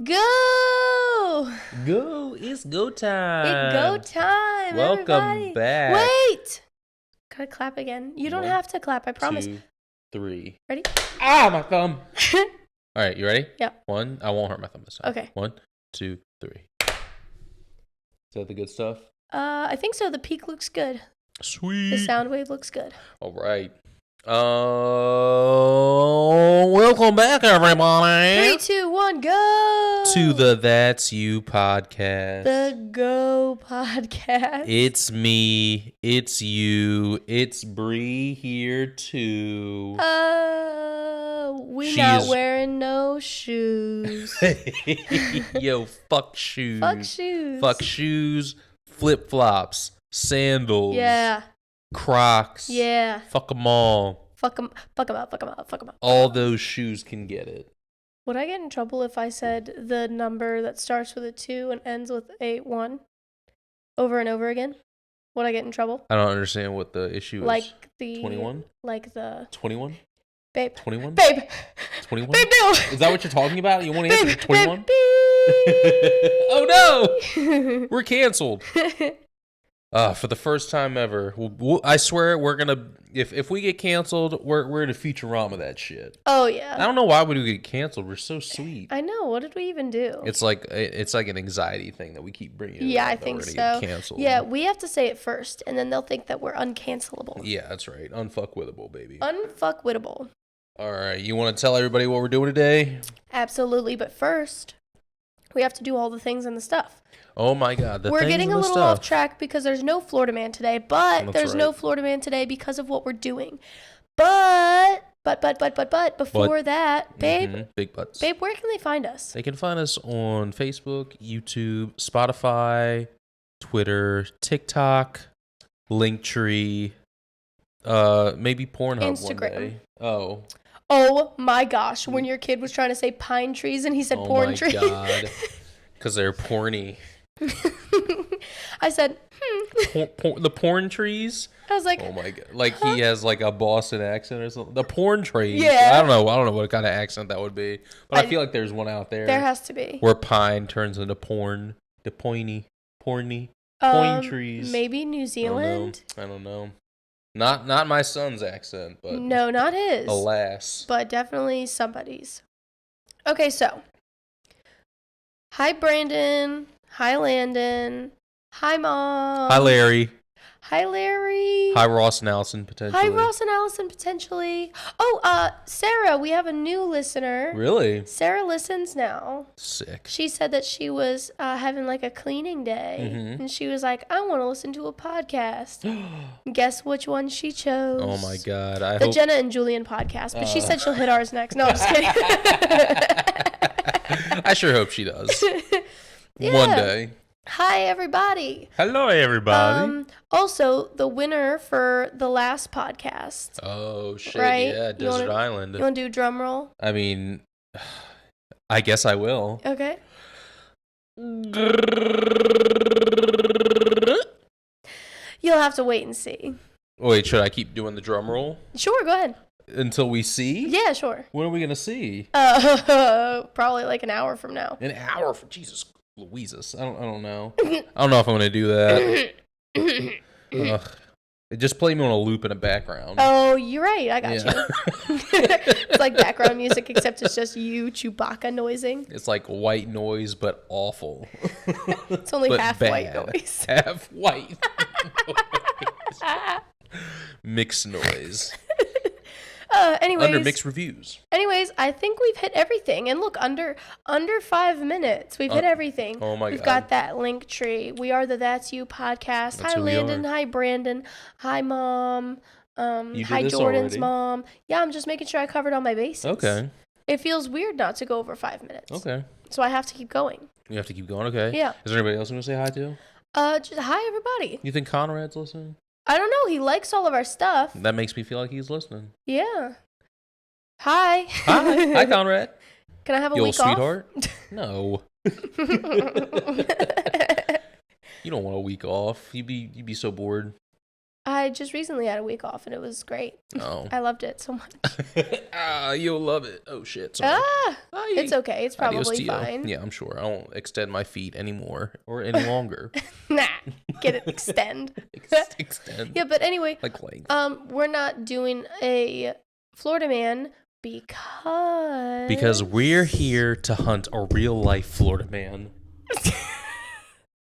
Go! Go! It's go time! It's go time, Welcome everybody. back. Wait! Gotta clap again. You don't have to clap, I promise. 2, 3. Ready? Ah, my thumb! Alright, you ready? Yeah. 1. I won't hurt my thumb this time. Okay. 1, 2, 3. Is that the good stuff? I think so. The peak looks good. Sweet. The sound wave looks good. Alright. Welcome back, everybody. 3, 2, 1, go! To the That's You podcast. The Go podcast. It's me, it's you, it's Bree here too. We not wearing no shoes. Yo, fuck shoes. Fuck shoes. Fuck shoes, flip-flops, sandals. Yeah. Crocs. Yeah. Fuck them all. Fuck them up. All those shoes can get it. Would I get in trouble if I said the number that starts with a 2 and ends with a 1 over and over again? Would I get in trouble? I don't understand what the issue is. Like the 21? Like the 21? Babe. 21? Babe. 21? Babe, no. Is that what you're talking about? You want to answer 21? Babe. Oh no! We're canceled. For the first time ever, I swear we're gonna. If we get canceled, we're gonna Futurama that shit. Oh yeah. I don't know why we do get canceled. We're so sweet. I know. What did we even do? It's like an anxiety thing that we keep bringing. Yeah, up, I think so. Get canceled. Yeah, we have to say it first, and then they'll think that we're uncancelable. Yeah, that's right. Unfuckwittable, baby. Unfuckwittable. All right, you want to tell everybody what we're doing today? Absolutely, but first, we have to do all the things and the stuff. Oh my God, we're getting a little off track because there's no Florida Man today, but there's no Florida Man today because of what we're doing. But before that, babe, big butts. Babe, where can they find us? They can find us on Facebook, YouTube, Spotify, Twitter, TikTok, Linktree, maybe Pornhub Instagram. one day. Oh my gosh, when your kid was trying to say pine trees and he said porn trees. Oh my God, because they're porny. I said, the porn trees? I was like, oh my God. Like he has like a Boston accent or something. The porn trees. Yeah. I don't know what kind of accent that would be. But I feel like there's one out there. There has to be. Where pine turns into porn. The porny trees. Maybe New Zealand? I don't know. Not my son's accent, but no, not his. Alas. But definitely somebody's. Okay, so. Hi, Brandon. Hi, Landon. Hi, Mom. Hi, Larry. Hi, Larry. Hi, Ross and Allison, potentially. Hi, Ross and Allison, potentially. Oh, Sarah, we have a new listener. Really? Sarah listens now. Sick. She said that she was having like a cleaning day. And she was like, I want to listen to a podcast. Guess which one she chose? Oh, my God. The Jenna and Julian podcast. But she said she'll hit ours next. No, I'm just kidding. I sure hope she does. Yeah. One day. Hi, everybody. Hello, everybody. Also, the winner for the last podcast. Oh, shit. Right? Yeah, Desert Island. You want to do a drum roll? I mean, I guess I will. Okay. You'll have to wait and see. Wait, should I keep doing the drum roll? Sure, go ahead. Until we see? Yeah, sure. When are we going to see? Probably like an hour from now. An hour? Jesus Louises. I don't know. I don't know if I'm going to do that. Just play me on a loop in the background. Oh, you're right. I got you. It's like background music, except it's just you Chewbacca noising. It's like white noise, but awful. It's only half bad. white noise. Half white noise. Mixed noise. Under mixed reviews. Anyways, I think we've hit everything. And look, under 5 minutes, we've hit everything. Oh my God. We've got that link tree. We are the That's You podcast. Hi, Landon. Hi, Brandon. Hi, Mom. Hi, Jordan's mom. Yeah, I'm just making sure I covered all my bases. Okay. It feels weird not to go over 5 minutes. Okay. So I have to keep going. You have to keep going? Okay. Yeah. Is there anybody else you want to say hi to? Just hi, everybody. You think Conrad's listening? I don't know. He likes all of our stuff. That makes me feel like he's listening. Yeah. Hi. Hi, Conrad. Can I have a you week sweetheart? off? No. You don't want a week off. You'd be so bored. I just recently had a week off, and it was great. Oh. I loved it so much. You'll love it. Oh, shit. Sorry. It's okay. It's probably fine. Yeah, I'm sure. I won't extend my feet anymore or any longer. Nah. Get it. Extend. Extend. Yeah, but anyway. Like length. We're not doing a Florida man because we're here to hunt a real-life Florida man.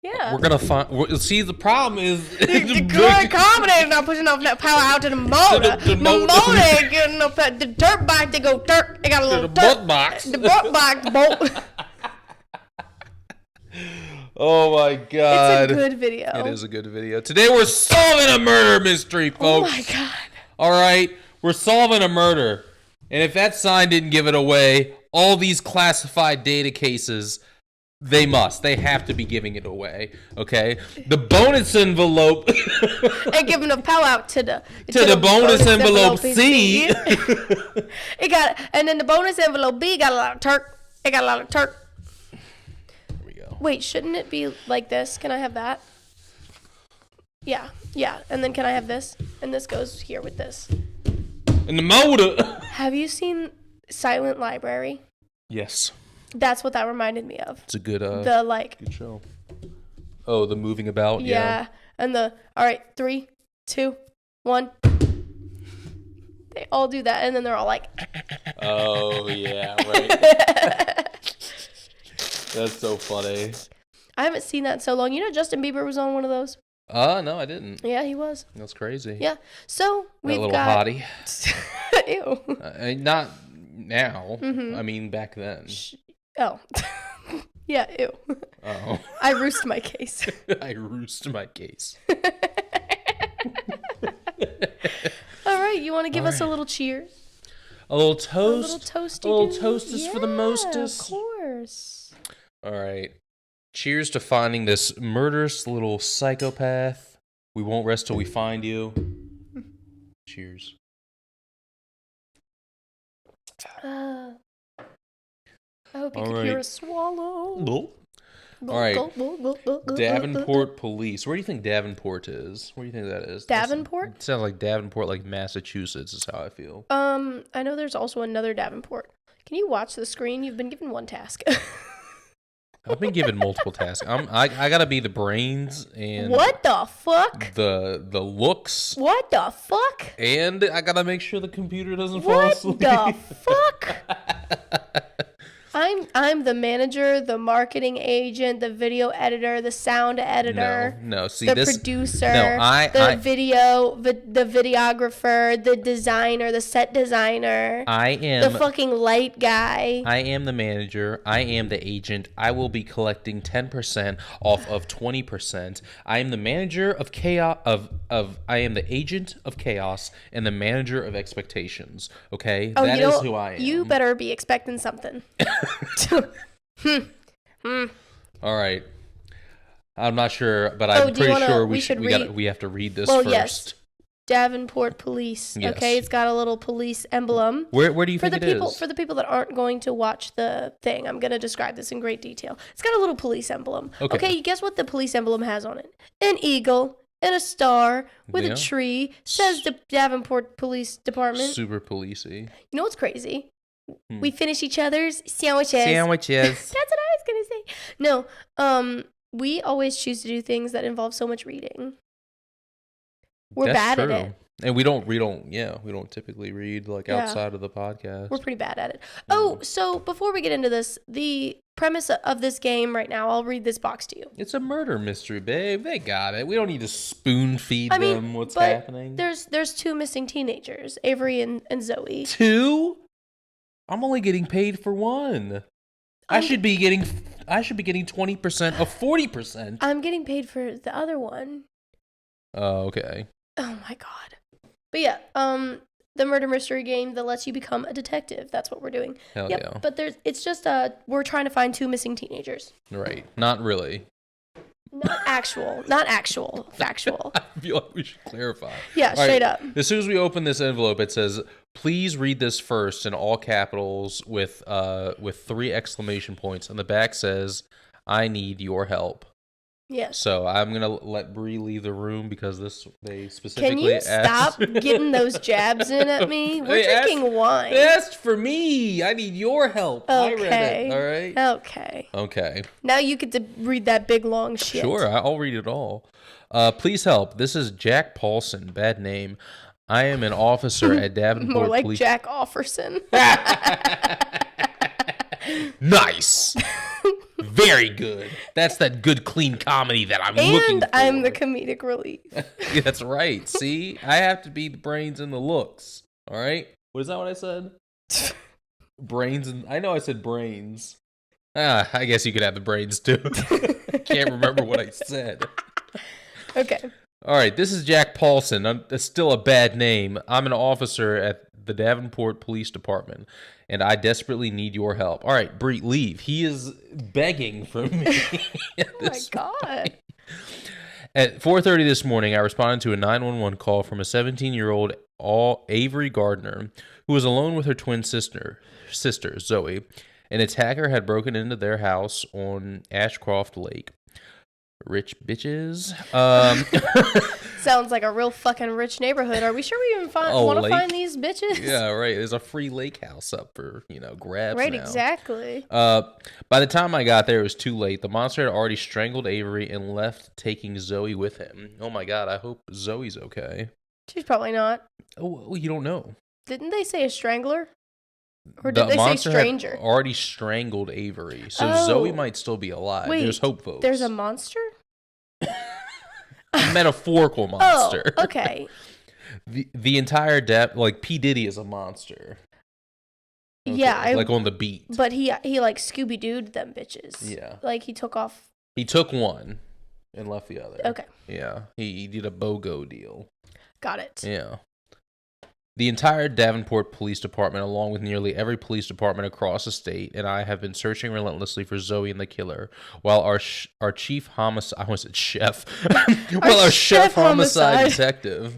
Yeah. We're gonna find. See, the problem is the good comedy not pushing off that power out to the motor. The motor getting up at the dirt bike. They go dirt. They got a little butt box. The butt box bolt. Oh my god! It's a good video. It is a good video. Today we're solving a murder mystery, folks. Oh my god! All right, we're solving a murder, and if that sign didn't give it away, all these classified data cases. They have to be giving it away, okay? The bonus envelope and giving a pow out to the bonus envelope C. It got, and then the bonus envelope B got a lot of turk. It got a lot of turk. Here we go. Wait, shouldn't it be like this? Can I have that? Yeah. And then can I have this? And this goes here with this. And the motor. Have you seen Silent Library? Yes. That's what that reminded me of. It's a good good show. Oh, the moving about. Yeah. And all right, 3, 2, 1. They all do that, and then they're all like. Oh yeah, right. That's so funny. I haven't seen that in so long. You know, Justin Bieber was on one of those. No, I didn't. Yeah, he was. That's crazy. Yeah. So we've got hottie. Ew. Not now. Mm-hmm. I mean, back then. Oh. Yeah, ew. Oh. I roost my case. I roost my case. All right, you want to give us a little cheers? A little toast? A little toasty. A little toastest for the mostest? Of course. All right. Cheers to finding this murderous little psychopath. We won't rest till we find you. Cheers. I hope you can hear a swallow. All right. Davenport Police. Where do you think Davenport is? Where do you think that is? Davenport? It sounds like Davenport, like Massachusetts is how I feel. I know there's also another Davenport. Can you watch the screen? You've been given one task. I've been given multiple tasks. I gotta be the brains and what the fuck? The looks. What the fuck? And I gotta make sure the computer doesn't fall asleep. What the fuck? I'm the manager, the marketing agent, the video editor, the sound editor. No. See, the producer, the videographer, the designer, the set designer. I am the fucking light guy. I am the manager. I am the agent. I will be collecting 10% off of 20%. I am the manager of chaos. I am the agent of chaos and the manager of expectations. Okay, that is who I am. You better be expecting something. All right. I'm not sure, but I'm pretty sure we have to read this first. Yes. Davenport Police. Yes. Okay, it's got a little police emblem. Where do you think it is? For the people that aren't going to watch the thing, I'm going to describe this in great detail. It's got a little police emblem. Okay, guess what the police emblem has on it? An eagle and a star with a tree. Says the Davenport Police Department. Super policey. You know what's crazy? We finish each other's sandwiches. That's what I was going to say. No, we always choose to do things that involve so much reading. We're bad at it. And we don't typically read outside of the podcast. We're pretty bad at it. Oh, so before we get into this, the premise of this game right now, I'll read this box to you. It's a murder mystery, babe. They got it. We don't need to spoon feed them what's happening. There's 2 missing teenagers, Avery and Zoe. 2? I'm only getting paid for 1. I should be getting 20% of 40%. I'm getting paid for the other one. Oh, okay. Oh my god. But yeah, the murder mystery game that lets you become a detective. That's what we're doing. Hell yeah. But it's just we're trying to find 2 missing teenagers. Right. Not really. Not actual, factual. I feel like we should clarify. Yeah, straight up. As soon as we open this envelope, it says, "Please read this first" in all capitals with 3 exclamation points. And the back says, "I need your help." Yes. So I'm gonna let Bree leave the room because they specifically Can you stop getting those jabs in at me? We're drinking wine. They asked for me. I need your help. Okay. I read it. All right. Okay. Okay. Now you get to read that big long shit. Sure, I'll read it all. Please help. This is Jack Paulson. Bad name. I am an officer at Davenport More like Police. Jack Offerson. Nice. Very good. That's that good, clean comedy that I'm looking for. And I'm the comedic relief. That's right. See? I have to be the brains and the looks. All right? Was that what I said? Brains and... I know I said brains. I guess you could have the brains, too. Can't remember what I said. Okay. All right. This is Jack Paulson. That's still a bad name. I'm an officer at the Davenport Police Department, and I desperately need your help. All right, Bree, leave. He is begging for me. Oh my God. At 4:30 this morning, I responded to a 911 call from a 17-year-old Avery Gardner who was alone with her twin sister, Zoe. An attacker had broken into their house on Ashcroft Lake. Rich bitches. Sounds like a real fucking rich neighborhood. Are we sure we even want to find these bitches? Yeah, right. There's a free lake house up for, grabs right, now. exactly. By the time I got there, it was too late. The monster had already strangled Avery and left, taking Zoe with him. Oh my God, I hope Zoe's okay. She's probably not. Oh, well, you don't know. Didn't they say a strangler? Or did they say stranger? Had already strangled Avery, so Zoe might still be alive. Wait, there's hope, folks. There's a monster? A metaphorical monster. Oh, okay. The entire like P. Diddy is a monster. Okay, yeah, like on the beat. But he like Scooby Doo'd them bitches. Yeah, like he took off. He took one and left the other. Okay. Yeah, he did a BOGO deal. Got it. Yeah. The entire Davenport Police Department, along with nearly every police department across the state, and I have been searching relentlessly for Zoe and the killer, while our chief homicide... I almost said chef. While our chef homicide detective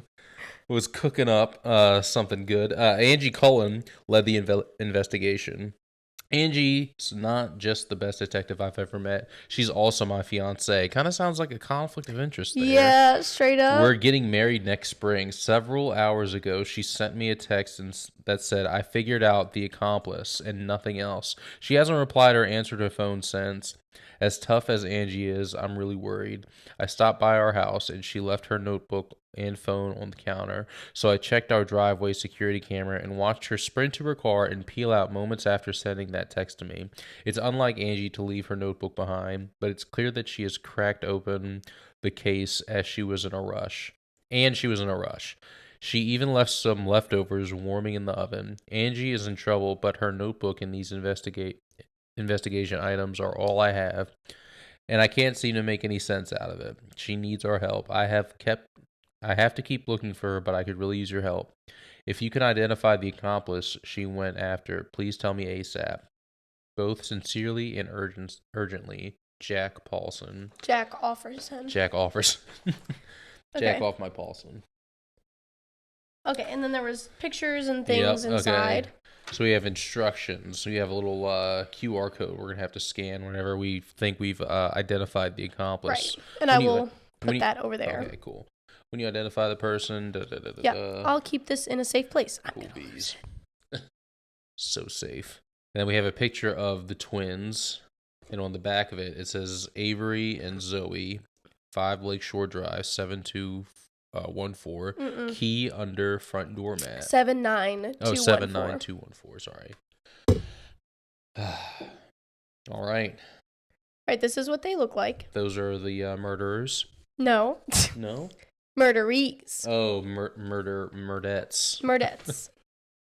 was cooking up something good. Angie Cullen led the investigation. Angie's not just the best detective I've ever met. She's also my fiance. Kind of sounds like a conflict of interest there. Yeah, straight up. We're getting married next spring. Several hours ago, she sent me a text that said, I figured out the accomplice and nothing else. She hasn't replied or answered her phone since. As tough as Angie is, I'm really worried. I stopped by our house and she left her notebook and phone on the counter. So I checked our driveway security camera and watched her sprint to her car and peel out moments after sending that text to me. It's unlike Angie to leave her notebook behind, but it's clear that she has cracked open the case as she was in a rush. And she was in a rush. She even left some leftovers warming in the oven. Angie is in trouble, but her notebook and these investigation items are all I have, and I can't seem to make any sense out of it. She needs our help. I have to keep looking for her, but I could really use your help. If you can identify the accomplice she went after, please tell me ASAP. Both sincerely and urgently, Jack Paulson. Jack offers. Jack Okay. off my Paulson. Okay, and then there was pictures and things inside. Okay. So we have instructions. We have a little QR code we're going to have to scan whenever we think we've identified the accomplice. Right, and I will put that over there. Okay, cool. When you identify the person, I'll keep this in a safe place. Cool bees. So safe. And then we have a picture of the twins, and on the back of it, it says Avery and Zoe, 5 Lakeshore Drive, 7214. Key under front doormat. 79214. Oh, 79214. Sorry. All right. Right. This is what they look like. Those are the murderers. No. No. Murderees. Oh, murdettes. Murdettes.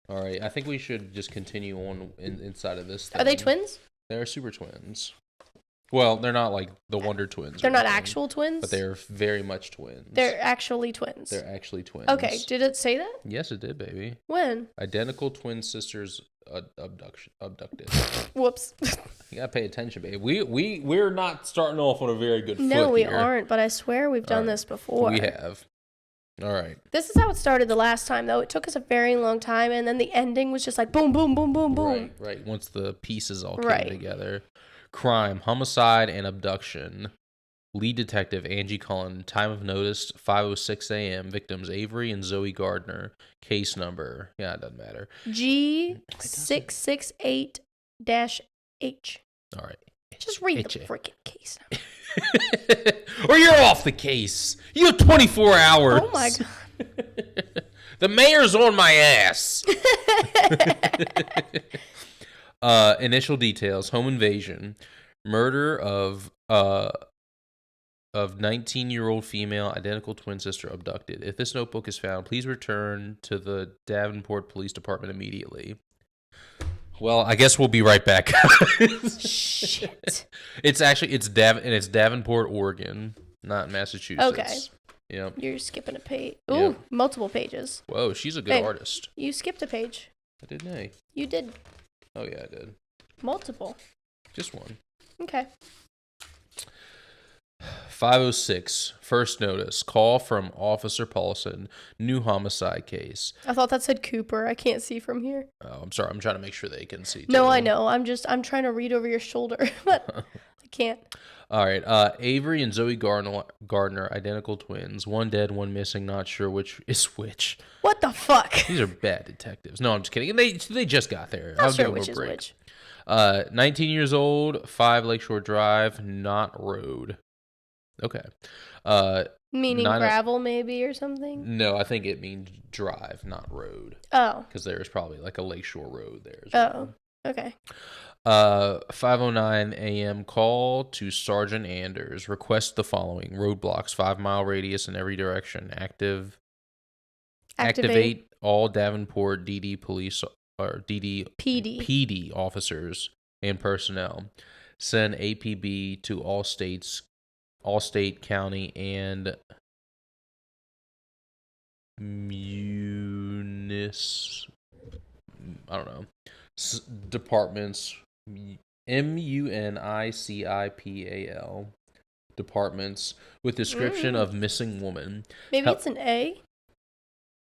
All right. I think we should just continue on inside of this thing. Are they twins? They're super twins. Well, they're not like the Wonder Twins. They're not actual twins? But they're very much twins. They're actually twins. They're actually twins. Okay, did it say that? Yes, it did, baby. When? Identical twin sisters abducted. Whoops. You gotta pay attention, baby. We're not starting off on a very good foot No, we here. aren't, but I swear we've done this before. We have. All right. This is how it started the last time, though. It took us a very long time, and then the ending was just like boom, boom, boom, boom, boom. Right. Once the pieces all came together. Crime, homicide, and abduction. Lead detective Angie Cullen. Time of notice 5:06 a.m. Victims Avery and Zoe Gardner. Case number. Yeah, it doesn't matter. G668-H. All right. Just read the freaking case number. Or you're off the case. You have 24 hours. Oh my God. The mayor's on my ass. Initial details: home invasion, murder of 19-year-old female identical twin sister abducted. If this notebook is found, please return to the Davenport Police Department immediately. Well, I guess we'll be right back. Shit. It's Davenport, Oregon, not Massachusetts. Okay. Yep. You're skipping a page. Ooh, Yep. multiple pages. Whoa, she's a good artist. You skipped a page. I didn't I? You did. Oh yeah, I did. Multiple. Just one. Okay. 5:06. First notice. Call from Officer Paulson. New homicide case. I thought that said Cooper. I can't see from here. Oh, I'm sorry. I'm trying to make sure they can see. Too. No, I know. I'm trying to read over your shoulder, but I can't. All right. Avery and Zoe Gardner, identical twins. One dead, one missing. Not sure which is which. What the fuck? These are bad detectives. No, I'm just kidding. They just got there. Not sure which is which. 19 years old, 5 Lakeshore Drive, not road. Okay. Meaning gravel maybe or something? No, I think it means drive, not road. Oh. Because there's probably like a Lakeshore Road there as well. Oh, okay. 5:09 a.m. Call to Sergeant Anders. Request the following: roadblocks, 5-mile radius in every direction. Activate all Davenport DD police or PD officers and personnel. Send APB to all states, all state, county, and departments. MUNICIPAL departments with description of missing woman. Maybe it's an A?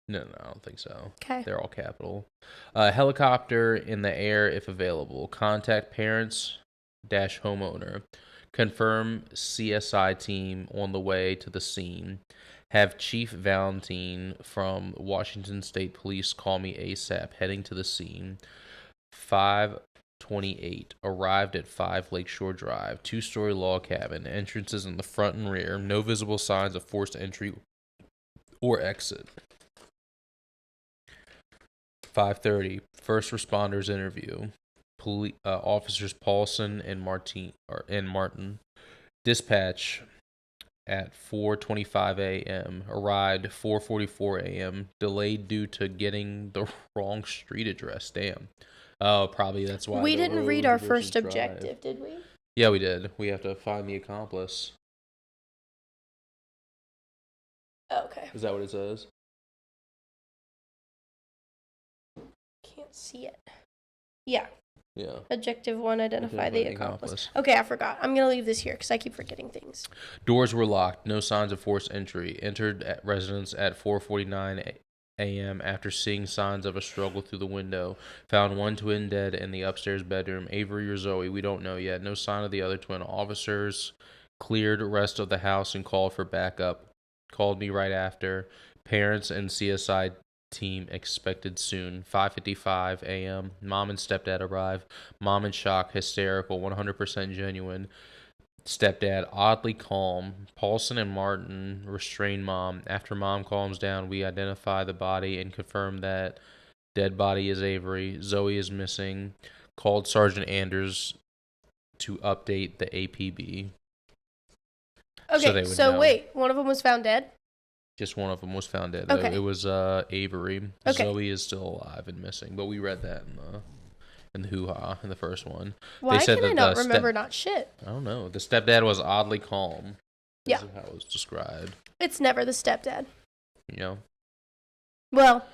No, I don't think so. Okay. They're all capital. Helicopter in the air if available. Contact parents - homeowner. Confirm CSI team on the way to the scene. Have Chief Valentine from Washington State Police call me ASAP. Heading to the scene. 5:28. Arrived at 5 Lakeshore Drive. 2-story log cabin. Entrances in the front and rear. No visible signs of forced entry or exit. 5:30. First responders interview. Officers Paulson and Martin. Dispatch at 4:25 a.m. Arrived 4:44 a.m. Delayed due to getting the wrong street address. Damn. Oh, probably that's why. We didn't read our first objective, did we? Yeah, we did. We have to find the accomplice. Okay. Is that what it says? Can't see it. Yeah. Yeah. Objective 1, identify the accomplice. Okay, I forgot. I'm going to leave this here because I keep forgetting things. Doors were locked. No signs of forced entry. Entered at residence at 4:49 a.m. after seeing signs of a struggle through the window. Found one twin dead in the upstairs bedroom. Avery or Zoe, we don't know yet. No sign of the other twin. Officers cleared the rest of the house and called for backup. Called me right after. Parents and CSI team expected soon. 5:55 a.m. Mom and stepdad arrive. Mom in shock, hysterical, 100% genuine. Stepdad oddly calm. Paulson and Martin restrain mom. After mom calms down, we identify the body and confirm that dead body is Avery. Zoe is missing. Called Sergeant Anders to update the APB. Okay, so wait, one of them was found dead? Just one of them was found dead. Okay. It was Avery. Okay. Zoe is still alive and missing, but we read that in the hoo-ha in the first one. Why can I not remember not shit? I don't know. The stepdad was oddly calm. Yeah. This is how it was described. It's never the stepdad. You know? Well,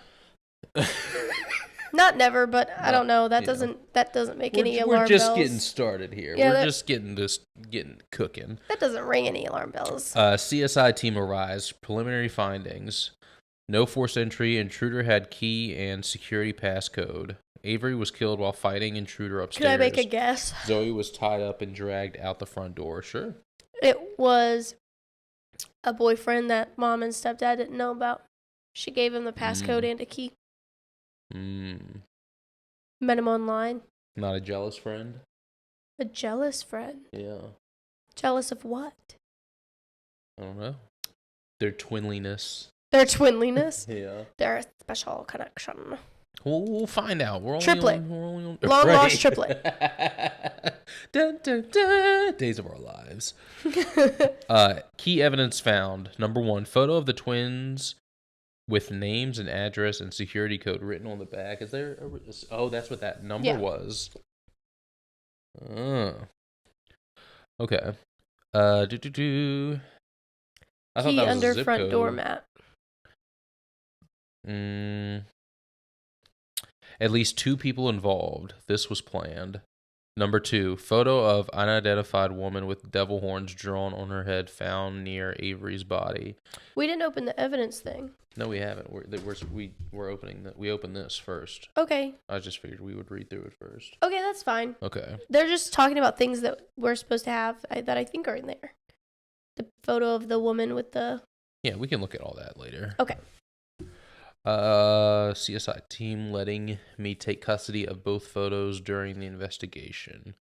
not never, but I don't know. That doesn't make any alarm bells. We're just getting started here. Yeah, we're just getting cooking. That doesn't ring any alarm bells. CSI team arrives. Preliminary findings. No forced entry. Intruder had key and security passcode. Avery was killed while fighting intruder upstairs. Can I make a guess? Zoe was tied up and dragged out the front door. Sure. It was a boyfriend that mom and stepdad didn't know about. She gave him the passcode and a key. Met him online. Not a jealous friend? A jealous friend? Yeah. Jealous of what? I don't know. Their twinliness. Their twinliness? Yeah. Their special connection. We'll find out. We're only triplet. On, Long lost triplet. Dun, dun, dun. Days of our lives. Key evidence found. Number 1, photo of the twins with names and address and security code written on the back. Is there oh, that's what that number was. Okay. I Key thought that was under a zip front code. doormat. At least 2 people involved. This was planned. Number 2, photo of unidentified woman with devil horns drawn on her head found near Avery's body. We didn't open the evidence thing. No, we haven't. We're opening that. We opened this first. Okay. I just figured we would read through it first. Okay, that's fine. Okay. They're just talking about things that we're supposed to have that I think are in there. The photo of the woman with the... Yeah, we can look at all that later. Okay. CSI team letting me take custody of both photos during the investigation.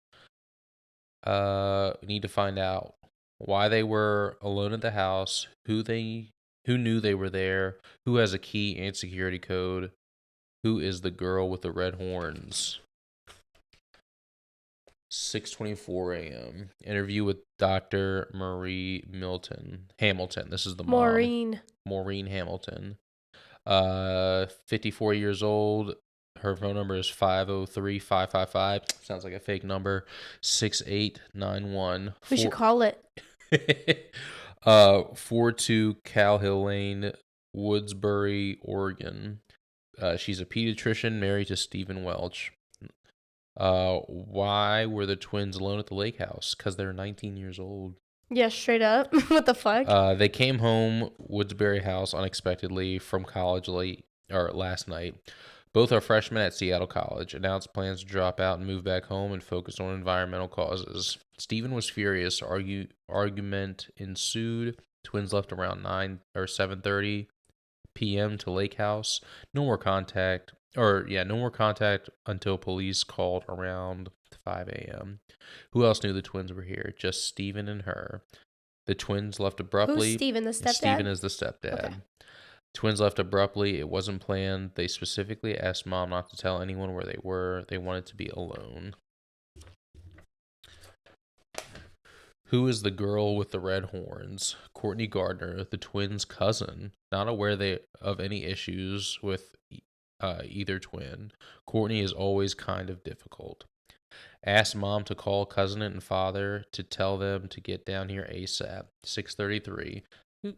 We need to find out why they were alone at the house, who knew they were there, who has a key and security code, who is the girl with the red horns. 6:24 a.m. Interview with Dr. Marie Hamilton. This is the mom. Maureen Hamilton. 54 years old. Her phone number is 503-555. Sounds like a fake number. 6891. We should call it. 42 Cal Hill Lane, Woodsbury, Oregon. She's a pediatrician married to Stephen Welch. Why were the twins alone at the lake house? Because they're 19 years old. Yeah, straight up. What the fuck? They came home Woodsbury house unexpectedly from college last night. Both are freshmen at Seattle College. Announced plans to drop out and move back home and focus on environmental causes. Stephen was furious. Argument ensued. Twins left around 7:30 p.m. to Lake House. No more contact until police called around 5 a.m. Who else knew the twins were here? Just Stephen and her. The twins left abruptly. Who's Stephen, the stepdad? Stephen is the stepdad. Okay. Twins left abruptly. It wasn't planned. They specifically asked mom not to tell anyone where they were. They wanted to be alone. Who is the girl with the red horns? Courtney Gardner, the twins' cousin. Not aware of any issues with either twin. Courtney is always kind of difficult. Asked mom to call cousin and father to tell them to get down here ASAP. 6:33.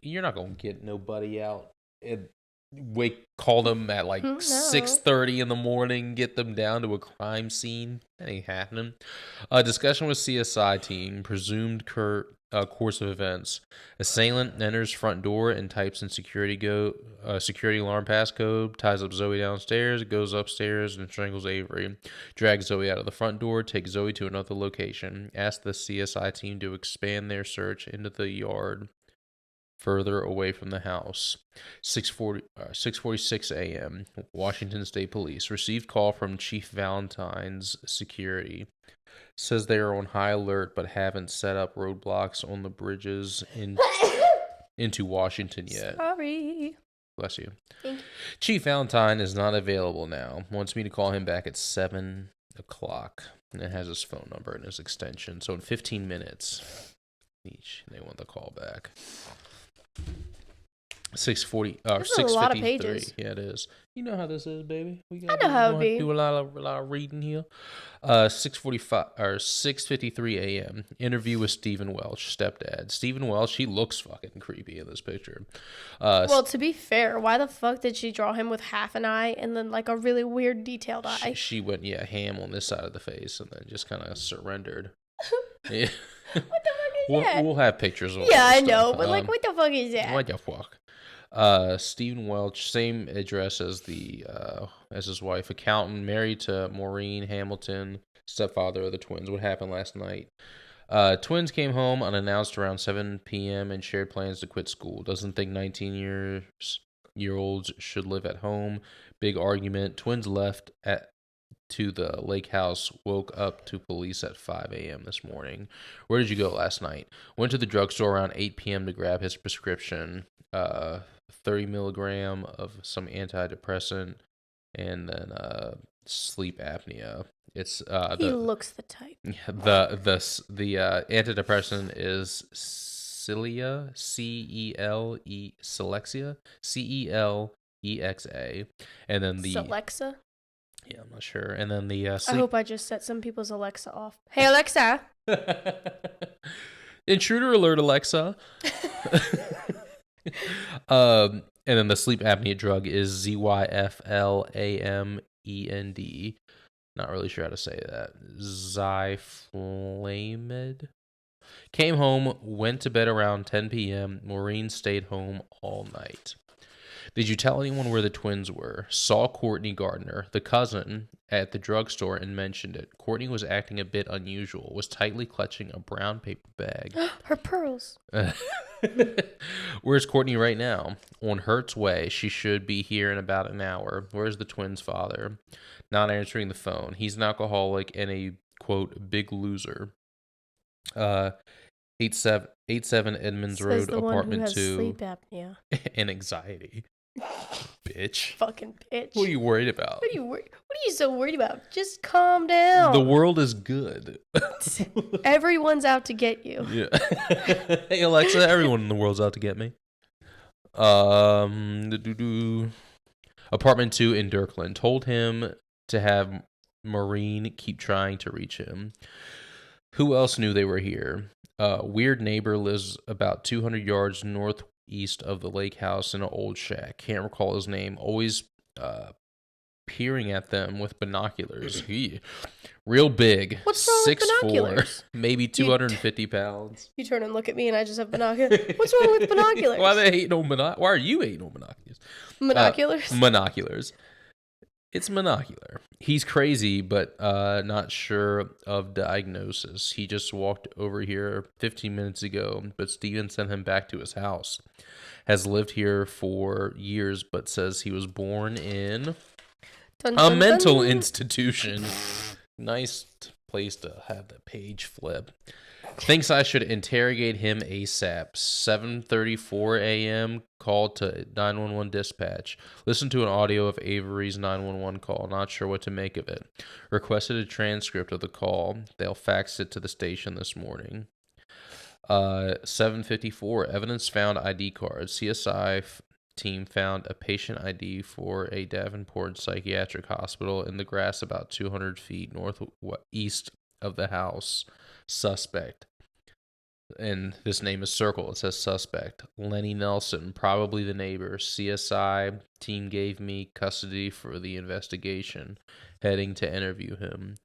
You're not going to get nobody out and call them at like 6:30 in the morning, get them down to a crime scene. That ain't happening. Discussion with CSI team, presumed course of events. Assailant enters front door and types in security alarm passcode, ties up Zoe downstairs, goes upstairs and strangles Avery, drags Zoe out of the front door, takes Zoe to another location, asks the CSI team to expand their search into the yard further away from the house. 6:46 a.m. Washington State Police received call from Chief Valentine's security. Says they are on high alert but haven't set up roadblocks on the bridges into Washington yet. Sorry. Bless you. Thank you. Chief Valentine is not available now. Wants me to call him back at 7 o'clock. And it has his phone number and his extension. So in 15 minutes each, they want the call back. 6:40 or 6:53. A lot of pages. Yeah, it is. You know how this is, baby. I know how it be. Do a lot of reading here. 6:45 or 6:53 a.m. Interview with Stephen Welch, stepdad. Stephen Welch, he looks fucking creepy in this picture. Well, to be fair, why the fuck did she draw him with half an eye and then like a really weird detailed eye? She went ham on this side of the face and then just kind of surrendered. Yeah. What the fuck is that? We'll have pictures of yeah, I know, but like, what the fuck is that? What the fuck? Stephen Welch, same address as as his wife, accountant, married to Maureen Hamilton, stepfather of the twins. What happened last night? Twins came home unannounced around 7 p.m. and shared plans to quit school. Doesn't think 19-year-olds should live at home. Big argument. Twins left to the lake house, woke up to police at 5 a.m. this morning. Where did you go last night? Went to the drugstore around 8 p.m. to grab his prescription, 30 milligram of some antidepressant, and then sleep apnea. It's he looks the type. The antidepressant is Celia, Celexa, Celexa, and then the Celexa. Yeah, I'm not sure. And then the I hope I just set some people's Alexa off. Hey, Alexa. Intruder alert, Alexa. And then the sleep apnea drug is Zyflamend. Not really sure how to say that. Zyflamid. Came home, went to bed around 10 p.m. Maureen stayed home all night. Did you tell anyone where the twins were? Saw Courtney Gardner, the cousin, at the drugstore and mentioned it. Courtney was acting a bit unusual, was tightly clutching a brown paper bag. Her pearls. Where's Courtney right now? On Hertz Way. She should be here in about an hour. Where's the twins' father? Not answering the phone. He's an alcoholic and a, quote, big loser. 87 Edmonds Road, apartment 2. Sleep apnea. And anxiety. Bitch. Fucking bitch. What are you worried about? What are you so worried about? Just calm down. The world is good. Everyone's out to get you. Yeah. Hey Alexa, everyone in the world's out to get me. Apartment 2 in Dirkland. Told him to have Maureen keep trying to reach him. Who else knew they were here? Weird neighbor lives about 200 yards northeast of the lake house in an old shack. Can't recall his name. Always peering at them with binoculars. Real big. What's wrong with binoculars? 6'4", maybe 250 pounds. You turn and look at me and I just have binoculars. What's wrong with binoculars? Why are you hating on binoculars? Binoculars? Monoculars. It's monocular. He's crazy, but not sure of diagnosis. He just walked over here 15 minutes ago, but Steven sent him back to his house. Has lived here for years, but says he was born in a mental institution. Nice place to have the page flip. Thinks I should interrogate him ASAP. 7:34 a.m. Call to 911 dispatch. Listen to an audio of Avery's 911 call. Not sure what to make of it. Requested a transcript of the call. They'll fax it to the station this morning. 7:54. Evidence found ID cards. CSI team found a patient ID for a Davenport psychiatric hospital in the grass about 200 feet northeast of the house. Suspect. And this name is circled. It says suspect. Lenny Nelson, probably the neighbor. CSI team gave me custody for the investigation. Heading to interview him.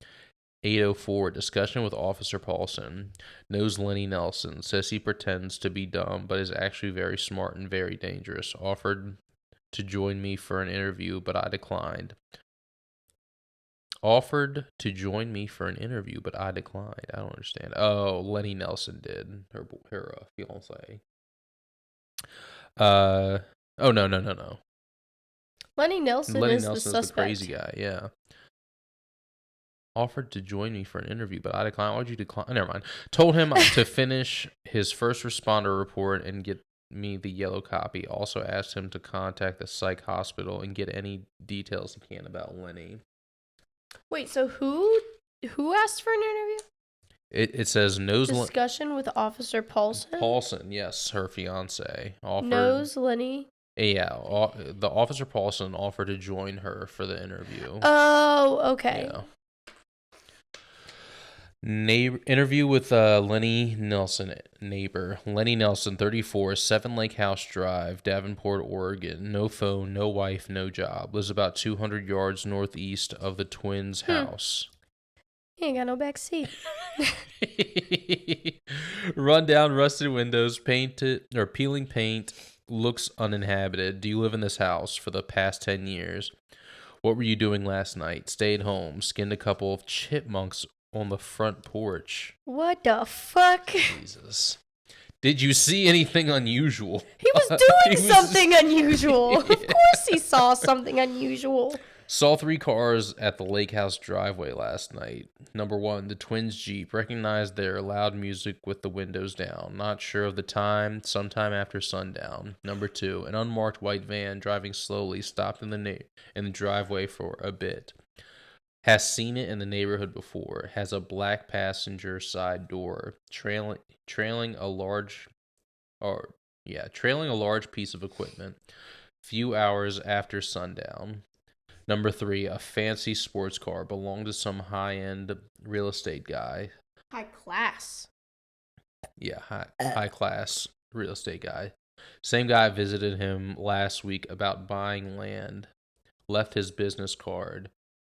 8:04, discussion with Officer Paulson. Knows Lenny Nelson. Says he pretends to be dumb, but is actually very smart and very dangerous. Offered to join me for an interview, but I declined. I don't understand. Oh, Lenny Nelson did. Her fiance. Oh, no. Lenny Nelson is the suspect. The crazy guy, yeah. Offered to join me for an interview, but I declined. Why'd you decline? Never mind. Told him to finish his first responder report and get me the yellow copy. Also asked him to contact the psych hospital and get any details he can about Lenny. Wait, so who asked for an interview? It says knows discussion with Officer Paulson. Paulson, yes, her fiance knows Lenny. Yeah, the Officer Paulson offered to join her for the interview. Oh, okay. Yeah. Interview with Lenny Nelson, neighbor. Lenny Nelson, 34, 7 Lake House Drive, Davenport, Oregon. No phone, no wife, no job. Lives about 200 yards northeast of the twins' house. He ain't got no back seat. Run down, rusted windows, peeling paint. Looks uninhabited. Do you live in this house for the past 10 years? What were you doing last night? Stayed home. Skinned a couple of chipmunks on the front porch. What the fuck? Jesus. Did you see anything unusual? He was doing something unusual. Of course he saw something unusual. Saw 3 cars at the lake house driveway last night. Number 1, the twins' Jeep. Recognized their loud music with the windows down. Not sure of the time, sometime after sundown. Number 2, an unmarked white van driving slowly stopped in the driveway for a bit. Has seen it in the neighborhood before. Has a black passenger side door. Trailing a large piece of equipment. Few hours after sundown. Number 3, a fancy sports car belonged to some high-end real estate guy. High class. Yeah, high class real estate guy. Same guy visited him last week about buying land. Left his business card.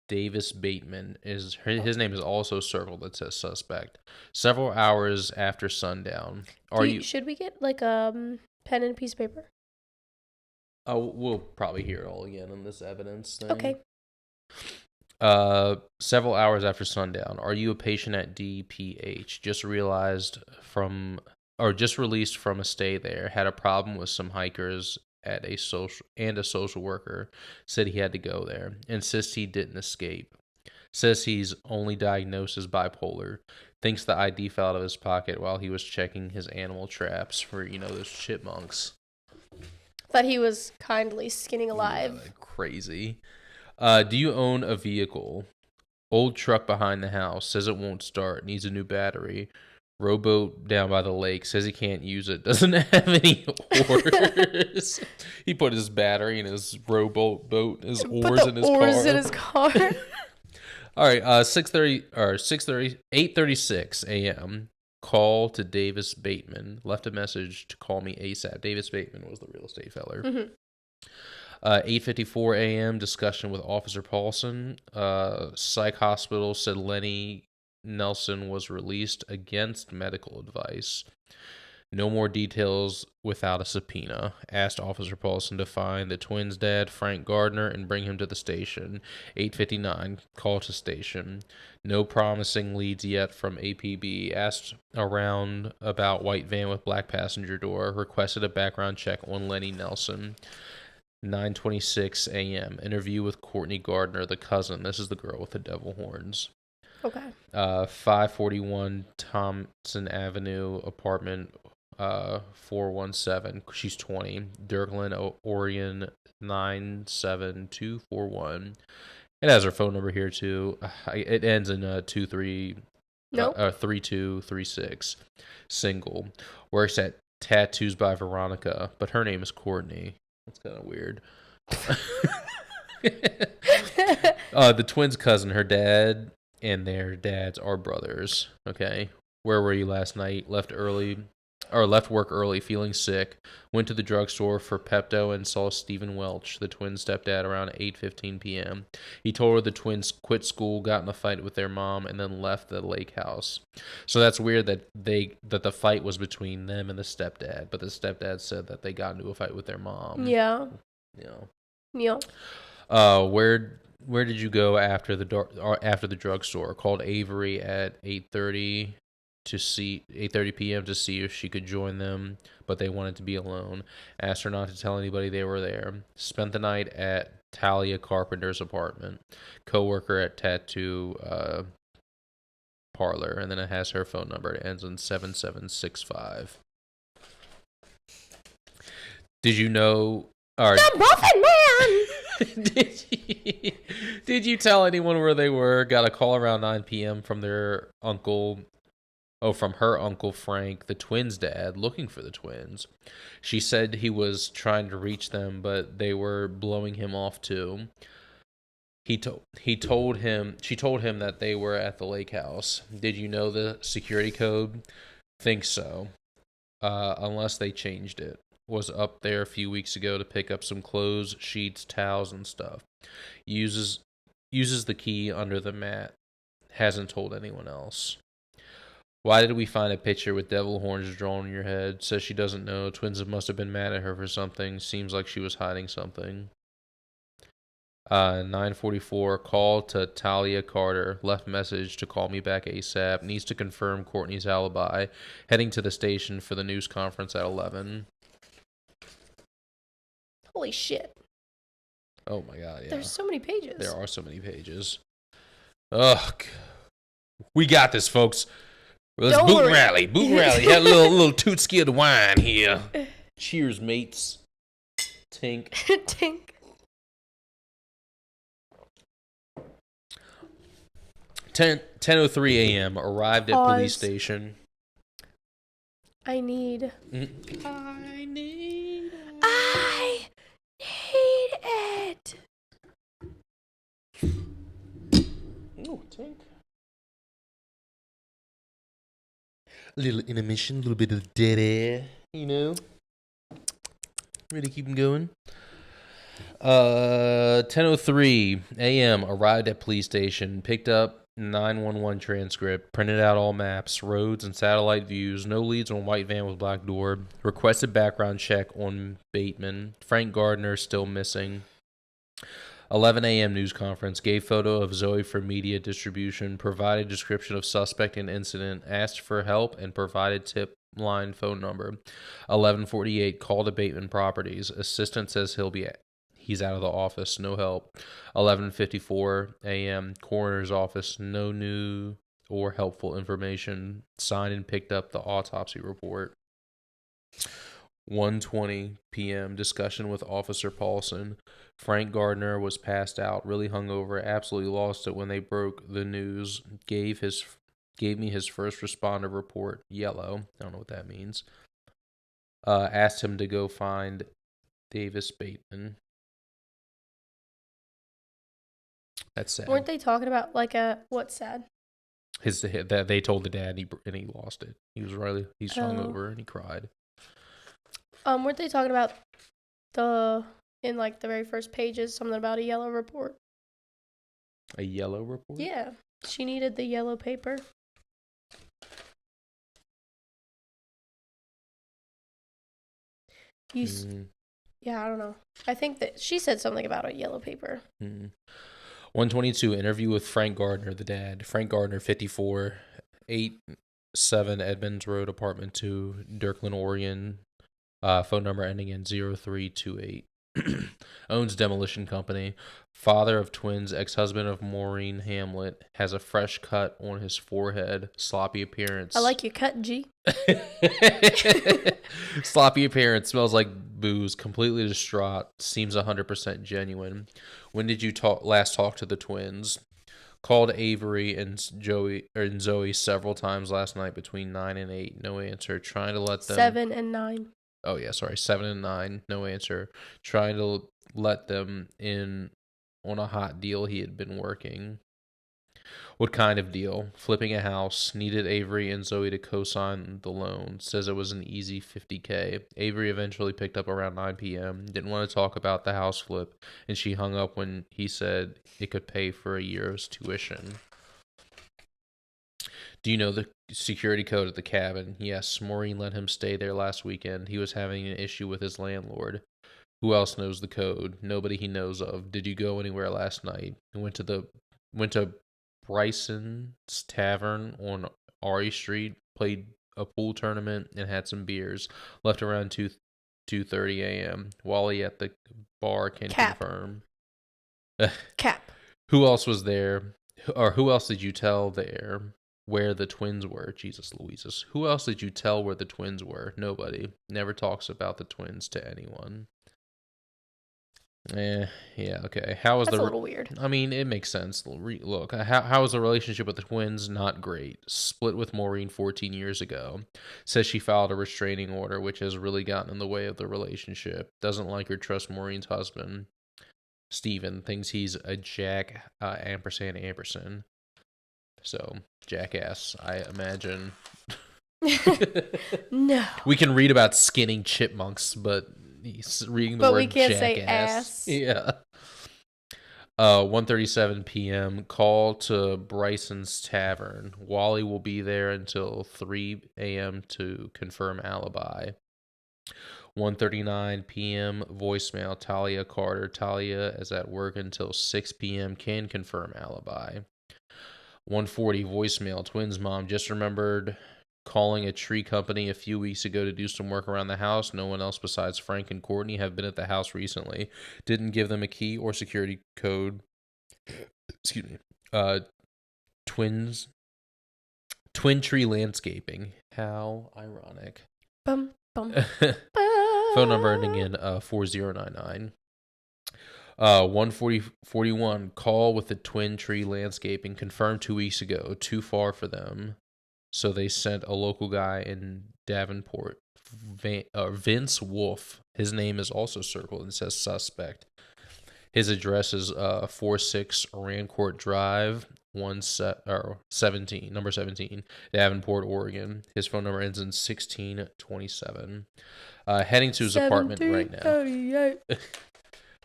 Davis Bateman his name is also circled that says suspect. Several hours after sundown. Should we get like a pen and a piece of paper? Oh, we'll probably hear it all again in this evidence thing. Okay. Several hours after sundown. Are you a patient at DPH? Just released from a stay there. Had a problem with some hikers at a social worker. Said he had to go there. Insists he didn't escape. Says he's only diagnosed as bipolar. Thinks the ID fell out of his pocket while he was checking his animal traps for, those chipmunks. Thought he was kindly skinning alive. Yeah, crazy. Do you own a vehicle? Old truck behind the house. Says it won't start. Needs a new battery. Rowboat down by the lake. Says he can't use it. Doesn't have any oars. He put his battery in his rowboat, his oars in his car. Oars in his car. All right. 8:36 a.m. Call to Davis Bateman. Left a message to call me ASAP. Davis Bateman was the real estate feller. Mm-hmm. 8:54 a.m. Discussion with Officer Paulson. Psych hospital said Lenny Nelson was released against medical advice. No more details without a subpoena. Asked Officer Paulson to find the twins' dad, Frank Gardner, and bring him to the station. 8:59, call to station. No promising leads yet from APB. Asked around about white van with black passenger door. Requested a background check on Lenny Nelson. 9:26 a.m. Interview with Courtney Gardner, the cousin. This is the girl with the devil horns. Okay. 541 Thompson Avenue, apartment 417. She's 20. Dirkland, Oregon 97241. It has her phone number here too. It ends in 3236. Single. Works at Tattoos by Veronica, but her name is Courtney. That's kind of weird. The twins' cousin, her dad and their dads are brothers. Okay. Where were you last night? Left work early, feeling sick. Went to the drugstore for Pepto and saw Stephen Welch, the twins' stepdad, around 8:15 p.m. He told her the twins quit school, got in a fight with their mom, and then left the lake house. So that's weird that the fight was between them and the stepdad, but the stepdad said that they got into a fight with their mom. Yeah. Yeah. Where did you go after the drugstore? Called Avery at 8:30 p.m. to see if she could join them, but they wanted to be alone. Asked her not to tell anybody they were there. Spent the night at Talia Carpenter's apartment. Coworker at Tattoo Parlor, and then it has her phone number. It ends in 7765. Did you know? The Muffin Man. Did you tell anyone where they were? Got a call around 9 p.m. from their uncle. From her uncle Frank, the twins' dad, looking for the twins. She said he was trying to reach them, but they were blowing him off too. She told him that they were at the lake house. Did you know the security code? Think so. Unless they changed it. Was up there a few weeks ago to pick up some clothes, sheets, towels, and stuff. Uses the key under the mat. Hasn't told anyone else. Why did we find a picture with devil horns drawn on your head? Says she doesn't know. Twins must have been mad at her for something. Seems like she was hiding something. 9:44, call to Talia Carter. Left message to call me back ASAP. Needs to confirm Courtney's alibi. Heading to the station for the news conference at 11. Holy shit. Oh my god, yeah. There's so many pages. There are so many pages. Ugh. We got this, folks. Let's boot and rally. Boot and rally. Had a little tootski of the wine here. Cheers, mates. Tink. Tink. 10:03 a.m. Arrived at police station. I need it. Oh, Tink. A little intermission, a little bit of dead air, you know. Ready to keep them going. 10:03 a.m. Arrived at police station. Picked up 911 transcript. Printed out all maps, roads, and satellite views. No leads on white van with black door. Requested background check on Bateman. Frank Gardner still missing. 11 a.m. news conference. Gave photo of Zoe for media distribution. Provided description of suspect and incident. Asked for help and provided tip line phone number. 11:48 call to Bateman Properties. Assistant says he's out of the office. No help. 11:54 a.m. Coroner's office. No new or helpful information. Signed and picked up the autopsy report. 1:20 p.m. Discussion with Officer Paulson. Frank Gardner was passed out, really hungover, absolutely lost it when they broke the news. Gave me his first responder report. Yellow. I don't know what that means. Asked him to go find Davis Bateman. That's sad. Weren't they talking about what's sad? That they told the dad and he lost it. He's hungover and he cried. Weren't they talking about in the very first pages, something about a yellow report? A yellow report? Yeah. She needed the yellow paper. Yeah, I don't know. I think that she said something about a yellow paper. 1:22 interview with Frank Gardner, the dad. Frank Gardner, 54, 87 Edmonds Road, apartment 2, Dirkland, Oregon. Phone number ending in 0328. Owns demolition company. Father of twins, ex-husband of Maureen Hamlet. Has a fresh cut on his forehead. Sloppy appearance. I like your cut, G. Sloppy appearance. Smells like booze. Completely distraught. Seems 100% genuine. When did you last talk to the twins? Called Avery and Zoe several times last night between 9 and 8. No answer. Trying to let them... 7 and 9. Oh, yeah, sorry. 7 and 9. No answer. Trying to let them in on a hot deal he had been working. What kind of deal? Flipping a house. Needed Avery and Zoe to co-sign the loan. Says it was an easy $50K. Avery eventually picked up around 9 p.m. Didn't want to talk about the house flip, and she hung up when he said it could pay for a year's tuition. Do you know the security code at the cabin? Yes, Maureen let him stay there last weekend. He was having an issue with his landlord. Who else knows the code? Nobody he knows of. Did you go anywhere last night? He went to Bryson's Tavern on Ari Street, played a pool tournament, and had some beers. Left around 2:30 a.m. Wally at the bar can confirm. Cap. Who else was there? Or who else did you tell there where the twins were? Jesus Louises. Who else did you tell where the twins were? Nobody. Never talks about the twins to anyone. Yeah, okay. That's a little weird. I mean, it makes sense. Look, how is the relationship with the twins? Not great. Split with Maureen 14 years ago. Says she filed a restraining order, which has really gotten in the way of the relationship. Doesn't like or trust Maureen's husband. Steven thinks he's a jack, ampersand. So, jackass, I imagine. No. We can read about skinning chipmunks, but he's reading the word we can't jackass. say ass. Yeah. 1:37 p.m. Call to Bryson's Tavern. Wally will be there until 3 a.m. to confirm alibi. 1:39 p.m. voicemail. Talia Carter. Talia is at work until 6 p.m. Can confirm alibi. 1:40 voicemail. Twins mom just remembered calling a tree company a few weeks ago to do some work around the house. No one else besides Frank and Courtney have been at the house recently. Didn't give them a key or security code. Excuse me. Twin Tree Landscaping. How ironic. Bum, bum, Phone number ending in 4099. 1:41 call with the Twin Tree Landscaping confirmed 2 weeks ago. Too far for them, so they sent a local guy in Davenport, Vince Wolf. His name is also circled and says suspect. His address is 46 Rancourt Drive, number 17, Davenport, Oregon. His phone number ends in 1627. Heading to his apartment right now.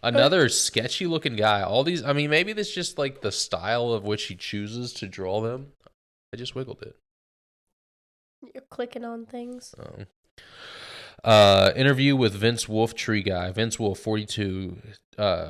Another sketchy looking guy. All these, I mean, maybe this just like the style of which he chooses to draw them. I just wiggled it. You're clicking on things. Interview with Vince Wolf, tree guy. Vince Wolf, 42,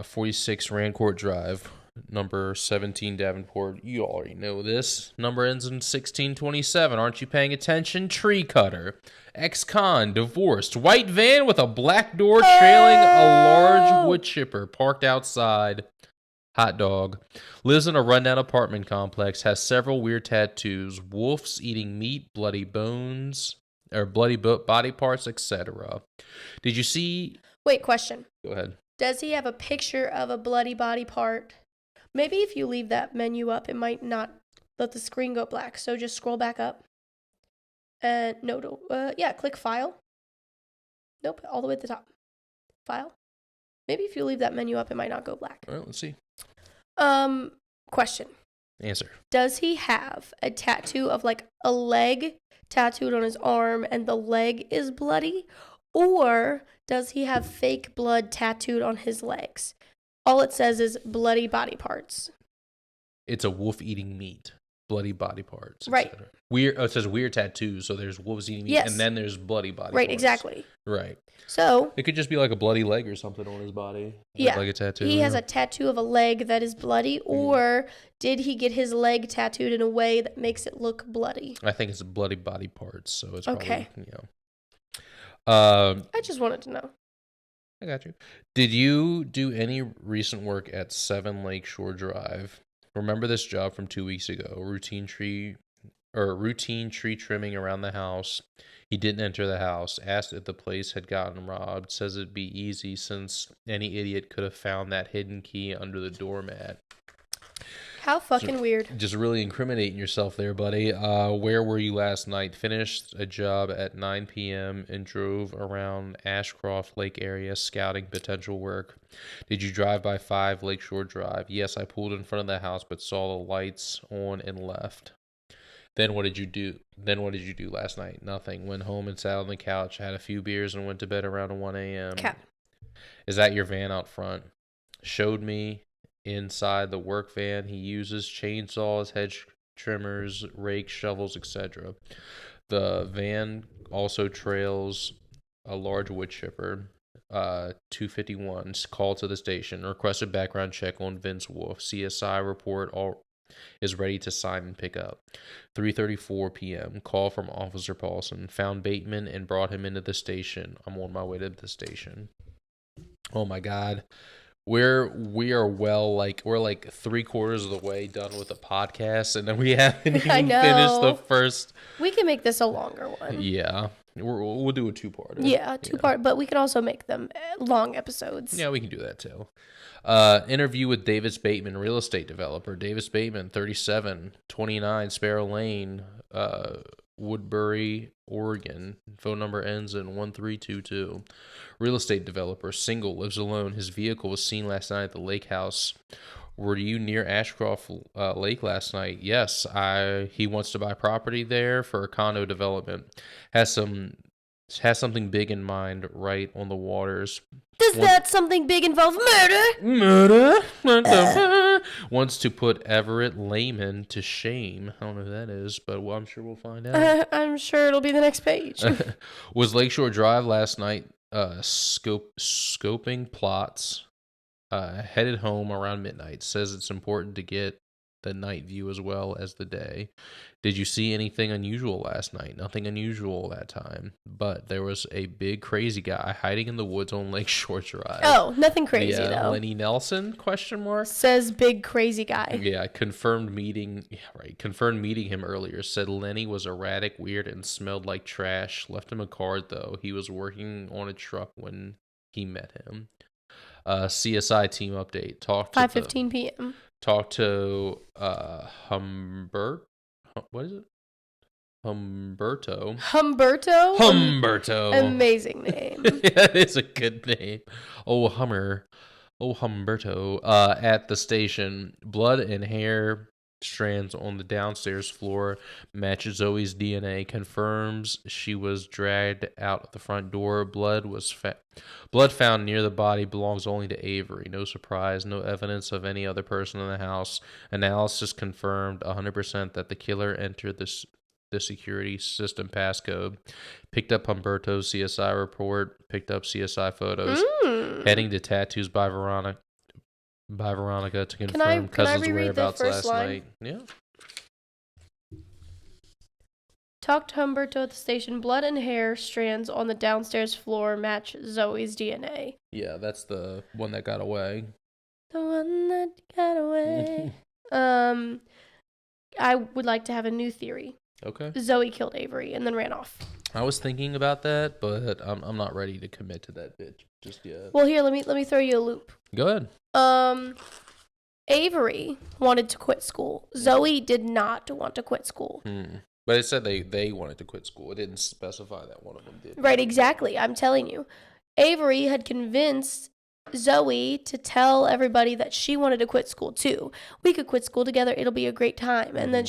46 Rancourt Drive, number 17, Davenport. You already know this. Number ends in 1627. Aren't you paying attention? Tree cutter. Ex-con, divorced. White van with a black door trailing a large wood chipper parked outside. Hot dog. Lives in a rundown apartment complex. Has several weird tattoos. Wolf's eating meat, bloody bones, or bloody body parts, etc. Did you see... Wait, question. Go ahead. Does he have a picture of a bloody body part? Maybe if you leave that menu up, it might not let the screen go black. So just scroll back up. And click file. Nope, all the way at the top. File. Maybe if you leave that menu up, it might not go black. All right, let's see. Question. Answer. Does he have a tattoo of like a leg tattooed on his arm and the leg is bloody? Or does he have fake blood tattooed on his legs? All it says is bloody body parts. It's a wolf eating meat. Bloody body parts. Right. Weird. Oh, it says weird tattoos. So there's wolves eating meat, and then there's bloody body parts. Right, exactly. Right. So it could just be like a bloody leg or something on his body. Yeah. Like a tattoo. He has a tattoo of a leg that is bloody, or did he get his leg tattooed in a way that makes it look bloody? I think it's bloody body parts. So it's probably, I just wanted to know. I got you. Did you do any recent work at 7 Lakeshore Drive? Remember this job from 2 weeks ago? Routine tree trimming around the house. He didn't enter the house. Asked if the place had gotten robbed. Says it'd be easy since any idiot could have found that hidden key under the doormat. How fucking weird. Just really incriminating yourself there, buddy. Where were you last night? Finished a job at 9 p.m. and drove around Ashcroft Lake area scouting potential work. Did you drive by 5 Lakeshore Drive? Yes, I pulled in front of the house but saw the lights on and left. Then what did you do? Last night? Nothing. Went home and sat on the couch, had a few beers, and went to bed around 1 a.m. Cap. Is that your van out front? Showed me inside the work van. He uses chainsaws, hedge trimmers, rakes, shovels, etc. The van also trails a large wood chipper. 251. Call to the station. Requested background check on Vince Wolf. CSI report is ready to sign and pick up. 3:34 p.m. Call from Officer Paulson. Found Bateman and brought him into the station. I'm on my way to the station. Oh my God. We're like 3/4 of the way done with the podcast, and then we haven't even finished the first. We can make this a longer one. Yeah, we'll do a 2-parter. Yeah, 2-part, but we can also make them long episodes. Yeah, we can do that too. Interview with Davis Bateman, real estate developer. Davis Bateman, 37, 29 Sparrow Lane, Woodbury, Oregon. Phone number ends in 1322. Real estate developer, single, lives alone. His vehicle was seen last night at the lake house. Were you near Ashcroft Lake last night? Yes. He wants to buy property there for a condo development. Has something big in mind right on the waters. Does that something big involve murder? Murder? wants to put Everett Lehman to shame. I don't know who that is, but I'm sure we'll find out. I'm sure it'll be the next page. Was Lakeshore Drive last night scoping plots, headed home around midnight. Says it's important to get the night view as well as the day. Did you see anything unusual last night? Nothing unusual that time, but there was a big crazy guy hiding in the woods on Lakeshore Drive. Oh, nothing crazy though. Lenny Nelson? ? Says big crazy guy. Yeah, confirmed meeting him earlier. Said Lenny was erratic, weird, and smelled like trash. Left him a card though. He was working on a truck when he met him. CSI team update. 5:15 p.m. Talked to Humberto. What is it? Humberto. Amazing name. Yeah, it is a good name. Humberto. At the station. Blood and hair strands on the downstairs floor matches Zoe's DNA. Confirms she was dragged out the front door. Blood found near the body belongs only to Avery. No surprise. No evidence of any other person in the house. Analysis confirmed 100% that the killer entered the security system passcode. Picked up Humberto's CSI report. Picked up CSI photos. Heading to tattoos by Veronica to confirm cousins' whereabouts last night. Yeah. Talked to Humberto at the station. Blood and hair strands on the downstairs floor match Zoe's DNA. Yeah, that's the one that got away. The one that got away. I would like to have a new theory. Okay. Zoe killed Avery and then ran off. I was thinking about that, but I'm not ready to commit to that bitch just yet. Well, here, let me throw you a loop. Go ahead. Avery wanted to quit school. Zoe did not want to quit school. But it said they wanted to quit school. It didn't specify that one of them did. Right, exactly. I'm telling you. Avery had convinced Zoe to tell everybody that she wanted to quit school too. We could quit school together. It'll be a great time. And then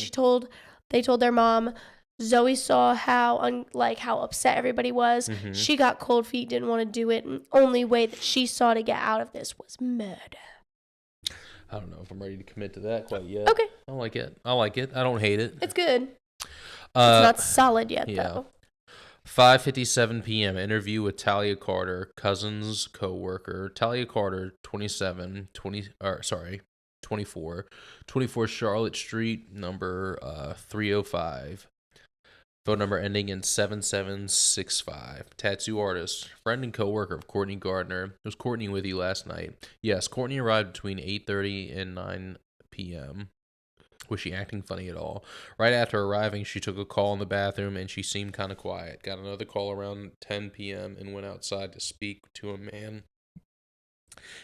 they told their mom. Zoe saw how upset everybody was. She got cold feet, didn't want to do it, and only way that she saw to get out of this was murder. I don't know if I'm ready to commit to that quite yet. Okay. I like it. I don't hate it. It's good. It's not solid yet, though. 5:57 p.m. Interview with Talia Carter, cousin's co-worker. Talia Carter, 24, 24 Charlotte Street, number 305. Phone number ending in 7765. Tattoo artist, friend and co-worker of Courtney Gardner. Was Courtney with you last night? Yes, Courtney arrived between 8:30 and 9 p.m. Was she acting funny at all? Right after arriving, she took a call in the bathroom and she seemed kind of quiet. Got another call around 10 p.m. and went outside to speak to a man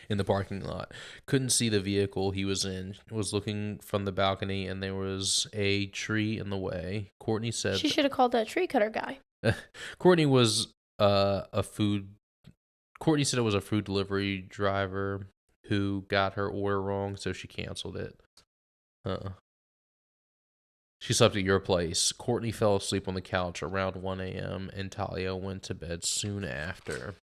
in the parking lot. Couldn't see the vehicle he was in. Was looking from the balcony and there was a tree in the way. Courtney said she should have called that tree cutter guy. Courtney said it was a food delivery driver who got her order wrong, so she canceled it. She slept at your place. Courtney fell asleep on the couch around 1 a.m. and Talia went to bed soon after.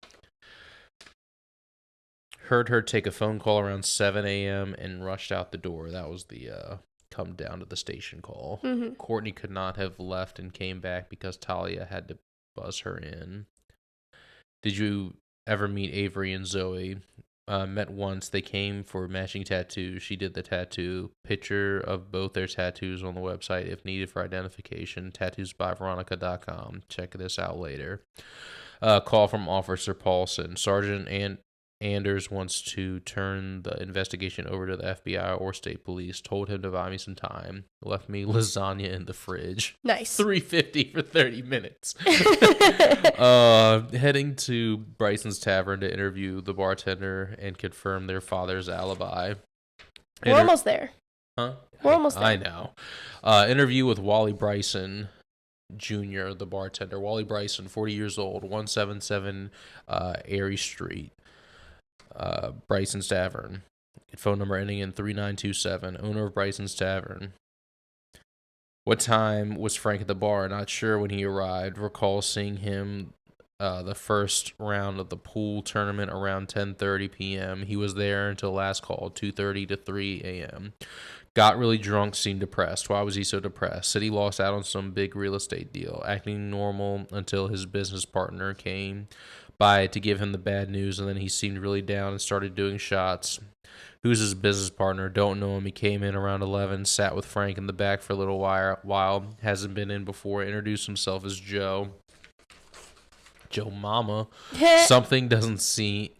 Heard her take a phone call around 7 a.m. and rushed out the door. That was the come down to the station call. Courtney could not have left and came back because Talia had to buzz her in. Did you ever meet Avery and Zoe? Met once. They came for matching tattoos. She did the tattoo. Picture of both their tattoos on the website if needed for identification. Tattoosbyveronica.com. Check this out later. Call from Officer Paulson. Sergeant Anders wants to turn the investigation over to the FBI or state police. Told him to buy me some time. Left me lasagna in the fridge. Nice. $3.50 for 30 minutes. Heading to Bryson's Tavern to interview the bartender and confirm their father's alibi. We're almost there. Huh? We're almost there. I know. Interview with Wally Bryson Jr., the bartender. Wally Bryson, 40 years old, 177 Airy Street. Bryson's Tavern. Phone number ending in 3927. Owner of Bryson's Tavern. What time was Frank at the bar? Not sure when he arrived. Recall seeing him the first round of the pool tournament around 10:30 p.m. He was there until last call, 2:30 to 3 a.m. Got really drunk, seemed depressed. Why was he so depressed? Said he lost out on some big real estate deal, acting normal until his business partner came by to give him the bad news, and then he seemed really down and started doing shots. Who's his business partner? Don't know him. He came in around 11, sat with Frank in the back for a little while. Hasn't been in before. Introduced himself as Joe. Joe Mama. Something doesn't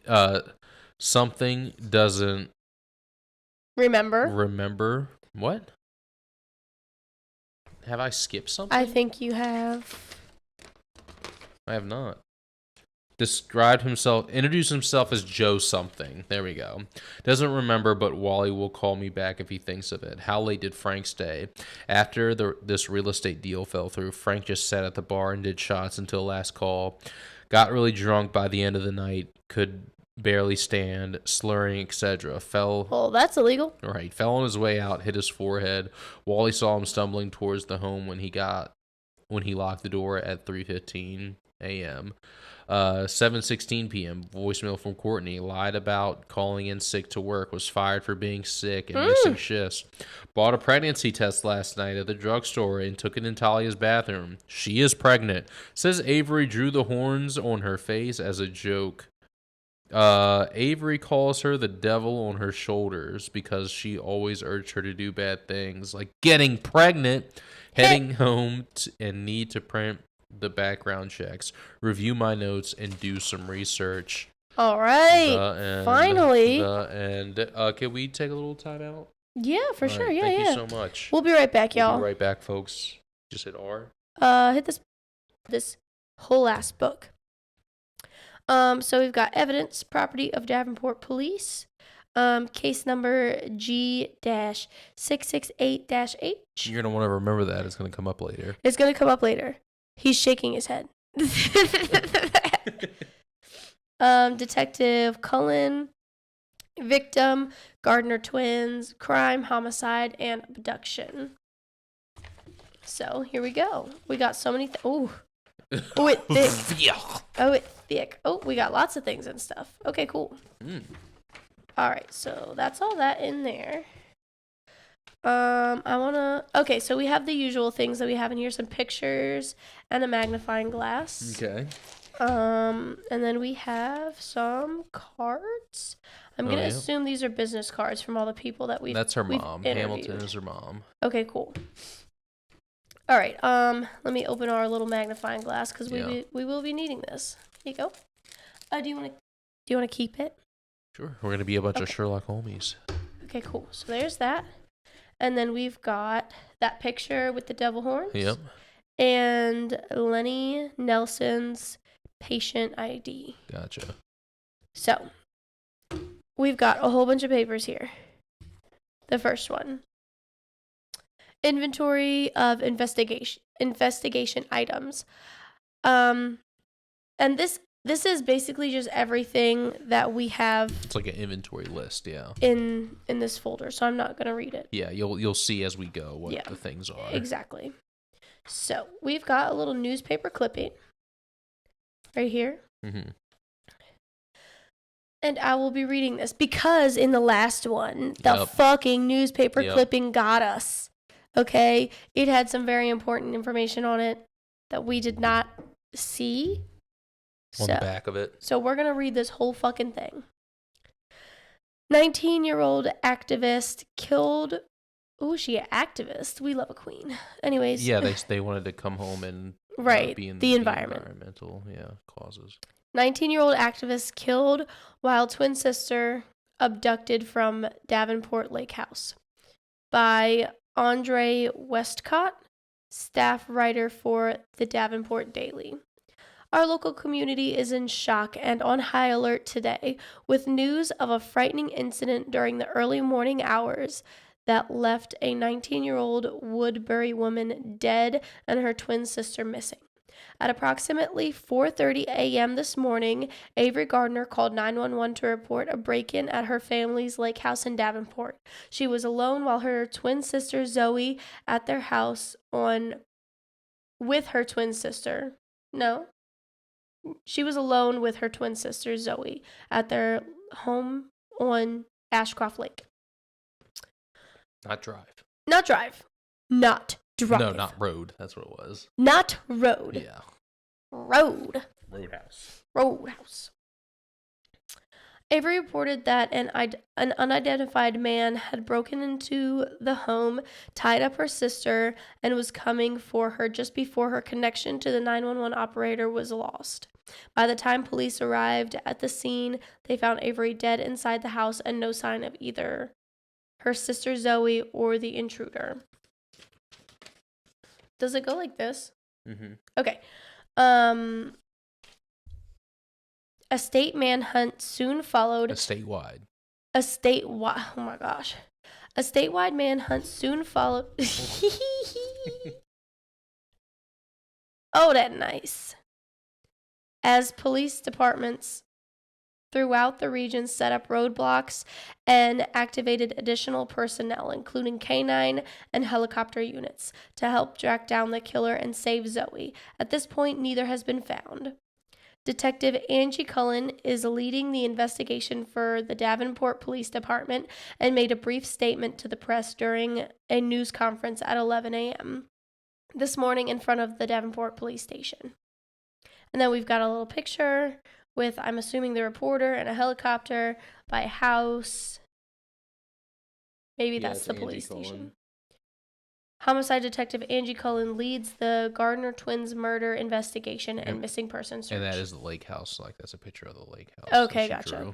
remember. What? Have I skipped something? I think you have. I have not. Introduced himself as Joe something. There we go. Doesn't remember, but Wally will call me back if he thinks of it. How late did Frank stay? After this real estate deal fell through, Frank just sat at the bar and did shots until last call. Got really drunk by the end of the night. Could barely stand, slurring, etc. Well, that's illegal. Right. Fell on his way out, hit his forehead. Wally saw him stumbling towards the home when he locked the door at 3:15 a.m. 7:16 p.m. Voicemail from Courtney. Lied about calling in sick to work. Was fired for being sick and missing shifts. Bought a pregnancy test last night at the drugstore and took it in Talia's bathroom. She is pregnant. Says Avery drew the horns on her face as a joke. Avery calls her the devil on her shoulders because she always urged her to do bad things like getting pregnant, heading home and need to print the background checks, review my notes, and do some research. All right. Finally. Can we take a little time out? Yeah, for sure. Yeah, Thank you so much. We'll be right back, y'all. We'll be right back, folks. Just hit R. Hit this whole ass book. So we've got evidence, property of Davenport Police, case number G-668-H. You're going to want to remember that. It's going to come up later. It's going to come up later. He's shaking his head. Detective Cullen, victim, Gardner twins, crime, homicide, and abduction. So here we go. We got so many it's thick. It's thick. Oh, we got lots of things and stuff. Okay, cool. All right, so that's all that in there. Okay, so we have the usual things that we have in here, some pictures and a magnifying glass. Okay. And then we have some cards. I'm going to assume these are business cards from all the people that That's her mom. Hamilton is her mom. Okay, cool. All right, let me open our little magnifying glass because we will be needing this. Here you go. Do you want to keep it? Sure. We're going to be a bunch of Sherlock Holmes. Okay, cool. So there's that. And then we've got that picture with the devil horns. Yep. And Lenny Nelson's patient ID. Gotcha. So, we've got a whole bunch of papers here. The first one. Inventory of investigation items. And this is basically just everything that we have. It's like an inventory list, yeah. In this folder, so I'm not gonna read it. Yeah, you'll see as we go what the things are. Exactly. So we've got a little newspaper clipping right here. Mm-hmm. And I will be reading this because in the last one, the fucking newspaper clipping got us. Okay? It had some very important information on it that we did not see. On the back of it. So we're going to read this whole fucking thing. 19-year-old activist killed... Ooh, she an activist. We love a queen. Anyways. Yeah, they wanted to come home and be in the environmental causes. 19-year-old activist killed while twin sister abducted from Davenport Lake House by Andre Westcott, staff writer for the Davenport Daily. Our local community is in shock and on high alert today with news of a frightening incident during the early morning hours that left a 19-year-old Woodbury woman dead and her twin sister missing. At approximately 4:30 a.m. this morning, Avery Gardner called 911 to report a break-in at her family's lake house in Davenport. She was alone while her twin sister Zoe at their house with her twin sister. No. She was alone with her twin sister, Zoe, at their home on Ashcroft Lake. Not drive. Not drive. Not drive. No, not road. That's what it was. Not road. Yeah. Road. Roadhouse. Avery reported that an unidentified man had broken into the home, tied up her sister, and was coming for her just before her connection to the 911 operator was lost. By the time police arrived at the scene, they found Avery dead inside the house and no sign of either her sister Zoe or the intruder. Does it go like this? Mm-hmm. Okay. A state manhunt soon followed. Oh my gosh. A statewide manhunt soon followed. Oh, that nice. As police departments throughout the region set up roadblocks and activated additional personnel, including canine and helicopter units, to help track down the killer and save Zoe. At this point, neither has been found. Detective Angie Cullen is leading the investigation for the Davenport Police Department and made a brief statement to the press during a news conference at 11 a.m. this morning in front of the Davenport Police Station. And then we've got a little picture with, I'm assuming, the reporter and a helicopter by a house. Maybe that's the police station. Homicide Detective Angie Cullen leads the Gardner twins murder investigation and missing person search. And that is the lake house. Like, that's a picture of the lake house. Okay, gotcha.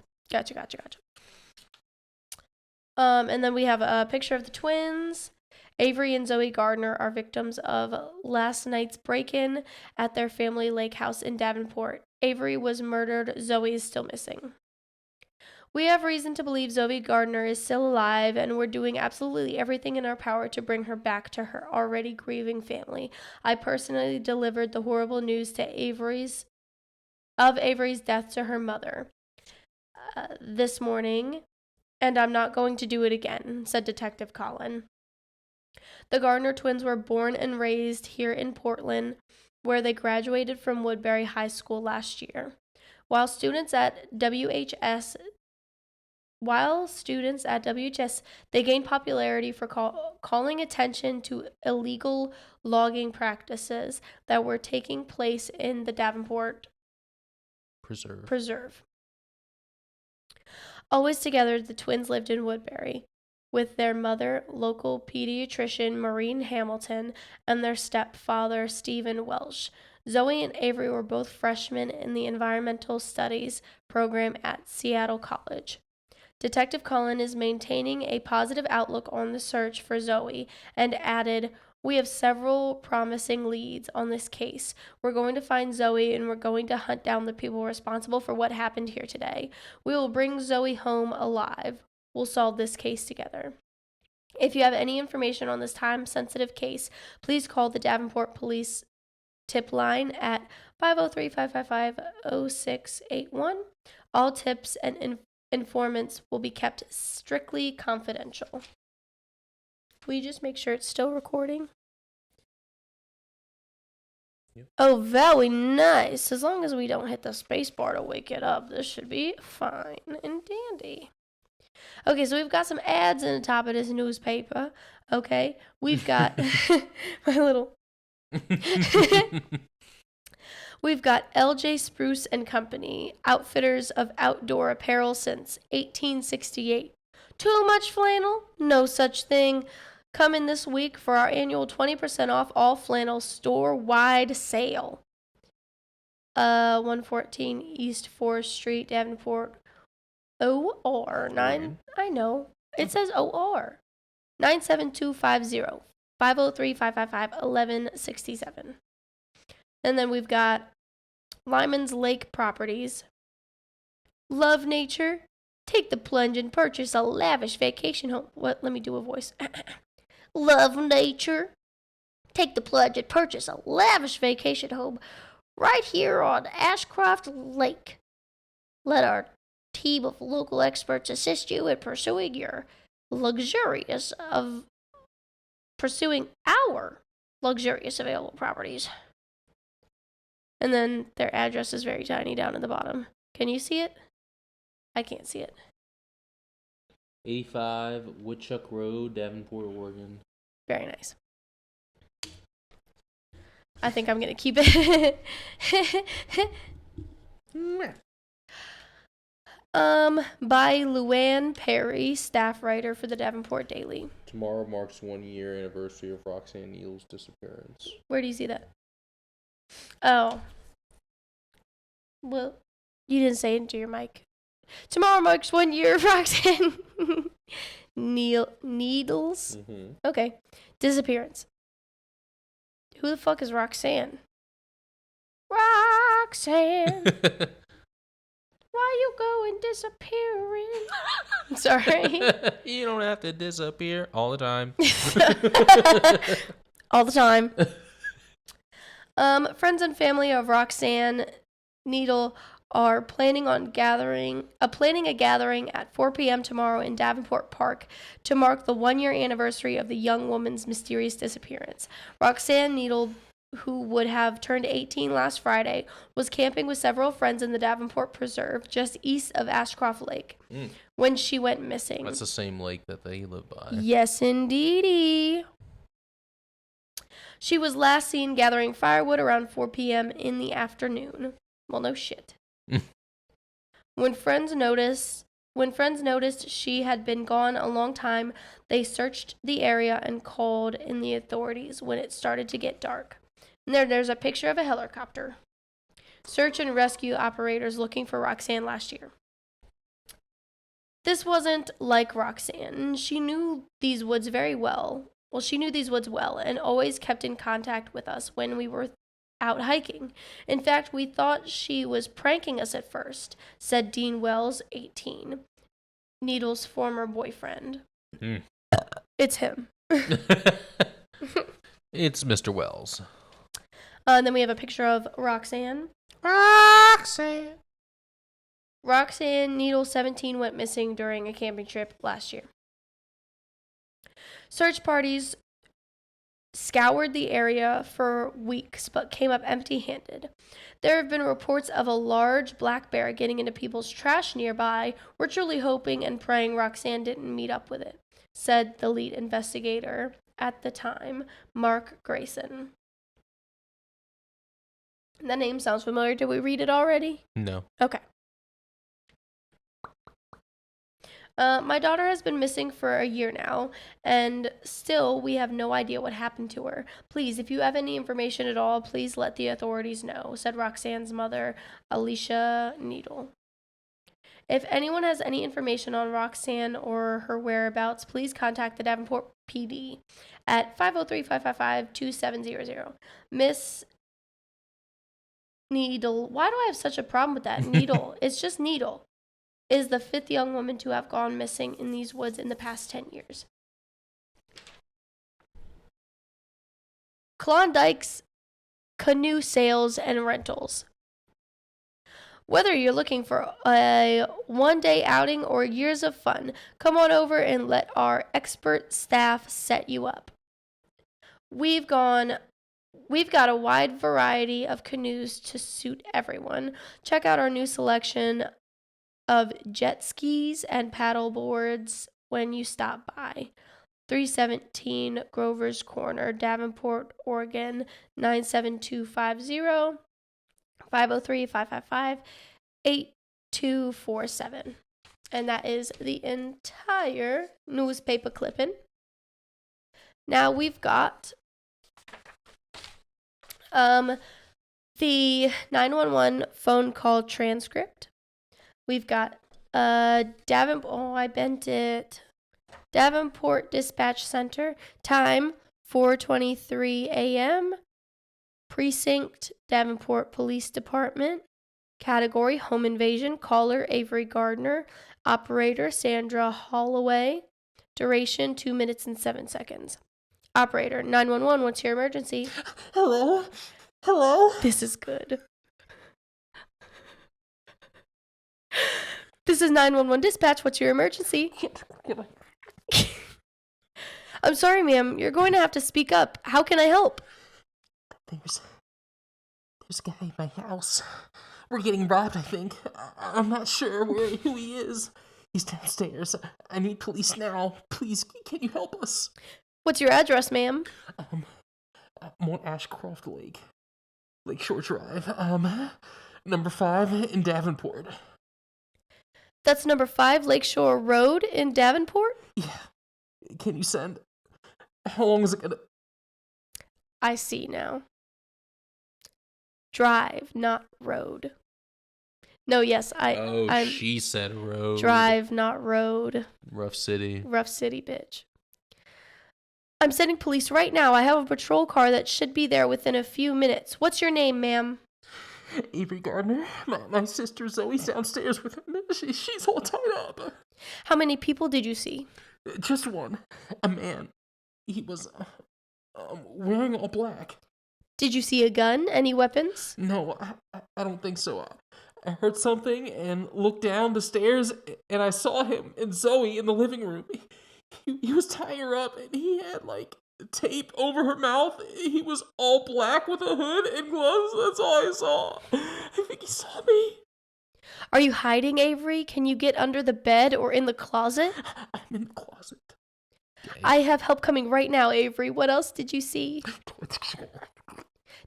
And then we have a picture of the twins. Avery and Zoe Gardner are victims of last night's break-in at their family lake house in Davenport. Avery was murdered. Zoe is still missing. We have reason to believe Zoe Gardner is still alive, and we're doing absolutely everything in our power to bring her back to her already grieving family. I personally delivered the horrible news to Avery's death to her mother this morning, and I'm not going to do it again, said Detective Cullen. The Gardner twins were born and raised here in Portland, where they graduated from Woodbury High School last year. While students at WHS, they gained popularity for calling attention to illegal logging practices that were taking place in the Davenport Preserve. Always together, the twins lived in Woodbury with their mother, local pediatrician Maureen Hamilton, and their stepfather, Stephen Welsh. Zoe and Avery were both freshmen in the environmental studies program at Seattle College. Detective Cullen is maintaining a positive outlook on the search for Zoe and added, "We have several promising leads on this case. We're going to find Zoe and we're going to hunt down the people responsible for what happened here today. We will bring Zoe home alive. We'll solve this case together." If you have any information on this time-sensitive case, please call the Davenport Police tip line at 503-555-0681. All tips and informants will be kept strictly confidential. Will you just make sure it's still recording? Yep. Oh, very nice. As long as we don't hit the space bar to wake it up, this should be fine and dandy. Okay, so we've got some ads in the top of this newspaper. Okay, we've got my little... We've got LJ Spruce and Company, outfitters of outdoor apparel since 1868. Too much flannel? No such thing. Come in this week for our annual 20% off all flannel store-wide sale. 114 East 4th Street, Davenport. OR 9. I know. It says OR. 97250. 503-555-1167. And then we've got Lyman's Lake Properties. Love nature? Take the plunge and purchase a lavish vacation home. What? Let me do a voice. Love nature? Take the plunge and purchase a lavish vacation home right here on Ashcroft Lake. Let our team of local experts assist you in pursuing our luxurious available properties. And then their address is very tiny down at the bottom. Can you see it? I can't see it. 85 Woodchuck Road, Davenport, Oregon. Very nice. I think I'm going to keep it. By Luann Perry, staff writer for the Davenport Daily. Tomorrow marks 1 year anniversary of Roxanne Neal's disappearance. Where do you see that? Oh. Well, you didn't say it into your mic. Tomorrow marks 1 year of Roxanne Needles. Mm-hmm. Okay. Disappearance. Who the fuck is Roxanne? Roxanne. Why you going disappearing? Sorry. You don't have to disappear all the time. All the time. Friends and family of Roxanne Needle are planning a gathering at 4 p.m. tomorrow in Davenport Park to mark the 1 year anniversary of the young woman's mysterious disappearance. Roxanne Needle, who would have turned 18 last Friday, was camping with several friends in the Davenport Preserve just east of Ashcroft Lake when she went missing. That's the same lake that they live by. Yes, indeedy. She was last seen gathering firewood around 4 p.m. in the afternoon. Well, no shit. When friends noticed she had been gone a long time, they searched the area and called in the authorities when it started to get dark. And there's a picture of a helicopter. Search and rescue operators looking for Roxanne last year. This wasn't like Roxanne. She knew these woods very well. Well, she knew these woods well and always kept in contact with us when we were out hiking. In fact, we thought she was pranking us at first, said Dean Wells, 18, Needle's former boyfriend. It's him. It's Mr. Wells. And then we have a picture of Roxanne. Roxanne Needle, 17, went missing during a camping trip last year. Search parties scoured the area for weeks but came up empty-handed. There have been reports of a large black bear getting into people's trash nearby. We're truly hoping and praying Roxanne didn't meet up with it, said the lead investigator at the time, Mark Grayson. That name sounds familiar. Did we read it already? No. Okay. My daughter has been missing for a year now, and still we have no idea what happened to her. Please, if you have any information at all, please let the authorities know, said Roxanne's mother, Alicia Needle. If anyone has any information on Roxanne or her whereabouts, please contact the Davenport PD at 503-555-2700. Miss Needle, why do I have such a problem with that? Needle. It's just Needle. Is the 5th young woman to have gone missing in these woods in the past 10 years. Klondike's canoe sales and rentals. Whether you're looking for a one-day outing or years of fun, come on over and let our expert staff set you up. We've got a wide variety of canoes to suit everyone. Check out our new selection of jet skis and paddle boards when you stop by. 317 Grover's Corner, Davenport, Oregon, 97250, 503-555-8247. And that is the entire newspaper clipping. Now we've got the 911 phone call transcript. We've got Davenport Dispatch Center, time 4:23 a.m. Precinct, Davenport Police Department. Category, home invasion. Caller, Avery Gardner. Operator, Sandra Holloway. Duration, 2 minutes and 7 seconds. Operator, 911, what's your emergency? Hello? Hello? This is good. This is 911 dispatch. What's your emergency? I'm sorry, ma'am. You're going to have to speak up. How can I help? There's There's a guy in my house. We're getting robbed, I think. I'm not sure who he is. He's downstairs. I need police now. Please, can you help us? What's your address, ma'am? I'm on Ashcroft Lake. Lakeshore Drive. Number 5 in Davenport. That's number 5 Lakeshore Road in Davenport? Yeah. Can you send? How long is it gonna... I see now. Drive, not road. No, yes, she said road. Drive, not road. Rough city. Rough city, bitch. I'm sending police right now. I have a patrol car that should be there within a few minutes. What's your name, ma'am? Avery Gardner. My sister Zoe's downstairs with him. She's all tied up. How many people did you see? Just one. A man. He was wearing all black. Did you see a gun? Any weapons? No, I don't think so. I heard something and looked down the stairs, and I saw him and Zoe in the living room. He was tying her up, and he had, tape over her mouth. He was all black with a hood and gloves. That's all I saw. I think he saw me. Are you hiding, Avery? Can you get under the bed or in the closet? I'm in the closet. I have help coming right now, Avery. What else did you see?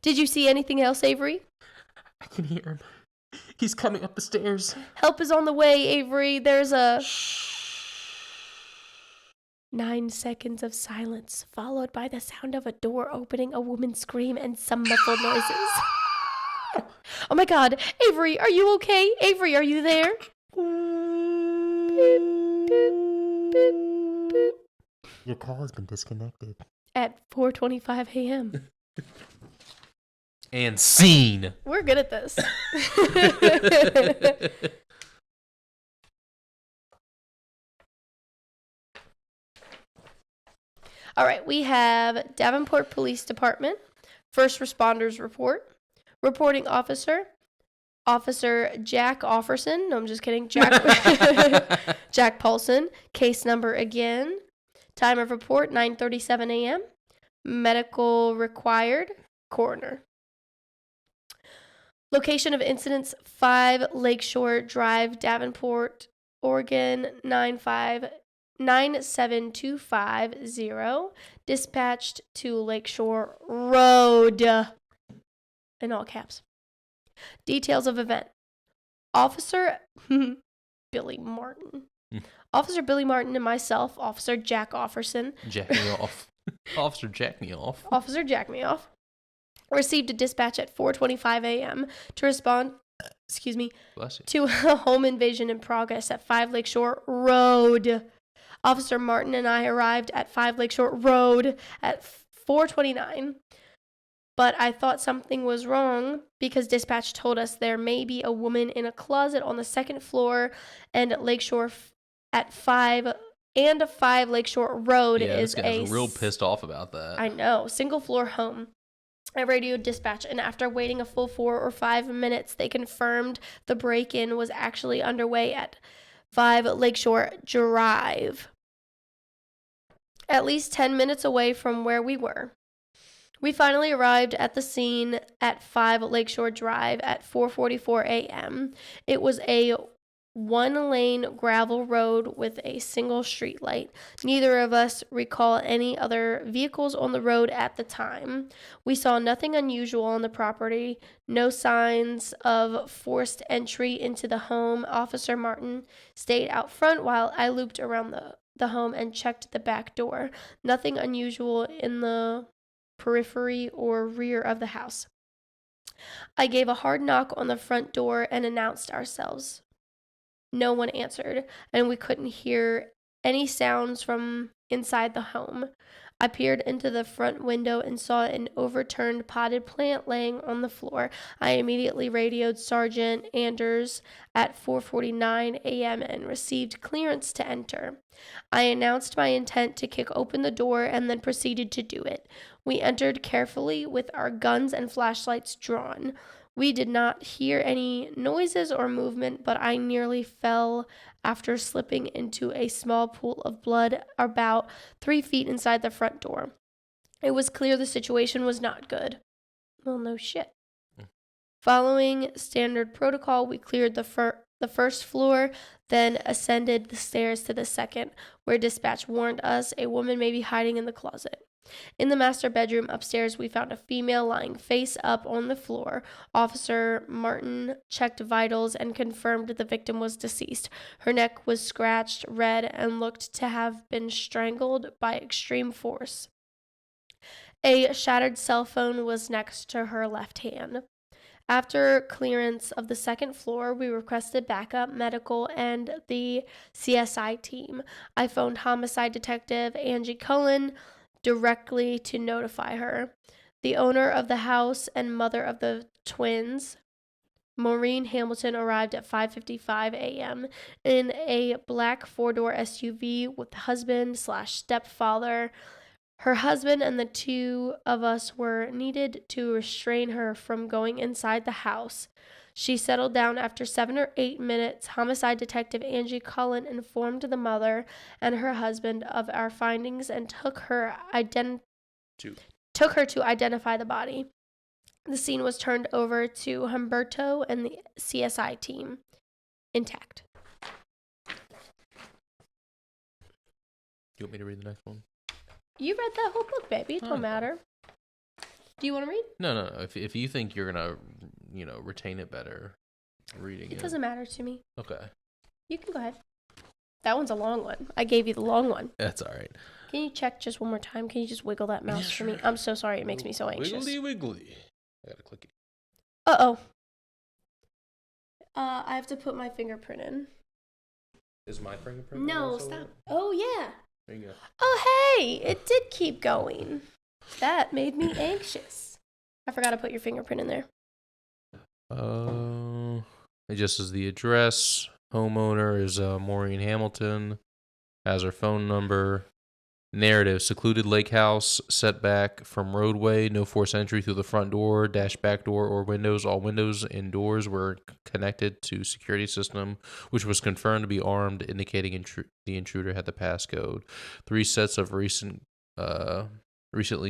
Did you see anything else, Avery? I can hear him. He's coming up the stairs. Help is on the way, Avery. There's a... 9 seconds of silence, followed by the sound of a door opening, a woman scream, and some muffled noises. Oh my god, Avery, are you okay? Avery, are you there? Boop, boop, boop, boop. Your call has been disconnected. At 4:25 a.m. And scene. We're good at this. All right, we have Davenport Police Department, First Responders Report, Reporting Officer, Officer Jack Offerson. No, I'm just kidding. Jack Paulson. Case number again. Time of report, 9:37 a.m. Medical required. Coroner. Location of incidents, 5 Lakeshore Drive, Davenport, Oregon, 97250. Dispatched to Lakeshore Road. In all caps. Details of event. Officer Billy Martin. Officer Billy Martin and myself, Officer Jack Offerson. Jack me off. Officer Jack me off. Officer Jack me off. Received a dispatch at 4:25 a.m. to respond, to a home invasion in progress at 5 Lakeshore Road. Officer Martin and I arrived at 5 Lakeshore Road at 4:29. But I thought something was wrong because dispatch told us there may be a woman in a closet on the 2nd floor and Lakeshore at 5 Lakeshore Road is this guy's real pissed off about that. I know. Single floor home. I radioed dispatch, and after waiting a full 4 or 5 minutes, they confirmed the break-in was actually underway at 5 Lakeshore Drive, at least 10 minutes away from where we were. We finally arrived at the scene at 5 Lakeshore Drive at 4:44 a.m. It was a 1-lane gravel road with a single street light. Neither of us recall any other vehicles on the road at the time. We saw nothing unusual on the property, no signs of forced entry into the home. Officer Martin stayed out front while I looped around the home and checked the back door. Nothing unusual in the periphery or rear of the house. I gave a hard knock on the front door and announced ourselves. No one answered, and we couldn't hear any sounds from inside the home. I peered into the front window and saw an overturned potted plant laying on the floor. I immediately radioed Sergeant Anders at 4:49 a.m. and received clearance to enter. I announced my intent to kick open the door and then proceeded to do it. We entered carefully with our guns and flashlights drawn. We did not hear any noises or movement, but I nearly fell after slipping into a small pool of blood about 3 feet inside the front door. It was clear the situation was not good. Well, no shit. Following standard protocol, we cleared the first floor, then ascended the stairs to the second, where dispatch warned us a woman may be hiding in the closet. In the master bedroom upstairs, we found a female lying face up on the floor. Officer Martin checked vitals and confirmed the victim was deceased. Her neck was scratched, red, and looked to have been strangled by extreme force. A shattered cell phone was next to her left hand. After clearance of the second floor, we requested backup, medical, and the CSI team. I phoned homicide detective Angie Cullen directly to notify her. The owner of the house and mother of the twins, Maureen Hamilton, arrived at 5:55 a.m. in a black four-door SUV with husband/stepfather. Her husband and the two of us were needed to restrain her from going inside the house. She settled down after 7 or 8 minutes. Homicide detective Angie Cullen informed the mother and her husband of our findings and took her to identify the body. The scene was turned over to Humberto and the CSI team, intact. You want me to read the next one? You read that whole book, baby. It don't matter. Do you want to read? No. If you think you're gonna, retain it better, reading it. It doesn't matter to me. Okay. You can go ahead. That one's a long one. I gave you the long one. That's all right. Can you check just one more time? Can you just wiggle that mouse for me? I'm so sorry. It makes me so anxious. Wiggly. I gotta click it. Uh-oh. I have to put my fingerprint in. Is my fingerprint? No, stop. Oh, yeah. There you go. Oh, hey. It did keep going. That made me anxious. I forgot to put your fingerprint in there. It just says the address. Homeowner is Maureen Hamilton. Has her phone number. Narrative: secluded lake house, setback from roadway, no forced entry through the front door, dash back door, or windows. All windows and doors were connected to security system, which was confirmed to be armed, indicating the intruder had the passcode. 3 sets of recently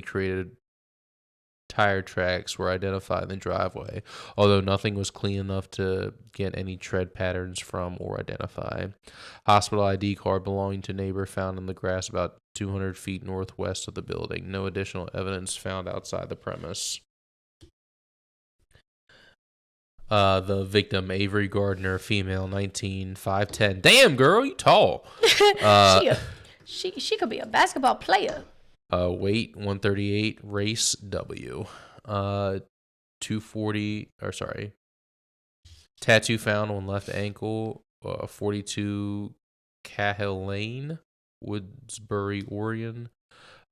created tire tracks were identified in the driveway, although nothing was clean enough to get any tread patterns from or identify. Hospital ID card belonging to neighbor found in the grass about 200 feet northwest of the building. No additional evidence found outside the premise. The victim, Avery Gardner, female, 19, 5'10". Damn, girl, you tall. She could be a basketball player. Weight 138, race W. 240, tattoo found on left ankle, 42 Cahill Lane, Woodsbury, Oregon.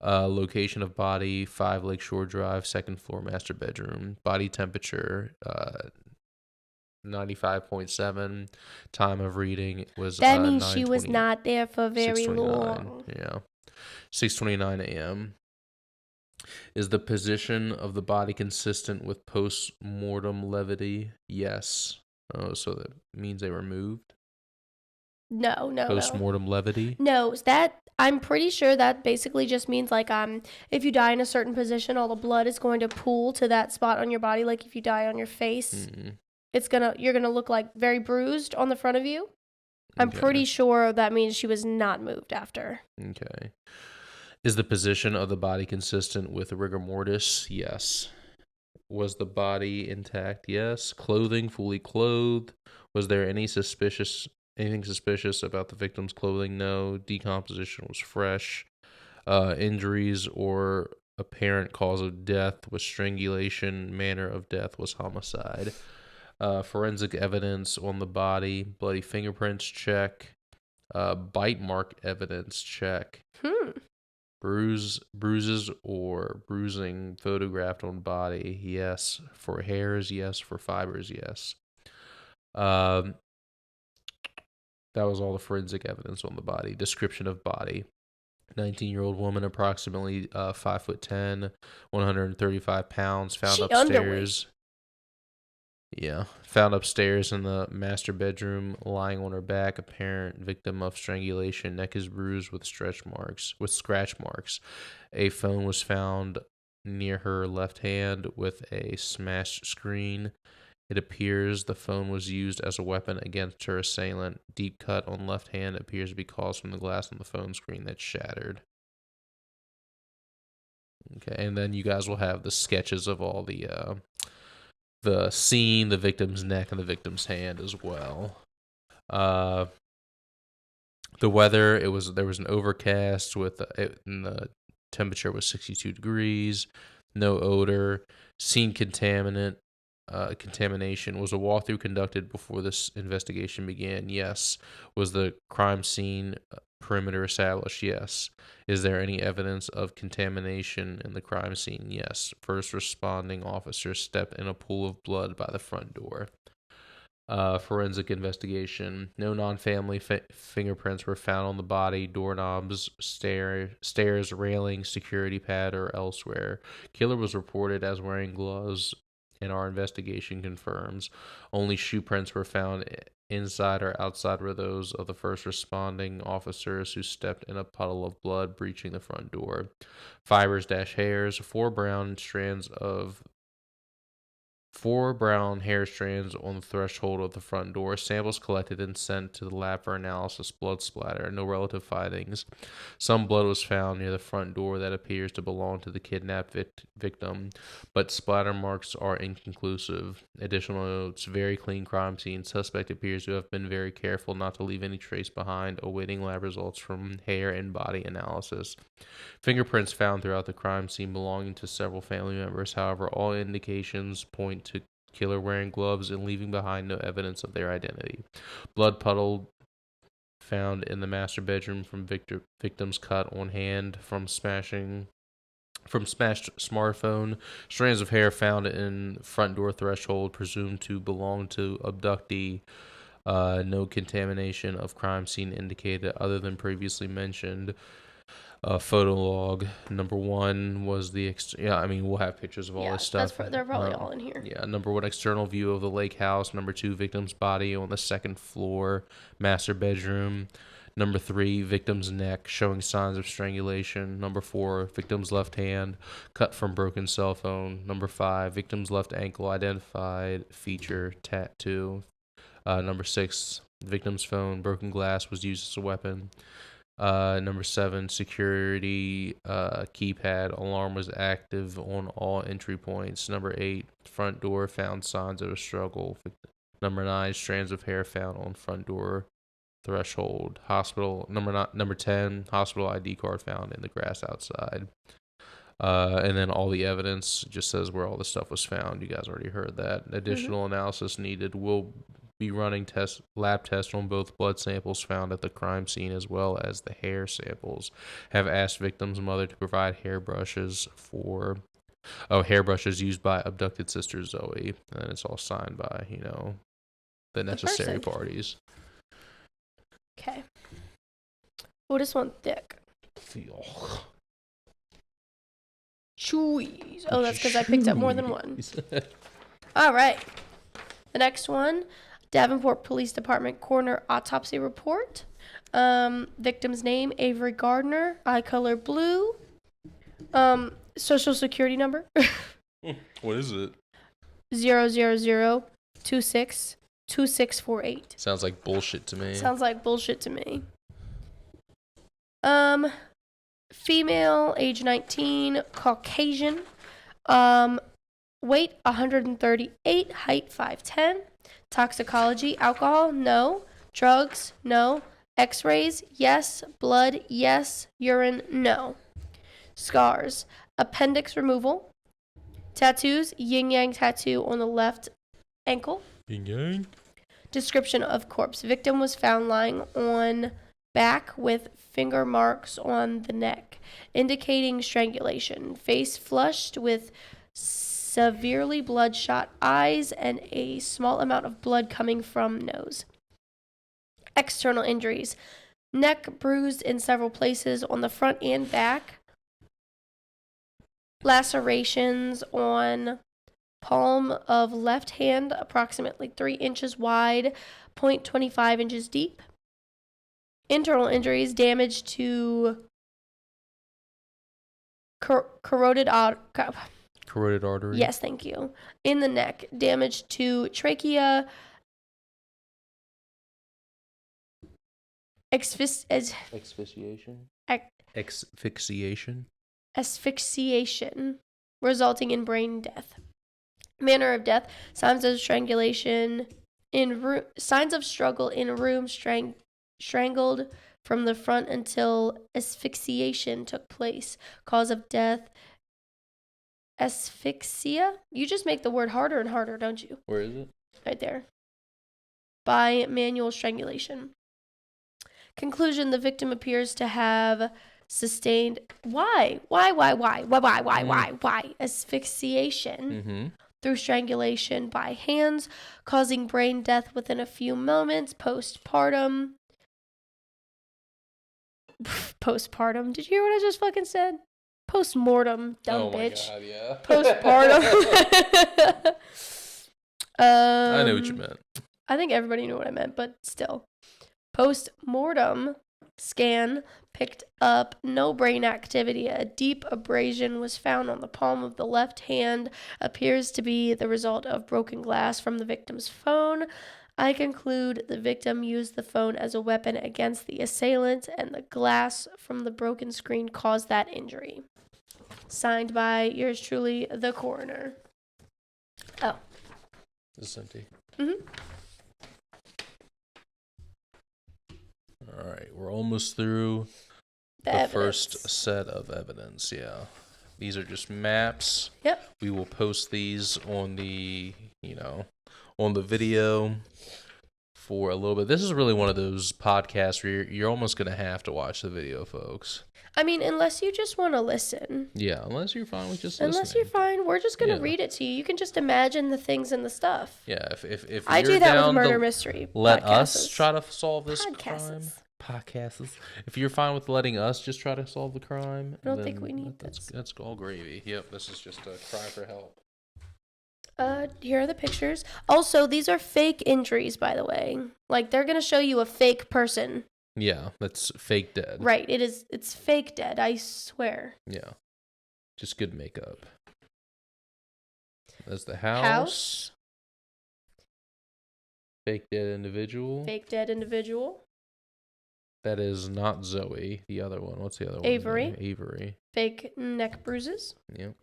Location of body, 5 Lakeshore Drive, 2nd floor, master bedroom. Body temperature, 95.7. Time of reading was that means she was not there for very long. Yeah. 6:29 a.m. Is the position of the body consistent with post-mortem levity? Yes. Oh, so that means they were moved? No. Post-mortem levity? No, that I'm pretty sure that basically just means like if you die in a certain position, all the blood is going to pool to that spot on your body. Like if you die on your face, you're gonna look like very bruised on the front of you. I'm pretty sure that means she was not moved after. Okay. Is the position of the body consistent with rigor mortis? Yes. Was the body intact? Yes. Clothing fully clothed? Was there anything suspicious about the victim's clothing? No. Decomposition was fresh. Injuries or apparent cause of death was strangulation. Manner of death was homicide. Forensic evidence on the body. Bloody fingerprints, check. Bite mark evidence, check. Bruises or bruising photographed on body, yes. For hairs, yes. For fibers, yes. That was all the forensic evidence on the body. Description of body: 19-year-old woman, approximately 5'10", 135 pounds, found upstairs. Yeah, found upstairs in the master bedroom, lying on her back. Apparent victim of strangulation. Neck is bruised with scratch marks. A phone was found near her left hand with a smashed screen. It appears the phone was used as a weapon against her assailant. Deep cut on left hand appears to be caused from the glass on the phone screen that shattered. Okay, and then you guys will have the sketches of all the scene, the victim's neck, and the victim's hand as well. The weather, there was an overcast and the temperature was 62 degrees, no odor, scene contamination. Was a walkthrough conducted before this investigation began? Yes. Was the crime scene perimeter established? Yes. Is there any evidence of contamination in the crime scene? Yes. First responding officers stepped in a pool of blood by the front door. Forensic investigation. No non-family fingerprints were found on the body, doorknobs, stairs, railing, security pad, or elsewhere. Killer was reported as wearing gloves, and our investigation confirms. Only shoe prints were found. Inside or outside were those of the first responding officers who stepped in a puddle of blood breaching the front door. Fibers-hairs, four brown hair strands on the threshold of the front door. Samples collected and sent to the lab for analysis. Blood splatter. No relative findings. Some blood was found near the front door that appears to belong to the kidnapped victim, but splatter marks are inconclusive. Additional notes. Very clean crime scene. Suspect appears to have been very careful not to leave any trace behind. Awaiting lab results from hair and body analysis. Fingerprints found throughout the crime scene belonging to several family members. However, all indications point to killer wearing gloves and leaving behind no evidence of their identity. Blood puddle found in the master bedroom from victim's cut on hand from smashed smartphone. Strands of hair found in front door threshold presumed to belong to abductee. No contamination of crime scene indicated other than previously mentioned. Photo log. Number one was we'll have pictures of all this stuff. They're probably all in here. Yeah, number one, external view of the lake house. Number two, victim's body on the second floor, master bedroom. Number three, victim's neck showing signs of strangulation. Number four, victim's left hand cut from broken cell phone. Number five, victim's left ankle identified feature tattoo. Number six, victim's phone, broken glass was used as a weapon. Number seven, security keypad alarm was active on all entry points. Number eight, front door found signs of a struggle. Number nine, strands of hair found on front door threshold. Hospital. Number 10, hospital ID card found in the grass outside. And then all the evidence just says where all the stuff was found. You guys already heard that. Additional analysis needed. Will be running lab tests on both blood samples found at the crime scene as well as the hair samples. Have asked victim's mother to provide hairbrushes used by abducted sister Zoe. And it's all signed by, the necessary parties. Okay. Oh, this one thick. Feel. Chewies. Oh, that's because I picked up more than one. All right. The next one, Davenport Police Department coroner autopsy report. Victim's name, Avery Gardner. Eye color, blue. Social security number. What is it? 000262648. Sounds like bullshit to me. Female, age 19, Caucasian, weight 138, height 5'10", toxicology, alcohol, no, drugs, no, x-rays, yes, blood, yes, urine, no, scars, appendix removal, tattoos, yin-yang tattoo on the left ankle, yin-yang, description of corpse, victim was found lying on back with finger marks on the neck, indicating strangulation. Face flushed with severely bloodshot eyes and a small amount of blood coming from nose. External injuries. Neck bruised in several places on the front and back. Lacerations on palm of left hand, approximately 3 inches wide, 0.25 inches deep. Internal injuries, damage to carotid Carotid artery. Yes, thank you. In the neck, damage to trachea, Asphyxiation. asphyxiation, resulting in brain death. Manner of death: signs of strangulation signs of struggle in room, strangled from the front until asphyxiation took place. Cause of death: asphyxia. You just make the word harder and harder, don't you? Where is it? Right there. By manual strangulation. Conclusion: the victim appears to have sustained why asphyxiation through strangulation by hands, causing brain death within a few moments. Postpartum. Did you hear what I just fucking said? Postmortem, dumb bitch. God, yeah. Postpartum. I know what you meant. I think everybody knew what I meant, but still. Post-mortem scan picked up no brain activity. A deep abrasion was found on the palm of the left hand. Appears to be the result of broken glass from the victim's phone. I conclude the victim used the phone as a weapon against the assailant, and the glass from the broken screen caused that injury. Signed by yours truly, the coroner. Oh. This is empty. Mm-hmm. All right, we're almost through the first set of evidence. Yeah, these are just maps. Yep. We will post these on the, on the video for a little bit. This is really one of those podcasts where you're almost gonna have to watch the video, folks. I mean, unless you just want to listen. Yeah, unless you're fine with just Unless you're fine, we're just gonna read it to you. You can just imagine the things and the stuff. Yeah, if I you're do that down with murder mystery. Let podcasts. us try to solve this Podcasts. crime. Podcasts. If you're fine with letting us just try to solve the crime, I don't think we need this. That's all gravy. Yep, this is just a cry for help. Here are the pictures. Also, these are fake injuries, by the way. Like, they're gonna show you a fake person. Yeah, that's fake dead. Right, it's fake dead, I swear. Yeah. Just good makeup. That's the house. Fake dead individual. Fake dead individual. That is not Zoe. The other one. What's the other one? Avery. Avery. Fake neck bruises. Yep.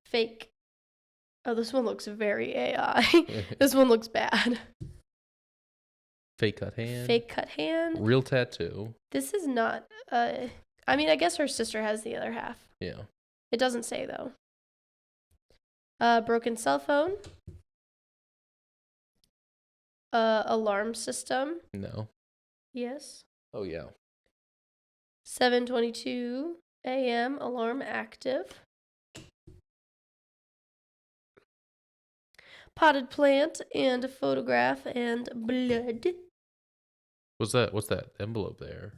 Fake. Oh, this one looks very AI. This one looks bad. Fake cut hand. Fake cut hand. Real tattoo. This is not. I mean, I guess her sister has the other half. Yeah. It doesn't say though. Broken cell phone. Alarm system. No. Yes. Oh yeah. 7:22 a.m. alarm active. Potted plant and a photograph and blood. What's that envelope there?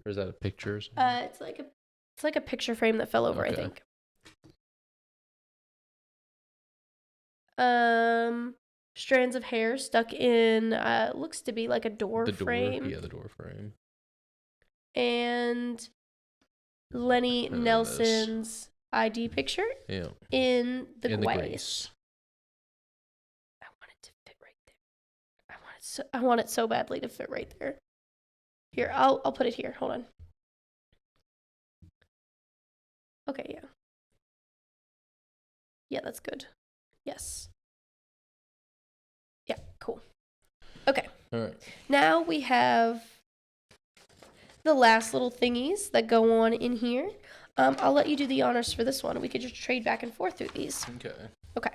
Or is that a picture or something? It's like a picture frame that fell over, Okay. I think. Strands of hair stuck in looks to be like a door frame. Yeah, the door frame. And Lenny Nelson's ID picture. Yeah. In the Grace. I want it to fit right there. I want it so badly to fit right there. Here, I'll put it here. Hold on. Okay, yeah. Yeah, that's good. Yes. Yeah, cool. Okay. All right. Now we have the last little thingies that go on in here. I'll let you do the honors for this one. We could just trade back and forth through these. Okay. Okay.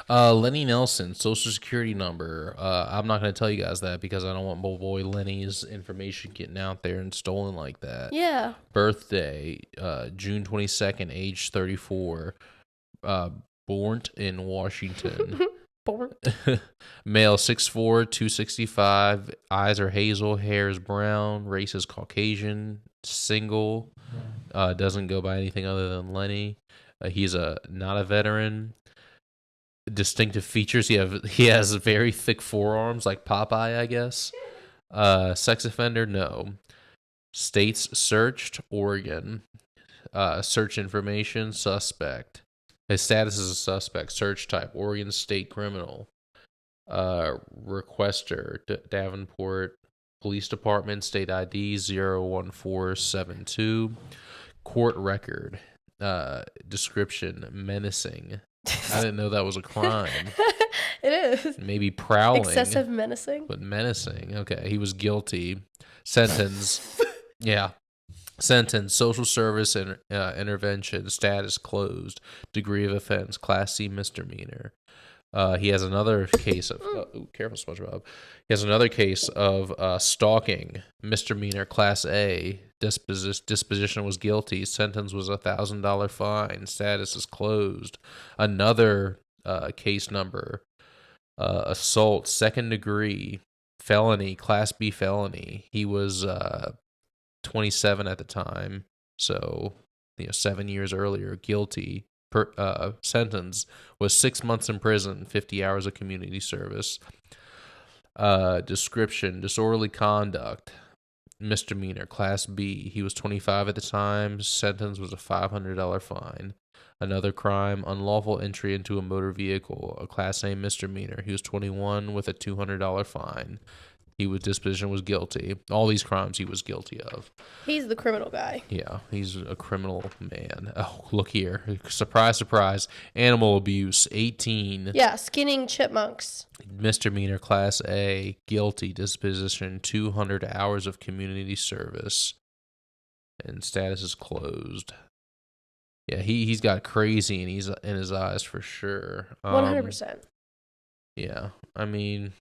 Lenny Nelson, social security number. I'm not going to tell you guys that because I don't want my boy Lenny's information getting out there and stolen like that. Yeah. Birthday, June 22nd, age 34. Born in Washington. Born. Male, 6'4", 265. Eyes are hazel. Hair is brown. Race is Caucasian. Single. Doesn't go by anything other than Lenny. He's not a veteran. Distinctive features. He has very thick forearms, like Popeye, I guess. Sex offender, no. States searched, Oregon. Search information, suspect. His status is a suspect. Search type, Oregon State criminal. Requester, Davenport Police Department, state ID 01472. Court record, description, menacing. I didn't know that was a crime. It is. Maybe prowling. Excessive menacing. But menacing. Okay, he was guilty. Sentence. Yeah. Sentence, social service and intervention, status closed, degree of offense, class C misdemeanor. He has another case of careful, SpongeBob. He has another case of stalking, misdemeanor, class A. Disposition was guilty. Sentence was $1,000 fine. Status is closed. Another case number, assault, second degree, felony, class B felony. He was 27 at the time, so 7 years earlier, guilty. Sentence was 6 months in prison, 50 hours of community service. Description, disorderly conduct, misdemeanor, class B. He was 25 at the time. Sentence was a $500 fine. Another crime, unlawful entry into a motor vehicle, a class A misdemeanor. He was 21 with a $200 fine. Disposition was guilty. All these crimes he was guilty of. He's the criminal guy. Yeah, he's a criminal man. Oh, look here. Surprise, surprise. Animal abuse, 18. Yeah, skinning chipmunks. Misdemeanor, class A, guilty. Disposition, 200 hours of community service. And status is closed. Yeah, he's got crazy and he's in his eyes for sure. 100%. Yeah, I mean...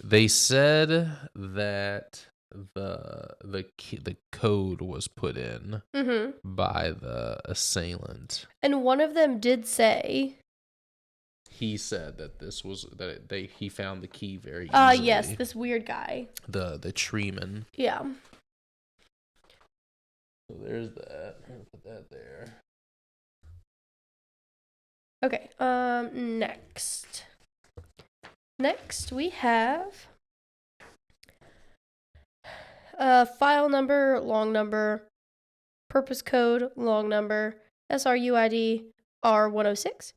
They said that the code was put in by the assailant, and one of them did say he said that he found the key very easily. Yes, this weird guy, the treeman. Yeah. So there's that. I'll put that there. Okay. Next, we have file number, long number, purpose code, long number, SRUID R106.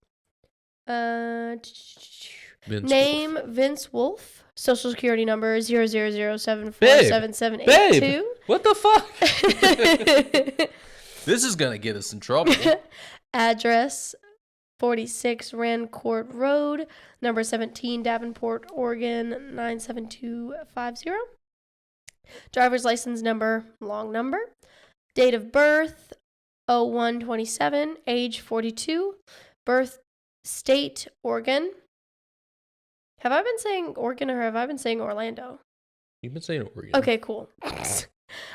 Name, Vince Wolf. Social security number 000747782. Babe, what the fuck? This is going to get us in trouble. Address 46 Rancourt Road, number 17, Davenport, Oregon 97250. Driver's license number, long number. Date of birth 01/27, age 42. Birth state, Oregon. Have I been saying Oregon or have I been saying Orlando? You've been saying Oregon. Okay, cool.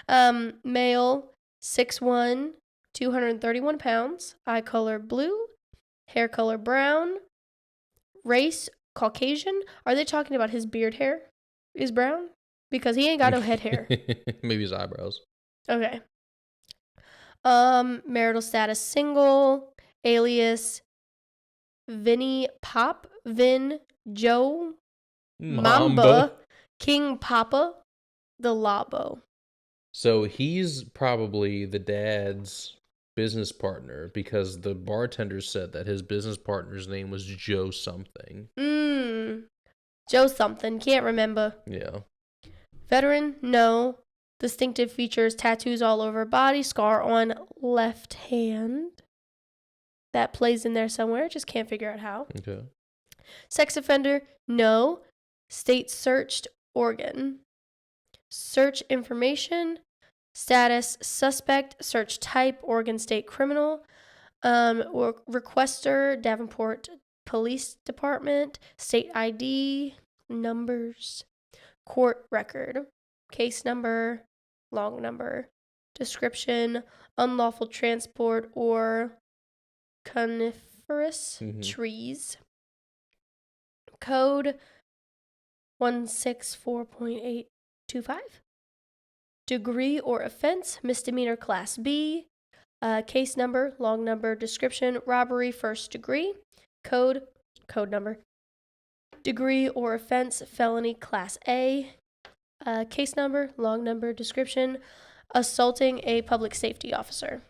Male, 6'1", 231 pounds. Eye color blue. Hair color brown. Race Caucasian. Are they talking about his beard hair is brown? Because he ain't got no head hair. Maybe his eyebrows. Okay. Marital status single. Alias Vinny Pop. Vin Joe Mamba. King Papa. The Labo. So he's probably the dad's business partner because the bartender said that his business partner's name was Joe something. Joe something. Can't remember. Yeah. Veteran? No. Distinctive features, tattoos all over body, scar on left hand. That plays in there somewhere. Just can't figure out how. Okay. Sex offender? No. State searched, Oregon. Search information. Status suspect. Search type, Oregon State criminal. Requester, Davenport Police Department. State ID. Numbers. Court record. Case number. Long number. Description. Unlawful transport or coniferous trees. Code 164.825. Degree or offense, misdemeanor class B. Case number, long number, description, robbery, first degree. Code number. Degree or offense, felony class A. Case number, long number, description, assaulting a public safety officer.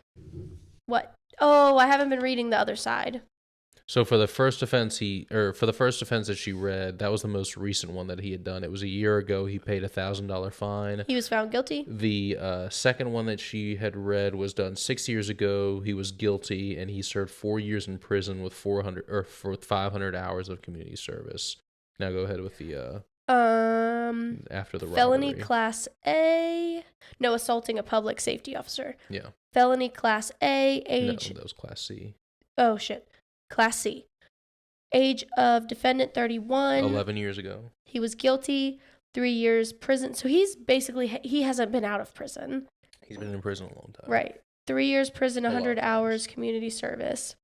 What? Oh, I haven't been reading the other side. So for the first offense that she read, that was the most recent one that he had done. It was a year ago. He paid $1,000 fine. He was found guilty. The second one that she had read was done 6 years ago. He was guilty, and he served 4 years in prison with 500 hours of community service. Now go ahead with the after the felony robbery. class A. No, assaulting a public safety officer. Yeah. Felony class A. Age. No, that was class C. Oh shit. Class C. Age of defendant 31. 11 years ago. He was guilty. 3 years prison. So he hasn't been out of prison. He's been in prison a long time. Right. 3 years prison, 100 hours community service.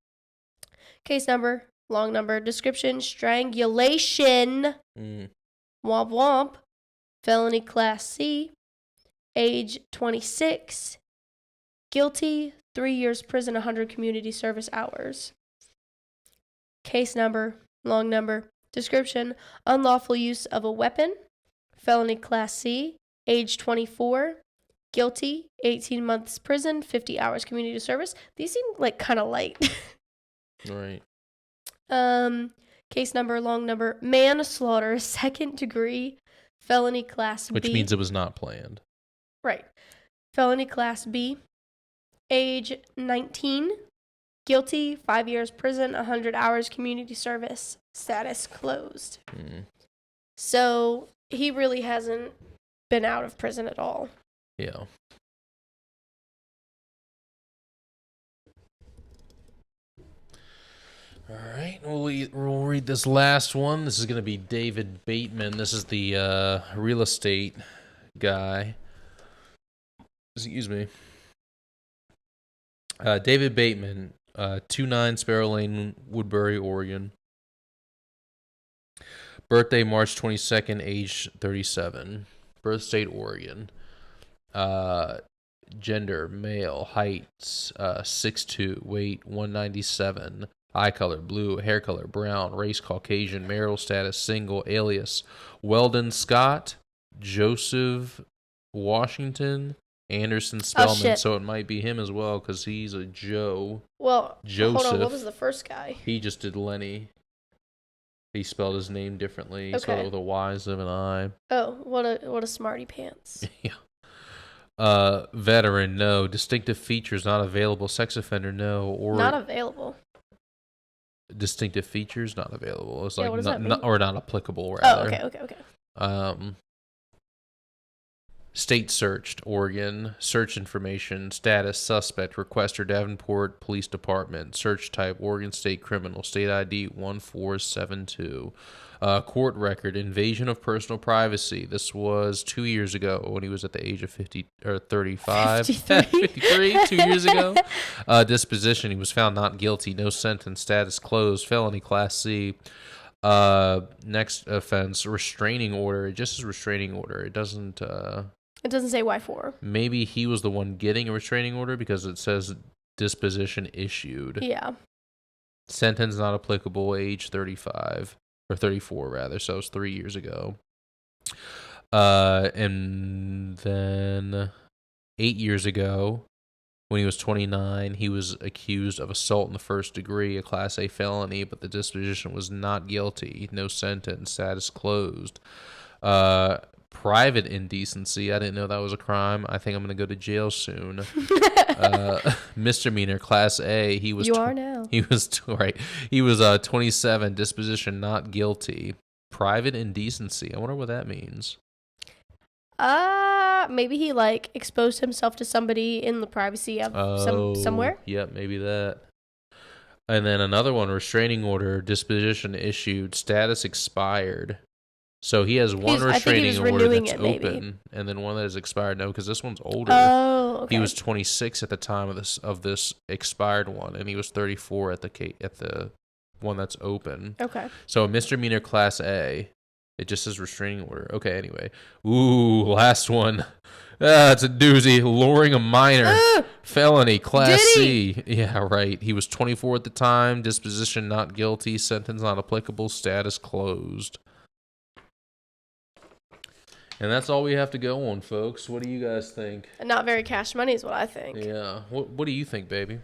Case number, long number, description, strangulation. Womp womp. Felony class C. Age 26. Guilty. 3 years prison, 100 community service hours. Case number, long number, description, unlawful use of a weapon. Felony class C. Age 24. Guilty. 18 months prison, 50 hours community service. These seem like kind of light. Right. Case number, long number, manslaughter, 2nd degree, felony class B. Which means it was not planned. Right. Felony class B. Age 19. Guilty, 5 years prison, 100 hours community service. Status closed. So he really hasn't been out of prison at all. Yeah. All right, we'll read this last one. This is going to be David Bateman. This is the real estate guy. Excuse me. David Bateman, 29 Sparrow Lane, Woodbury, Oregon. Birthday March 22nd, age 37. Birth state Oregon. Gender male. Height 6'2", weight 197. Eye color blue, hair color brown, race Caucasian, marital status single, alias Weldon Scott, Joseph Washington, Anderson Spellman. So it might be him as well because he's a Joe. Well, Joseph. Hold on. What was the first guy? He just did Lenny. He spelled his name differently. He spelled it with a Y instead of an I. Oh, what a smarty pants. Yeah. Veteran, no. Distinctive features not available. Sex offender, no. Or not available. Distinctive features not available. It's what does that mean? Or not applicable, rather. Oh, okay. State searched, Oregon. Search information, status, suspect, requester, Davenport Police Department. Search type, Oregon State Criminal. State ID 1472. Court record, invasion of personal privacy. This was 2 years ago when he was at the age of 35. 53, 2 years ago. Disposition, he was found not guilty. No sentence. Status closed. Felony class C. Next offense, restraining order. It just says restraining order. It doesn't say why for. Maybe he was the one getting a restraining order because it says disposition issued. Yeah. Sentence not applicable, age 35 or 34 rather. So it was 3 years ago. And then 8 years ago, when he was 29, he was accused of assault in the first degree, a Class A felony, but the disposition was not guilty. No sentence. Status closed. Private indecency. I didn't know that was a crime. I think I'm going to go to jail soon. Misdemeanor, Class A. He was. You are now. He was right. He was 27. Disposition not guilty. Private indecency. I wonder what that means. Maybe he exposed himself to somebody in the privacy of somewhere. Yep, maybe that. And then another one, restraining order, disposition issued, status expired. So he has one restraining order that's open, and then one that is expired. No, because this one's older. Oh, okay. He was 26 at the time of this expired one, and he was 34 at the one that's open. Okay. So a misdemeanor Class A. It just says restraining order. Okay, anyway. Ooh, last one. It's a doozy. Luring a minor. Felony, Class C. Yeah, right. He was 24 at the time. Disposition not guilty. Sentence not applicable. Status closed. And that's all we have to go on, folks. What do you guys think? Not very cash money is what I think. Yeah. What do you think, baby?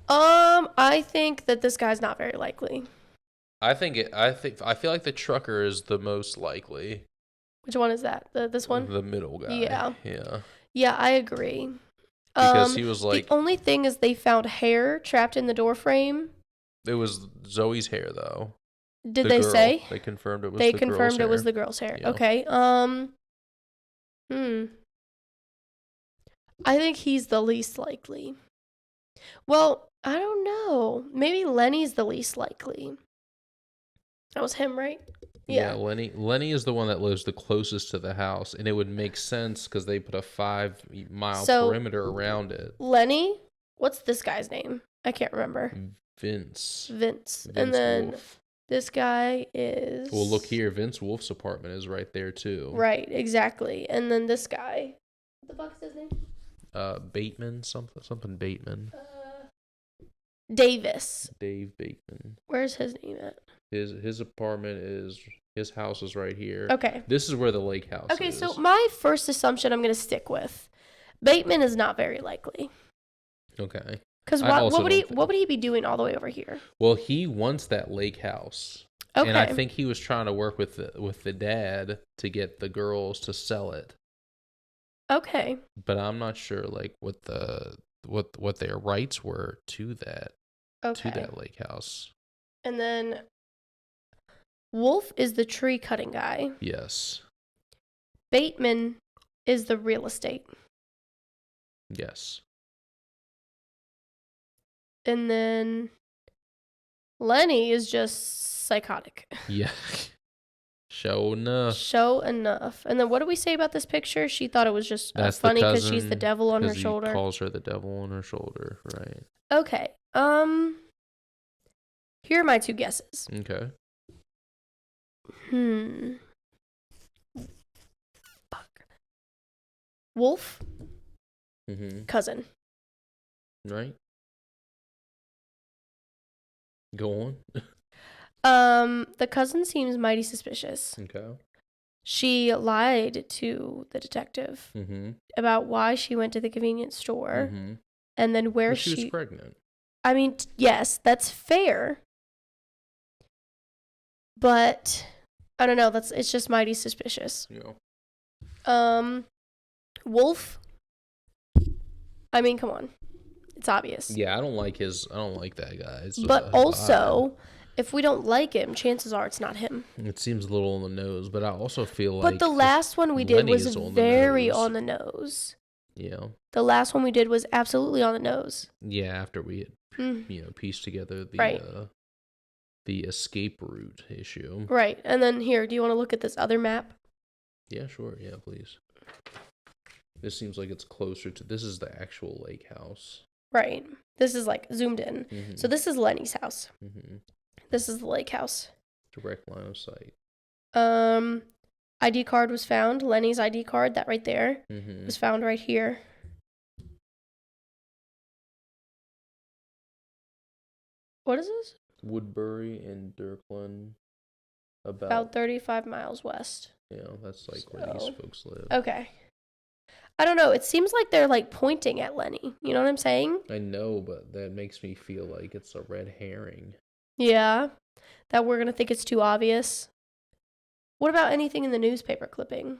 I think that this guy's not very likely. I feel like the trucker is the most likely. Which one is that? This one? The middle guy. Yeah. Yeah. Yeah, I agree. Because he was like... The only thing is they found hair trapped in the door frame. It was Zoe's hair, though. Did they say? They confirmed it was the girl's hair. They confirmed it was the girl's hair. Yeah. Okay. I think he's the least likely. Well, I don't know. Maybe Lenny's the least likely. That was him, right? Yeah, Lenny is the one that lives the closest to the house, and it would make sense because they put a 5-mile perimeter around it. Lenny? What's this guy's name? I can't remember. Vince. And then Wolf. This guy is... Well, look here. Vince Wolf's apartment is right there, too. Right, exactly. And then this guy... What the fuck's his name? Bateman, something Bateman. Davis. Dave Bateman. Where's his name at? His apartment is... His house is right here. Okay. This is where the lake house is. Okay, so my first assumption I'm going to stick with. Bateman is not very likely. Okay. Because what would he be doing all the way over here? Well, he wants that lake house. Okay. And I think he was trying to work with the dad to get the girls to sell it. Okay. But I'm not sure like what their rights were to that lake house. And then Wolf is the tree cutting guy. Yes. Bateman is the real estate. Yes. And then Lenny is just psychotic. Yeah. Show enough. And then what do we say about this picture? She thought it was just funny because she's the devil on her shoulder. He calls her the devil on her shoulder, right? Okay. Here are my two guesses. Okay. Fuck. Wolf. Mm-hmm. Cousin. Right. Go on. The cousin seems mighty suspicious. Okay. She lied to the detective about why she went to the convenience store and then where she was pregnant. I mean, yes, that's fair. But I don't know, it's just mighty suspicious. Yeah. Wolf. I mean, come on. It's obvious. Yeah, I don't like that guy. But also, if we don't like him, chances are it's not him. It seems a little on the nose, but I also feel like... But the last one we did was very on the nose. Yeah. The last one we did was absolutely on the nose. Yeah, after we had, pieced together the escape route issue. Right. And then here, do you want to look at this other map? Yeah, sure. Yeah, please. This seems like it's closer to... This is the actual lake house. Right. This is like zoomed in. So this is Lenny's house. Mm-hmm. This is the lake house. Direct line of sight. ID card was found. Lenny's ID card, that right there, was found right here. What is this? Woodbury and Dirkland. About 35 miles west. Yeah, that's like where these folks live. Okay. I don't know. It seems like they're like pointing at Lenny. You know what I'm saying? I know, but that makes me feel like it's a red herring. Yeah. That we're going to think it's too obvious. What about anything in the newspaper clipping?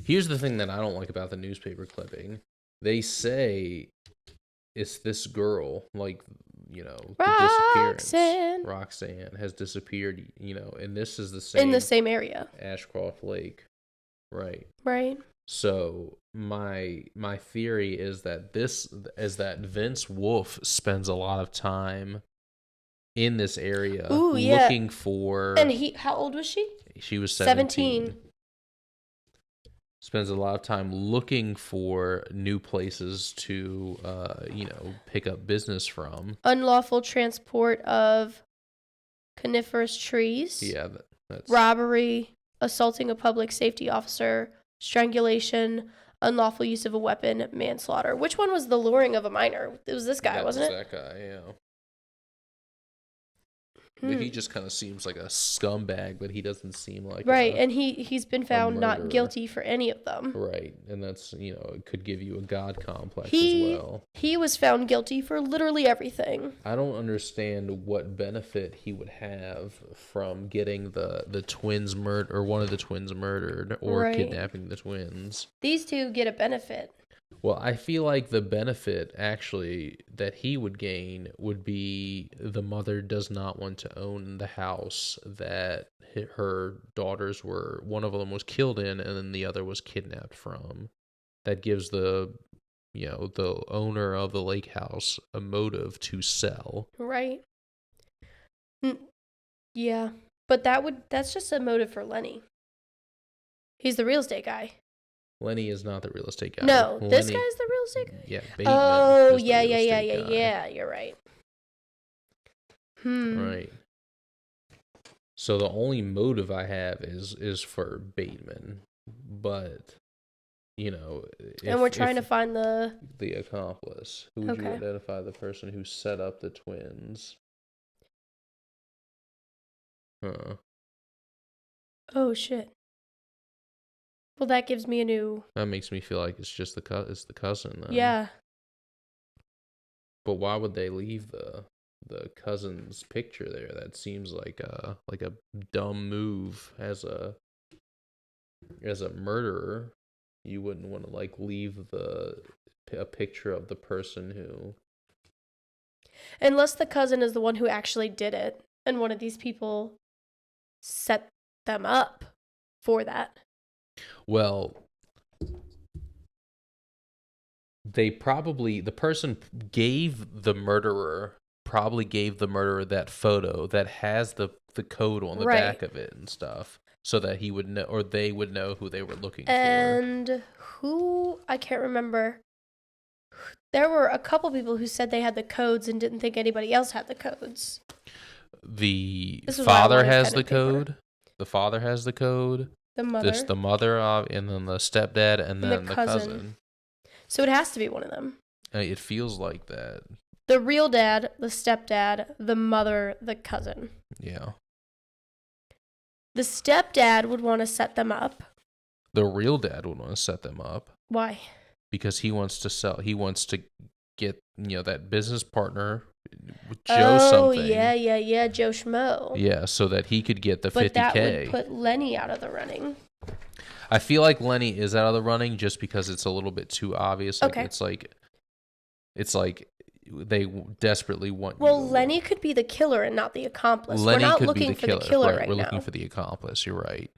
Here's the thing that I don't like about the newspaper clipping. They say it's this girl, like, the disappearance. Roxanne has disappeared, and this is the same... In the same area. Ashcroft Lake. Right. Right. So my theory is that Vince Wolf spends a lot of time in this area looking for... And how old was she? She was 17. Spends a lot of time looking for new places to, pick up business from. Unlawful transport of coniferous trees. Yeah, that's... Robbery, assaulting a public safety officer, strangulation, unlawful use of a weapon, manslaughter. Which one was the luring of a minor? It was this guy, wasn't it? That guy, But he just kind of seems like a scumbag, but he doesn't seem like right. And he's been found not guilty for any of them. Right, and that's it could give you a god complex as well. He was found guilty for literally everything. I don't understand what benefit he would have from getting the twins murdered, or one of the twins murdered, or kidnapping the twins. These two get a benefit. Well, I feel like the benefit, actually, that he would gain would be the mother does not want to own the house that her daughters were, one of them was killed in, and then the other was kidnapped from. That gives the owner of the lake house a motive to sell. Right. Yeah. But that's just a motive for Lenny. He's the real estate guy. Lenny is not the real estate guy. No, this guy's the real estate guy? Yeah, Bateman. Oh, yeah, you're right. Right. So the only motive I have is for Bateman, but and we're trying to find the accomplice. Who would you identify the person who set up the twins? Oh shit. Well, that gives me a new. That makes me feel like it's just the cousin. Then. Yeah. But why would they leave the cousin's picture there? That seems like a dumb move as a murderer. You wouldn't want to leave a picture of the person who. Unless the cousin is the one who actually did it, and one of these people set them up for that. Well, the person gave the murderer that photo that has the code on the back of it and stuff, so that he would know, or they would know who they were looking for. And I can't remember. There were a couple people who said they had the codes and didn't think anybody else had the codes. The father has the code. The father has the code. The mother. The mother, and then the stepdad, and then the cousin. So it has to be one of them. It feels like that. The real dad, the stepdad, the mother, the cousin. Yeah. The stepdad would want to set them up. The real dad would want to set them up. Why? Because he wants to sell. He wants to get that business partner, Joe something. Yeah, Joe Schmo. Yeah, so that he could get the $50K. But that would put Lenny out of the running. I feel like Lenny is out of the running just because it's a little bit too obvious. It's like they desperately want. Well, Lenny could be the killer and not the accomplice. We're not looking for the killer right now. We're looking for the accomplice. You're right.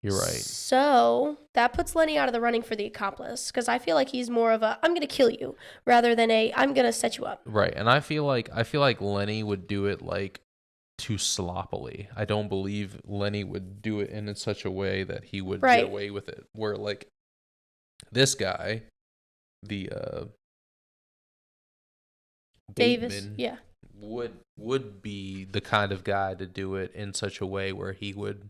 So that puts Lenny out of the running for the accomplice, because I feel like he's more of a I'm going to kill you rather than I'm going to set you up. Right, and I feel like Lenny would do it too sloppily. I don't believe Lenny would do it in such a way that he would get away with it. Where this guy, the Davis, Bateman, would be the kind of guy to do it in such a way where he would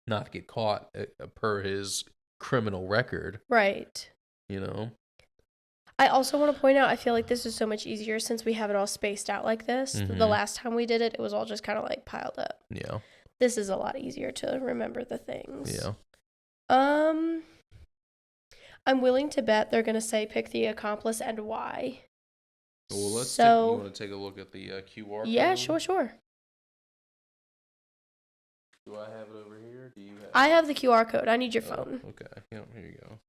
not get caught per his criminal record. Right. I also want to point out, I feel like this is so much easier since we have it all spaced out like this. Mm-hmm. The last time we did it, it was all just kind of piled up. Yeah. This is a lot easier to remember the things. Yeah. I'm willing to bet they're going to say pick the accomplice and why. Well, you want to take a look at the QR code? Yeah, sure. Do I have it over here? Do you have I have the QR code. I need your phone. Okay. Yeah, here you go.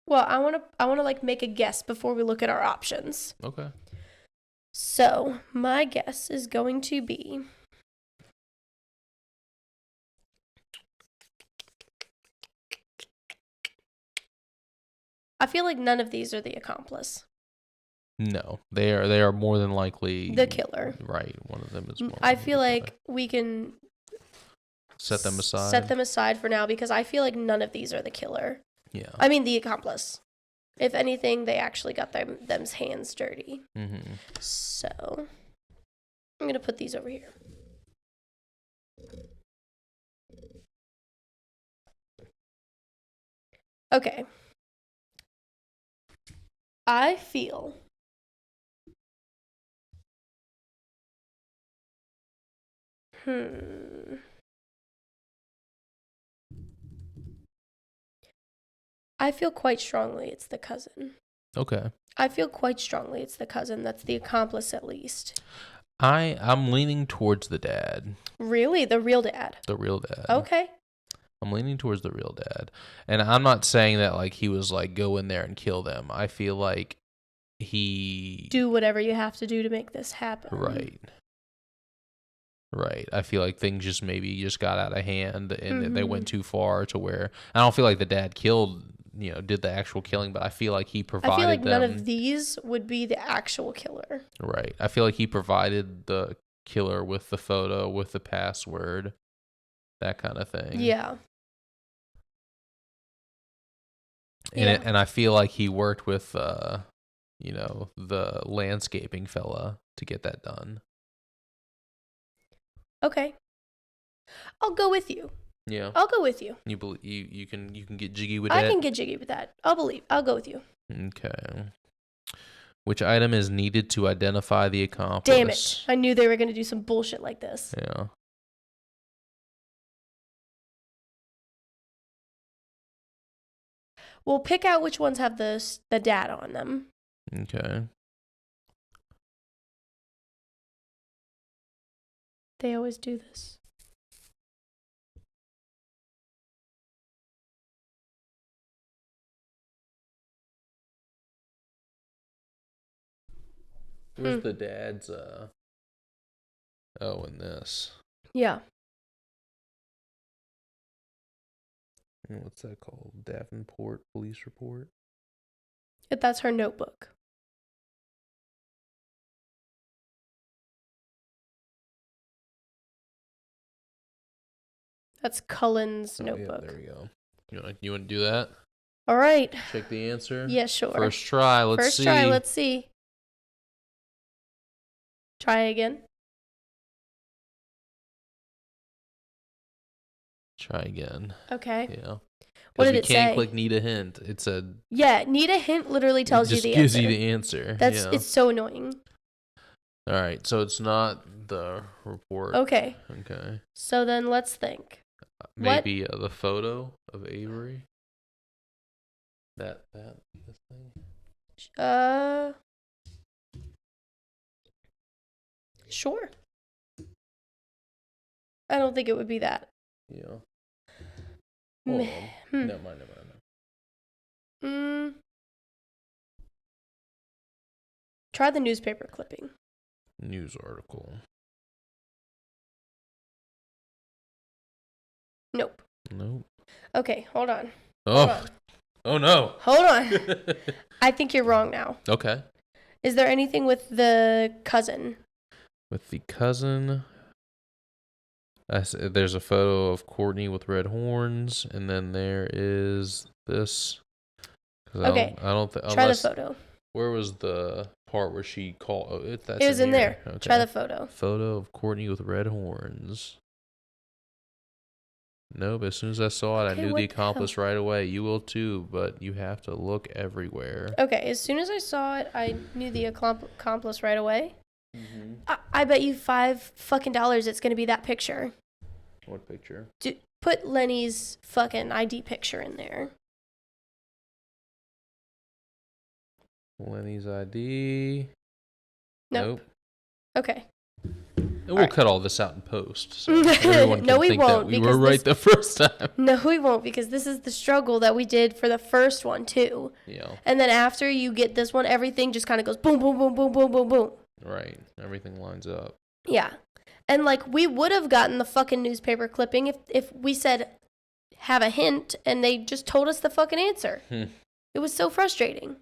Well, I want to make a guess before we look at our options. Okay. So, my guess is going to be I feel like none of these are the accomplice. No, they are more than likely the killer. Right, one of them is more. I feel like we can set them aside. Set them aside for now, because I feel like none of these are the killer. Yeah. I mean, the accomplice. If anything, they actually got them's hands dirty. Mm-hmm. So, I'm going to put these over here. Okay. I feel I feel quite strongly it's the cousin. Okay. I feel quite strongly it's the cousin. That's the accomplice, at least. I'm leaning towards the dad. Really? The real dad? The real dad. Okay. I'm leaning towards the real dad. And I'm not saying that, like, he was, like, go in there and kill them. I feel like he... Do whatever you have to do to make this happen. Right. Right. I feel like things just got out of hand and they went too far to where... I don't feel like the dad did the actual killing, but I feel like he provided I feel like them... none of these would be the actual killer. Right. I feel like he provided the killer with the photo, with the password, that kind of thing. Yeah. And I feel like he worked with, the landscaping fella to get that done. Okay. I'll go with you. Yeah. I'll go with you. You believe you can get jiggy with that? I can get jiggy with that. I'll go with you. Okay. Which item is needed to identify the accomplice? Damn it. I knew they were going to do some bullshit like this. Yeah. We'll pick out which ones have the data on them. Okay. They always do this. Where's the dad's, in this. Yeah. What's that called? Davenport Police Report? That's her notebook. That's Cullen's notebook. Yeah, there we go. You want to do that? All right. Check the answer? Yeah, sure. First try, let's see. Let's see. Try again. Try again. Okay. Yeah. What did it say? We can't click need a hint. It said... Yeah, need a hint literally tells you the answer. It just gives you the answer. It's so annoying. All right, so it's not the report. Okay. Okay. So then let's think. Maybe the photo of Avery? This thing? Sure. I don't think it would be that. Yeah. Hold on. Never mind. Try the newspaper clipping. News article. Nope. Okay, hold on. Oh no. Hold on. I think you're wrong now. Okay. Is there anything with the cousin? With the cousin, there's a photo of Courtney with red horns, and then there is this. Okay. I don't think. Try the photo. Where was the part where she called? Oh, it was in there. Okay. Try the photo. Photo of Courtney with red horns. Nope. As soon as I saw it, I knew the accomplice right away. You will too, but you have to look everywhere. Okay. As soon as I saw it, I knew the accomplice right away. Mm-hmm. I bet you $5 it's gonna be that picture. What picture? Put Lenny's fucking ID picture in there. Lenny's ID. Nope. Okay. And we'll cut all this out in post. So everyone can No, we think won't. That we were right the first time. No, we won't, because this is the struggle that we did for the first one too. Yeah. And then after you get this one, everything just kind of goes boom, boom, boom, boom, boom, boom, boom. Right. Everything lines up. Yeah. And like we would have gotten the fucking newspaper clipping if we said have a hint and they just told us the fucking answer. It was so frustrating.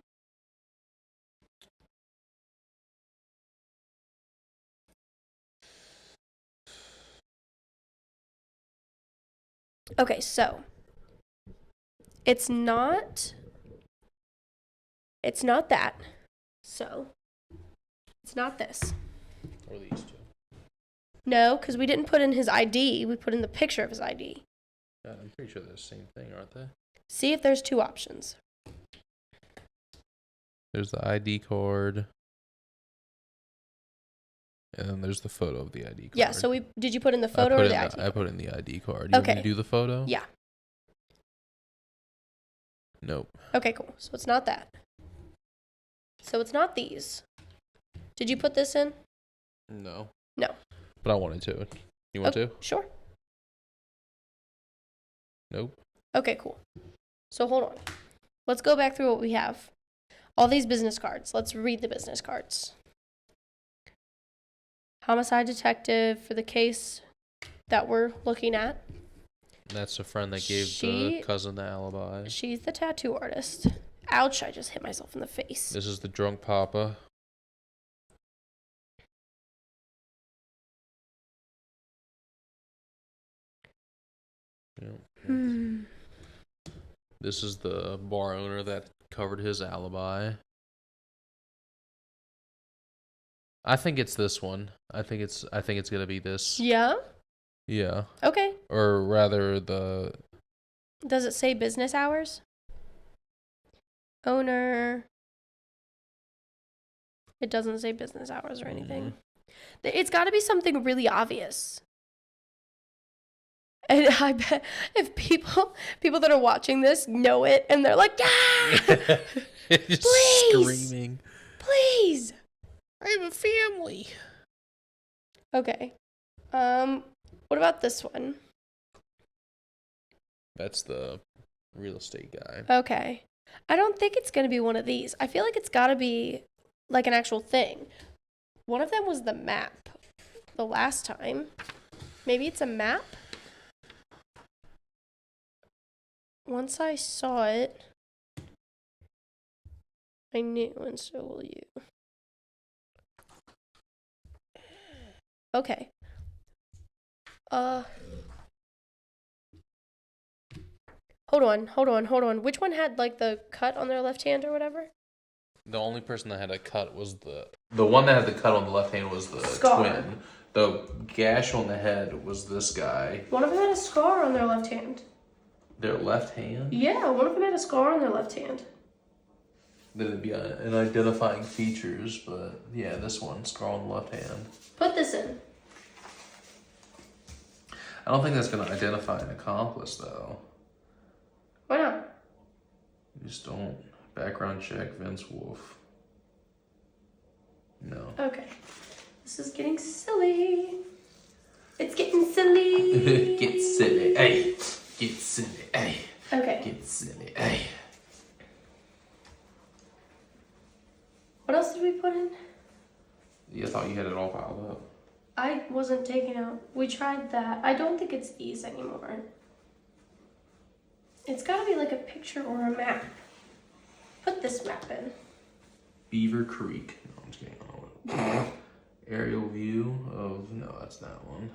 Okay, so it's not that. So it's not this. Or these two. No, because we didn't put in his ID. We put in the picture of his ID. I'm pretty sure they're the same thing, aren't they? See if there's two options. There's the ID card. And then there's the photo of the ID card. Yeah, so did you put in the photo or the ID card? I put in the ID card. You want me to do the photo? Yeah. Nope. Okay, cool. So it's not that. So it's not these. Did you put this in? No. No. But I wanted to. You want to? Sure. Nope. Okay, cool. So hold on. Let's go back through what we have. All these business cards. Let's read the business cards. Homicide detective for the case that we're looking at. That's a friend that gave the cousin the alibi. She's the tattoo artist. Ouch, I just hit myself in the face. This is the drunk papa. Yep. This is the bar owner that covered his alibi. I think it's this one. I think it's gonna be this. Yeah? Yeah. Okay. Or rather Does it say business hours? Owner. It doesn't say business hours or anything. It's got to be something really obvious. And I bet if people that are watching this know it and they're like, yeah, please, screaming. Please. I have a family. Okay. What about this one? That's the real estate guy. Okay. I don't think it's going to be one of these. I feel like it's got to be like an actual thing. One of them was the map the last time. Maybe it's a map? Once I saw it, I knew, and so will you. Okay. Hold on. Which one had like the cut on their left hand or whatever? The only person that had a cut was the one that had the cut on the left hand was the Scar. twin. The gash on the head was this guy. One of them had a scar on their left hand. Their left hand? Yeah, one of them had a scar on their left hand. Then it'd be an identifying features, but yeah, this one, scar on the left hand. Put this in. I don't think that's going to identify an accomplice, though. Why not? You just don't. Background check, Vince Wolf. No. Okay. This is getting silly. It's getting silly. Get silly, hey. Get silly, hey. Okay. Get silly, hey. What else did we put in? I thought you had it all piled up. I wasn't taking out. We tried that. I don't think it's these anymore. It's got to be like a picture or a map. Put this map in. Beaver Creek. No, I'm just kidding. Aerial view of... No, that's that one.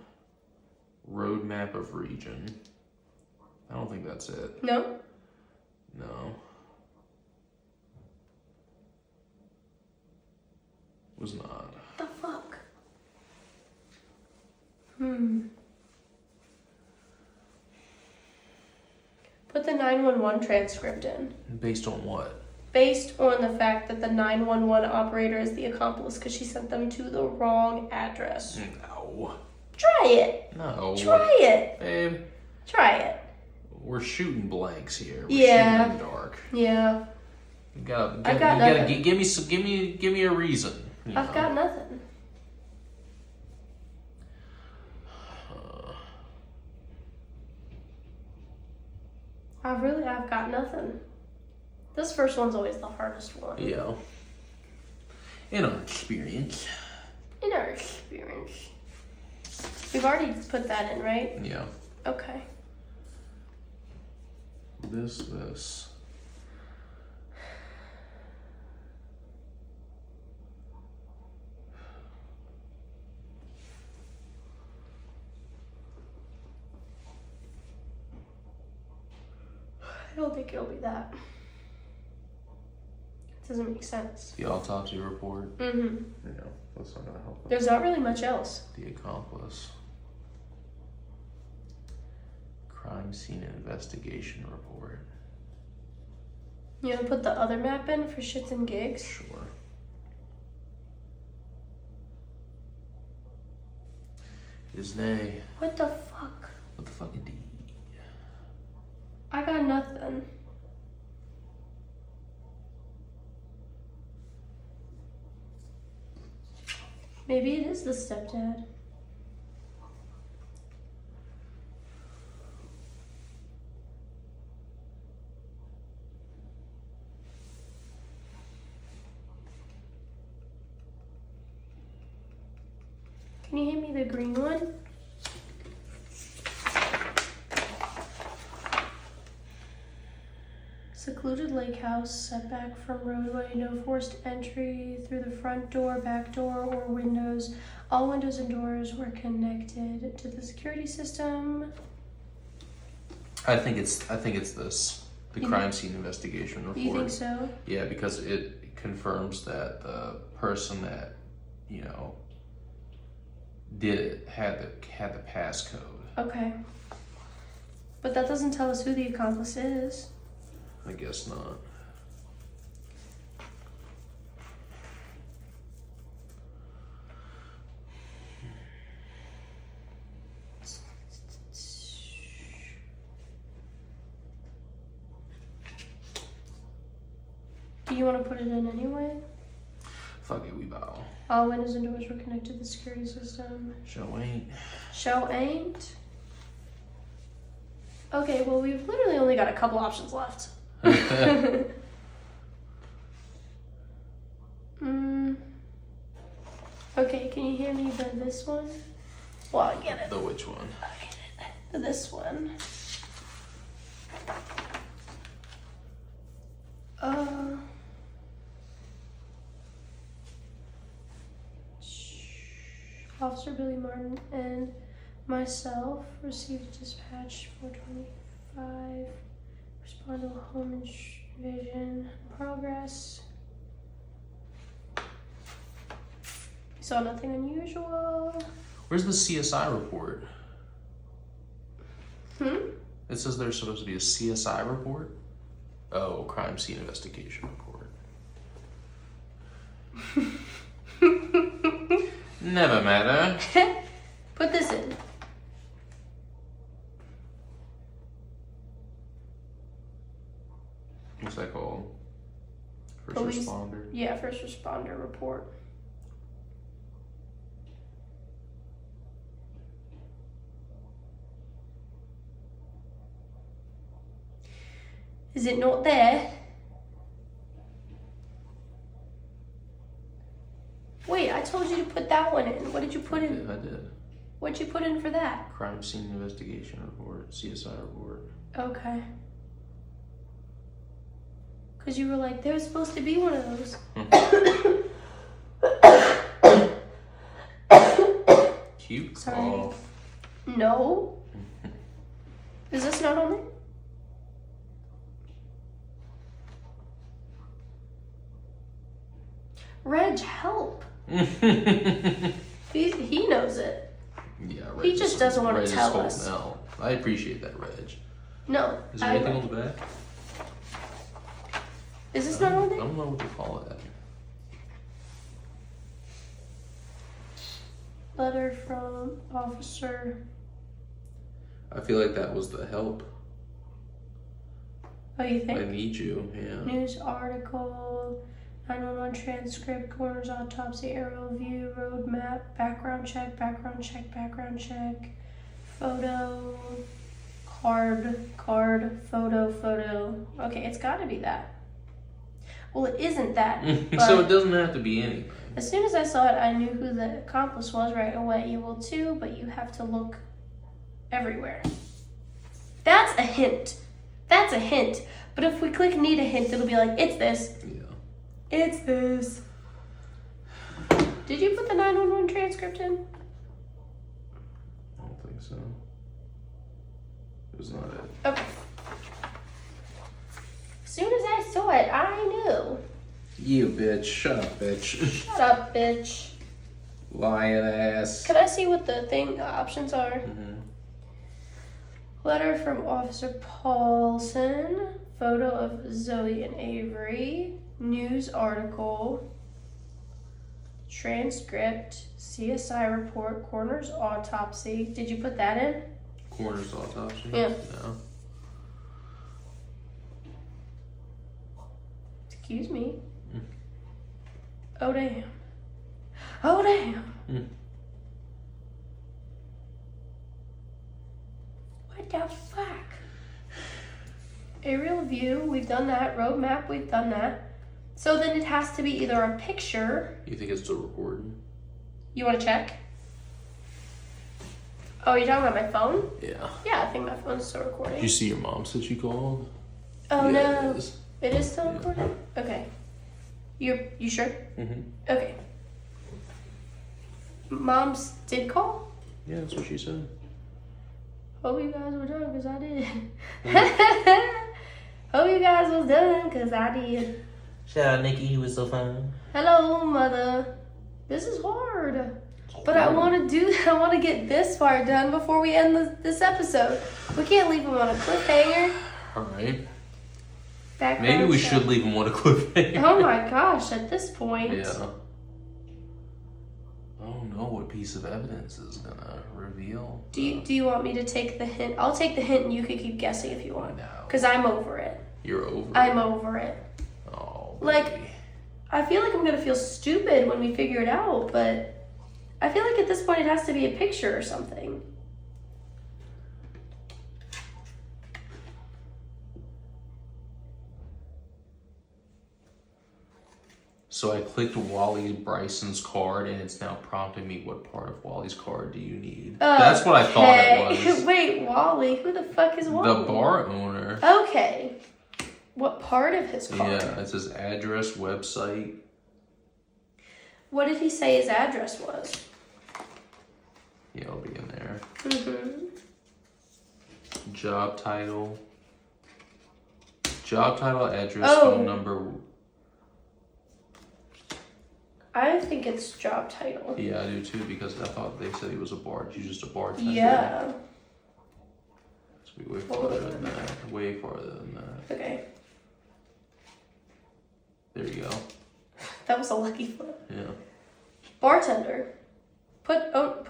Road map of region. I don't think that's it. No? No. Was not. What the fuck? Put the 911 transcript in. Based on what? Based on the fact that the 911 operator is the accomplice because she sent them to the wrong address. No. Try it. No. Try it. Babe. Try it. We're shooting blanks here. We're Yeah. shooting in the dark. Yeah. You gotta nothing. give me a reason. I've got nothing. I've got nothing. This first one's always the hardest one. Yeah. In our experience. We've already put that in, right? Yeah. Okay. This. I don't think it'll be that. It doesn't make sense. The autopsy report. Mm-hmm. Yeah, that's not gonna help us. There's not really much else. The accomplice. Crime scene investigation report. You want to put the other map in for shits and gigs? Sure. Is nay. What the fuck? What the fuck indeed? I got nothing. Maybe it is the stepdad. Can you hand me the green one? Secluded lake house, setback from roadway, no forced entry through the front door, back door, or windows. All windows and doors were connected to the security system. I think it's this. The crime scene investigation report. You think so? Yeah, because it confirms that the person that, did it had the passcode. Okay. But that doesn't tell us who the accomplice is. I guess not. Do you want to put it in anyway? Fuck it, we bow. All windows and doors were connected to the security system. Show ain't. Show ain't? Okay, well, we've literally only got a couple options left. Okay, can you hand me this one? Well, I get it. The which one? I get it. This one. Officer Billy Martin and myself received dispatch 425. Respond to a home invasion progress. Saw nothing unusual. Where's the CSI report? It says there's supposed to be a CSI report. Oh, crime scene investigation report. Never matter. Put this in. What's that called? First Police. responder. Yeah, first responder report. Is it not there? Wait, I told you to put that one in. What did you put in? I did. What'd you put in for that? Crime scene investigation report, CSI report. Okay. Because you were like, there's supposed to be one of those. Cute Sorry. cough. No. Is this not on there? Reg, help. He knows it. Yeah, Reg He just doesn't want to Reg tell holding us. out. I appreciate that, Reg. No. Is there anything on the back? Is this not on I there? don't know what to call it. Letter from officer. I feel like that was the help. Oh, you I think? need you, yeah. News article, 911 transcript, coroner's autopsy, aerial view, road map, background check, photo, card, photo. Okay, it's got to be that. Well, it isn't that. So it doesn't have to be anything. As soon as I saw it, I knew who the accomplice was right away. You will too, but you have to look everywhere. That's a hint. That's a hint. But if we click need a hint, it'll be like, it's this. Yeah. It's this. Did you put the 911 transcript in? I don't think so. It was not it. Okay. As soon as I saw it, I knew. You bitch. Shut up, bitch. Shut up, bitch. Lying ass. Can I see what the options are? Mm-hmm. Letter from Officer Paulson. Photo of Zoe and Avery. News article. transcript, CSI report, coroner's autopsy. Did you put that in? Coroner's autopsy? Yeah. No. Excuse me. Oh, damn. Oh, damn. What the fuck? Aerial view, we've done that. Road map, we've done that. So then it has to be either a picture. You think it's still recording? You want to check? Oh, you're talking about my phone? Yeah. Yeah, I think my phone's still recording. Did you see your mom said she called? Oh, yeah, no. It is. It is still recording? Okay. You sure? Mm-hmm. Okay. Mom's did call? Yeah, that's what she said. Hope you guys were done, because I did. Hope you guys was done, because I did. Shout out Nikki, he was so fun. Hello, mother. This is hard. But I want to get this part done before we end this episode. We can't leave him on a cliffhanger. Alright. Background Maybe we check. should leave him on a cliffhanger. Oh my gosh, at this point. Yeah. Oh no, what piece of evidence is gonna reveal? Do you want me to take the hint? I'll take the hint and you can keep guessing if you want. No. Because I'm over it. You're over I'm it. over it. Oh, Like, baby. I feel like I'm going to feel stupid when we figure it out, but I feel like at this point it has to be a picture or something. So I clicked Wally Bryson's card, and it's now prompting me what part of Wally's card do you need? That's what I thought it was. Wait, Wally? Who the fuck is Wally? The bar owner. Okay. What part of his card? Yeah, it says address, website. What did he say his address was? Yeah, it'll be in there. Mm-hmm. Job title. Job title, address, Oh. phone number. I think it's job title. Yeah, I do too, because I thought they said he was just a bartender. Yeah. So we way farther than that. Way farther than that. Okay. There you go. That was a lucky flip. Yeah. Bartender. Put job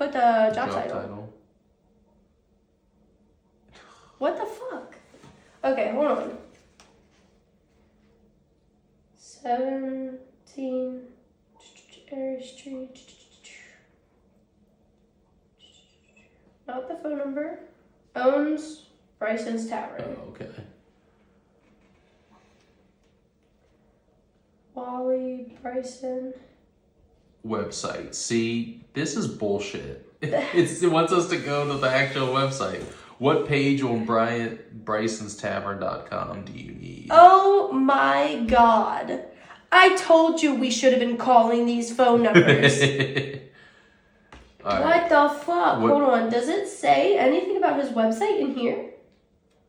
title. What the fuck? Okay, hold on. 17 Area Street. Not the phone number. Owns Bryson's Tavern. Oh, okay. Wally Bryson. Website. See, this is bullshit. It wants us to go to the actual website. What page on Bryson'sTavern.com do you need? Oh my god. I told you we should have been calling these phone numbers. What the fuck? Hold on. Does it say anything about his website in here?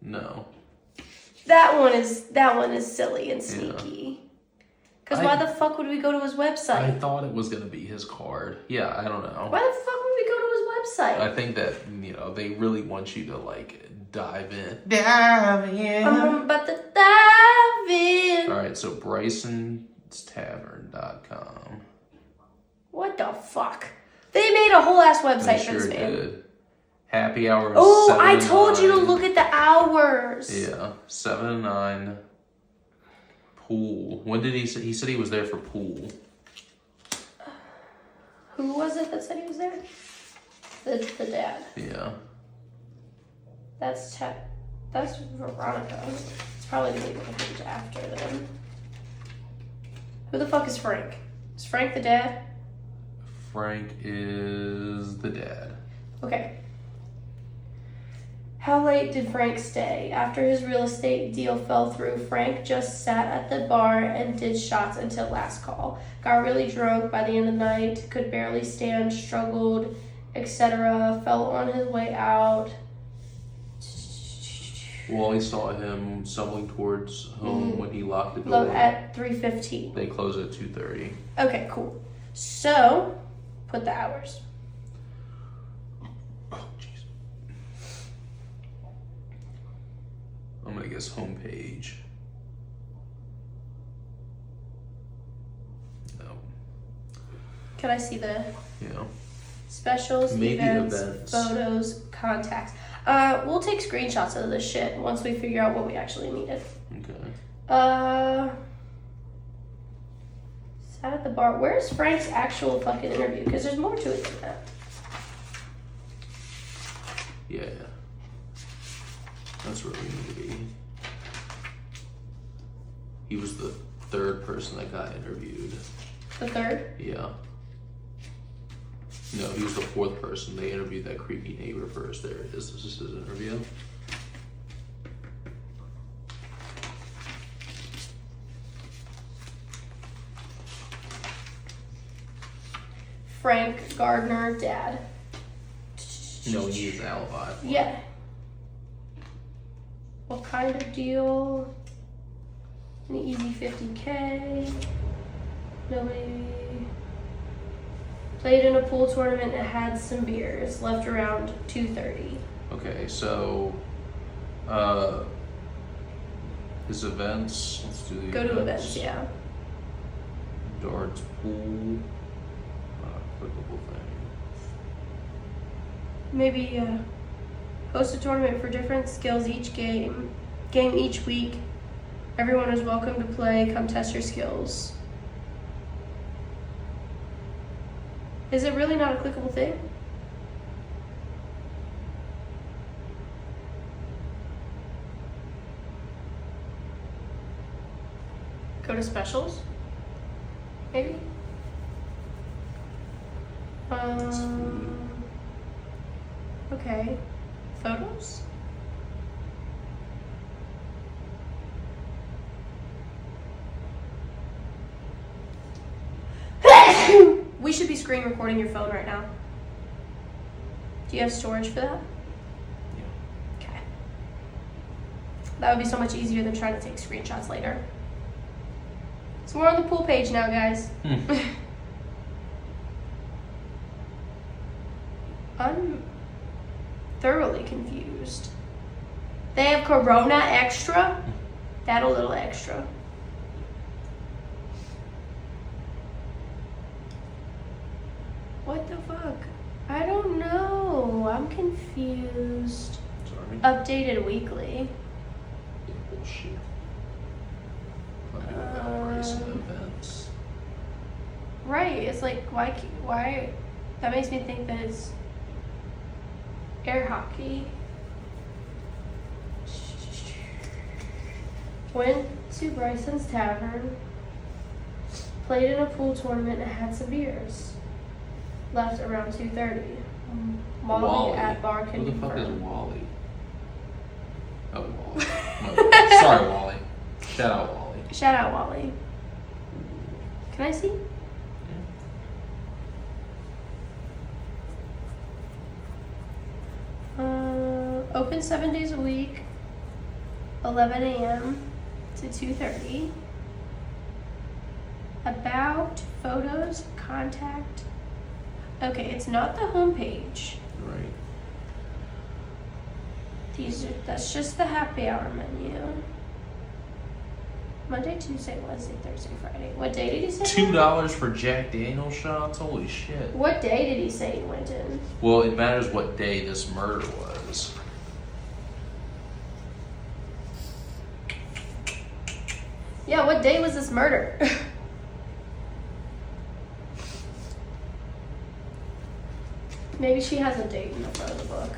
No. That one is silly and sneaky. Because why the fuck would we go to his website? I thought it was going to be his card. Yeah, I don't know. Why the fuck would we go to his website? I think that, they really want you to, dive in. I'm about to dive in. All right, so Bryson'sTavern.com. What the fuck? They made a whole ass website They for sure this man. did. Happy hours. Oh, 7 I to told you to 9. look at the hours. Yeah, 7 to 9. Pool. When did he say? He said he was there for pool. Who was it that said he was there? The dad. Yeah. That's Veronica. It's probably the legal page after them. Who the fuck is Frank? Is Frank the dad? Frank is the dad. Okay. How late did Frank stay? After his real estate deal fell through, Frank just sat at the bar and did shots until last call. Got really drunk by the end of the night, could barely stand, struggled, etc. Fell on his way out. Wally saw him stumbling towards home when he locked the door. At 3:15. They close at 2:30. Okay, cool. So, put the hours. Oh, jeez. I'm gonna guess homepage. No. Can I see the Yeah. specials, Maybe events, photos, contacts? We'll take screenshots of this shit once we figure out what we actually needed. Okay. Sat at the bar. Where's Frank's actual fucking interview? Because there's more to it than that. Yeah. That's where we need to be. He was the third person that got interviewed. The third? Yeah. No, he was the fourth person. They interviewed that creepy neighbor first. There it is. This is his interview. Frank Gardner, dad. No, he needs an alibi. Yeah. What kind of deal? An easy 50K. Nobody. Played in a pool tournament and had some beers. Left around 2:30. Okay, so his events. Let's do the Go to events, yeah. Darts, pool, clickable thing. Maybe host a tournament for different skills each game each week. Everyone is welcome to play. Come test your skills. Is it really not a clickable thing? Go to specials? Maybe? Okay. Photos? We should be screen recording your phone right now. Do you have storage for that? Yeah. Okay. That would be so much easier than trying to take screenshots later. So we're on the pool page now, guys. I'm thoroughly confused. They have Corona Extra? That a little extra. What the fuck? I don't know. I'm confused. Sorry. Updated weekly. Yeah, bullshit. Price and events. Right. It's like, why? That makes me think that it's air hockey. Went to Bryson's Tavern. Played in a pool tournament and had some beers. Left around 2:30. Wally at bar can Who the fuck is confirm. Wally? Oh, Wally. My- Sorry, Wally. Shout out, Wally. Shout out Wally. Can I see? Open 7 days a week, 11 a.m. to 2:30. About photos, contact. Okay, it's not the homepage. Right. That's just the happy hour menu. Monday, Tuesday, Wednesday, Thursday, Friday. What day did he say? $2 for Jack Daniel shots? Holy shit. What day did he say he went in? Well, it matters what day this murder was. Yeah, what day was this murder? Maybe she has a date in the front of the book.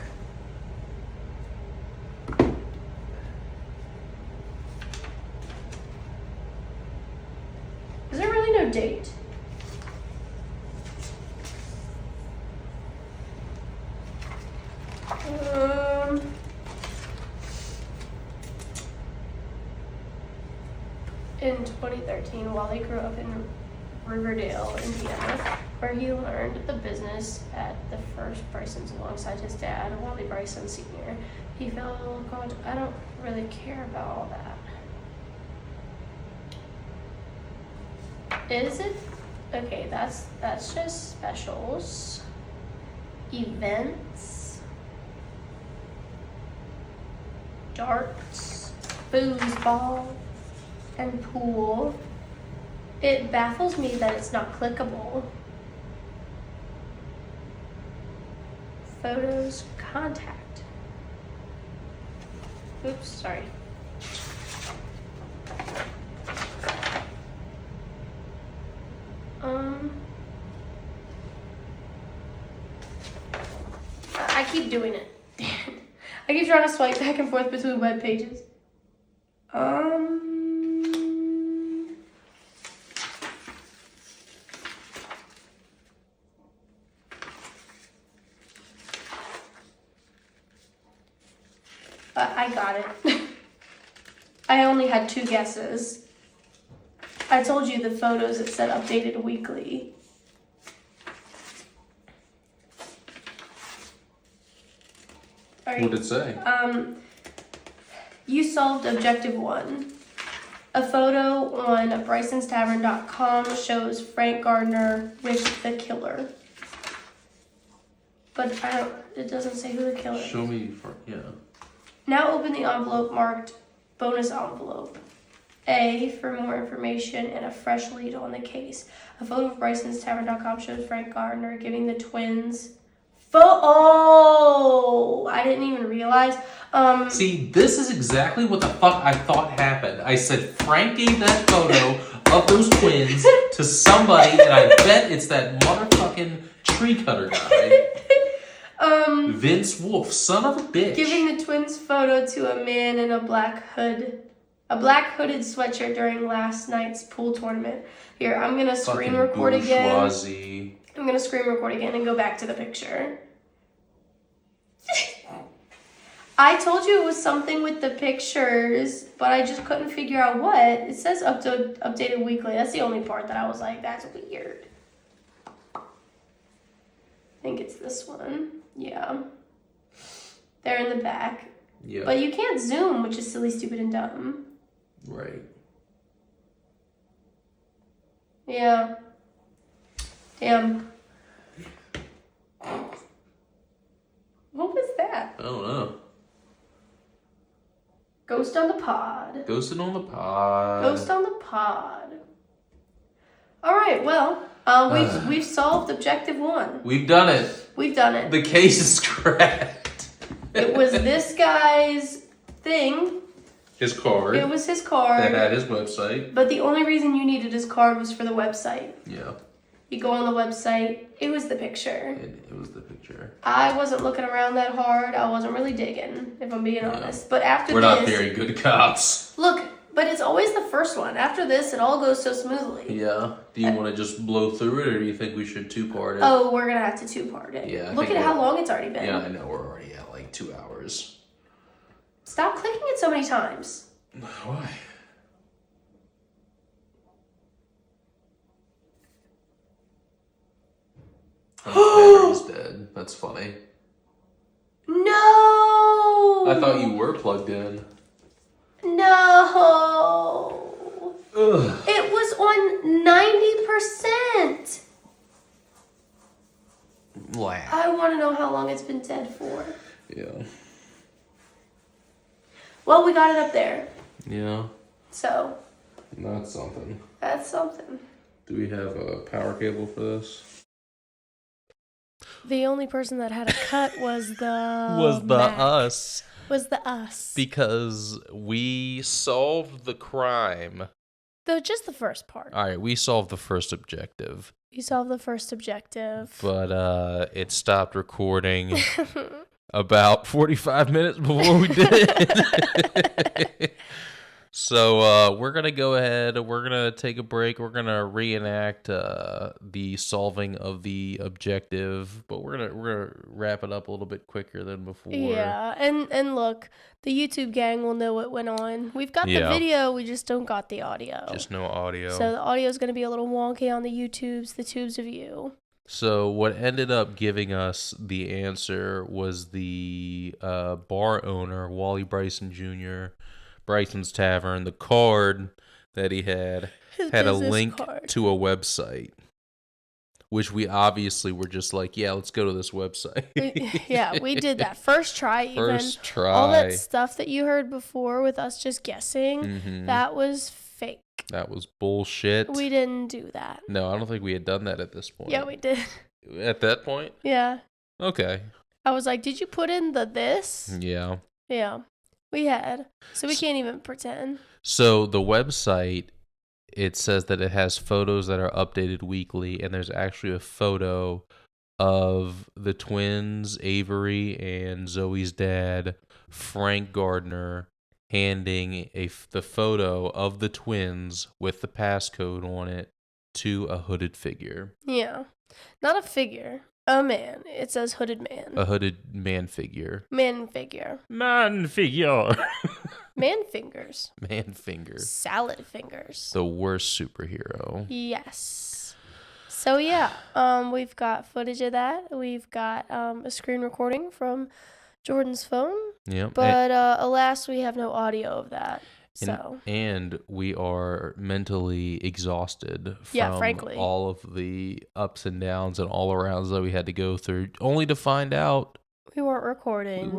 Is there really no date? In 2013, Wally grew up in Riverdale, Indiana, where he learned the business at the first Bryson's alongside his dad, Wally Bryson Sr. He felt, oh God, I don't really care about all that. Is it? Okay, that's just specials. Events. Darts. Foosball. And pool. It baffles me that it's not clickable. Photos, contact. Oops, sorry. I keep doing it. I keep trying to swipe back and forth between web pages. I got it. I only had 2 guesses. I told you the photos, it said updated weekly. What did it say? You solved objective 1. A photo on brysonstavern.com shows Frank Gardner with the killer. But it doesn't say who the killer is. Show me, yeah. Now open the envelope marked bonus envelope. A, for more information and a fresh lead on the case. A photo of brysonstavern.com shows Frank Gardner giving the twins... Oh, I didn't even realize. See, this is exactly what the fuck I thought happened. I said Frank gave that photo of those twins to somebody, and I bet it's that motherfucking tree cutter guy. Vince Wolf, son of a bitch. Giving the twins' photo to a man in a black hooded sweatshirt during last night's pool tournament. Here, I'm gonna screen record again. I'm gonna screen record again and go back to the picture. I told you it was something with the pictures, but I just couldn't figure out what. It says updated weekly. That's the only part that I was like, that's weird. I think it's this one. Yeah. They're in the back. Yeah. But you can't zoom, which is silly, stupid, and dumb. Right. Yeah. Damn. What was that? I don't know. Ghost on the pod. Ghosting on the pod. Ghost on the pod. All right. Well, we've solved objective 1. We've done it. We've done it. The case is cracked. It was this guy's thing. His card. It was his card. That had his website. But the only reason you needed his card was for the website. Yeah. You go on the website. It was the picture. It was the picture. I wasn't looking around that hard. I wasn't really digging, if I'm being honest. But after We're this... not very good cops. Look, but it's always the first one. After this, it all goes so smoothly. Yeah. Do you want to just blow through it, or do you think we should 2-part it? Oh, we're going to have to 2-part it. Yeah. Look at how long it's already been. Yeah, I know. We're already at like 2 hours. Stop clicking it so many times. Why? Oh, battery's dead. That's funny. No! I thought you were plugged in. No! Ugh. It was on 90%. Laugh. I want to know how long it's been dead for. Yeah. Well, we got it up there. Yeah. So. That's something. That's something. Do we have a power cable for this? The only person that had a cut was the us. Was the us. Because we solved the crime. Just the first part. All right, we solved the first objective. You solved the first objective. But it stopped recording about 45 minutes before we did it. So we're going to go ahead. We're going to take a break. We're going to reenact the solving of the objective. But we're gonna wrap it up a little bit quicker than before. Yeah, and look, the YouTube gang will know what went on. We've got the video. We just don't got the audio. Just no audio. So the audio is going to be a little wonky on the YouTubes, the tubes of you. So what ended up giving us the answer was the bar owner, Wally Bryson Jr., Bryson's Tavern. The card that he had a link to a website, which we obviously were just like, yeah, let's go to this website. We did that. First try. First try. All that stuff that you heard before with us just guessing, that was fake. That was bullshit. We didn't do that. No, I don't think we had done that at this point. Yeah, we did. At that point? Yeah. Okay. I was like, did you put in the this? Yeah. Yeah, we had. So we can't even pretend. So the website, it says that it has photos that are updated weekly, and there's actually a photo of the twins, Avery and Zoe's dad, Frank Gardner, handing the photo of the twins with the passcode on it to a hooded figure. Yeah. Not a figure. A man. It says hooded man. A hooded man figure. Man figure. Man figure. Man fingers. Man finger. Salad fingers. The worst superhero. Yes. So yeah, we've got footage of that. We've got a screen recording from Jordan's phone. Yep. But alas, we have no audio of that. So. And we are mentally exhausted from frankly. all of the ups and downs and all arounds that we had to go through, only to find out we weren't recording.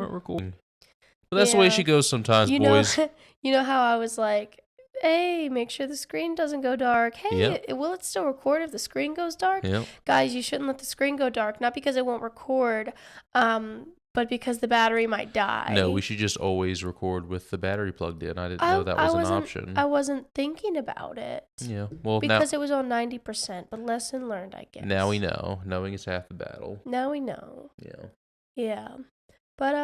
But that's the way she goes sometimes, boys. You know how I was like, hey, make sure the screen doesn't go dark. Hey, will it still record if the screen goes dark? Yep. Guys, you shouldn't let the screen go dark. Not because it won't record, but because the battery might die. No, we should just always record with the battery plugged in. I didn't know that was an option. I wasn't thinking about it. Yeah, well, because it was on 90%, but lesson learned, I guess. Now we know. Knowing is half the battle. Now we know. Yeah. Yeah. But,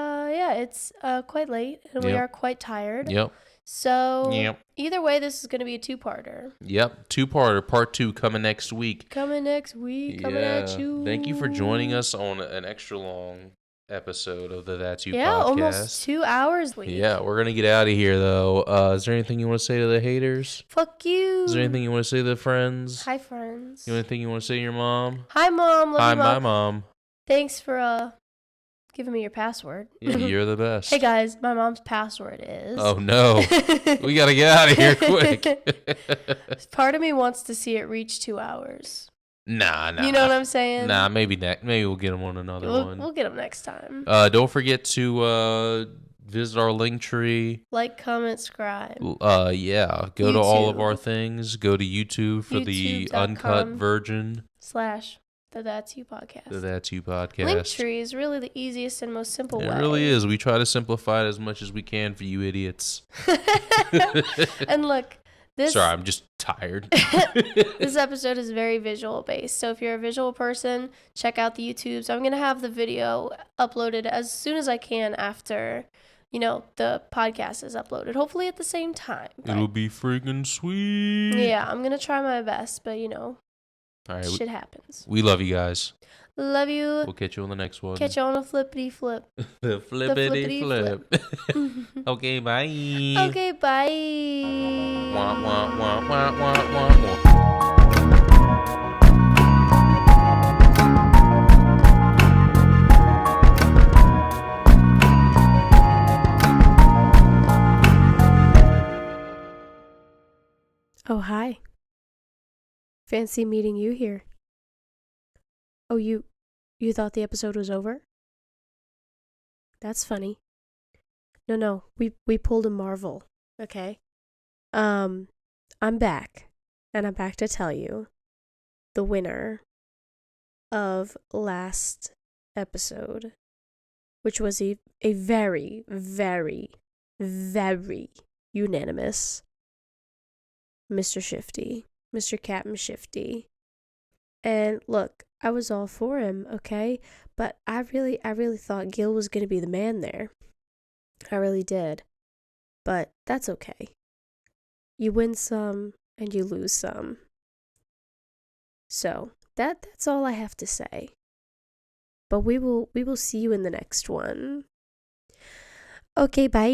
it's quite late, and we are quite tired. Yep. So, either way, this is going to be a two-parter. Yep, two-parter. Part 2 coming next week. Coming at you. Thank you for joining us on an extra long episode of the That's You podcast. Yeah, almost 2 hours. Yeah, we're going to get out of here, though. Is there anything you want to say to the haters? Fuck you. Is there anything you want to say to the friends? Hi, friends. Anything you want to say to your mom? Hi, Mom. Love Hi, you, Mom. my mom. Thanks for giving me your password. Yeah, you're the best. Hey, guys, my mom's password is... Oh, no. We got to get out of here quick. Part of me wants to see it reach 2 hours. Nah. You know what I'm saying? Nah, maybe we'll get them on another one. We'll get them next time. Don't forget to visit our link tree. Like, comment, subscribe. Go YouTube. To all of our things. Go to YouTube for the uncut version. / the That's You podcast. The That's You podcast. Linktree is really the easiest and most simple way. It really is. We try to simplify it as much as we can for you idiots. And look, sorry, I'm just tired. This episode is very visual based. So if you're a visual person, check out the YouTubes. I'm going to have the video uploaded as soon as I can after, the podcast is uploaded. Hopefully at the same time. It'll be freaking sweet. Yeah, I'm going to try my best, but all right, shit happens. We love you guys. Love you. We'll catch you on the next one. Catch you on a flippity flip. The flippity flip. Okay, bye. Okay, bye. Wah, wah, wah, wah, wah, wah, wah. Oh, hi. Fancy meeting you here. Oh, you thought the episode was over? That's funny. No, we pulled a Marvel, okay? I'm back, and I'm back to tell you the winner of last episode, which was a very, very, very unanimous Mr. Shifty. Mr. Captain Shifty. And look, I was all for him, okay? But I really thought Gil was going to be the man there. I really did. But that's okay. You win some and you lose some. So, that's all I have to say. But we will see you in the next one. Okay, bye.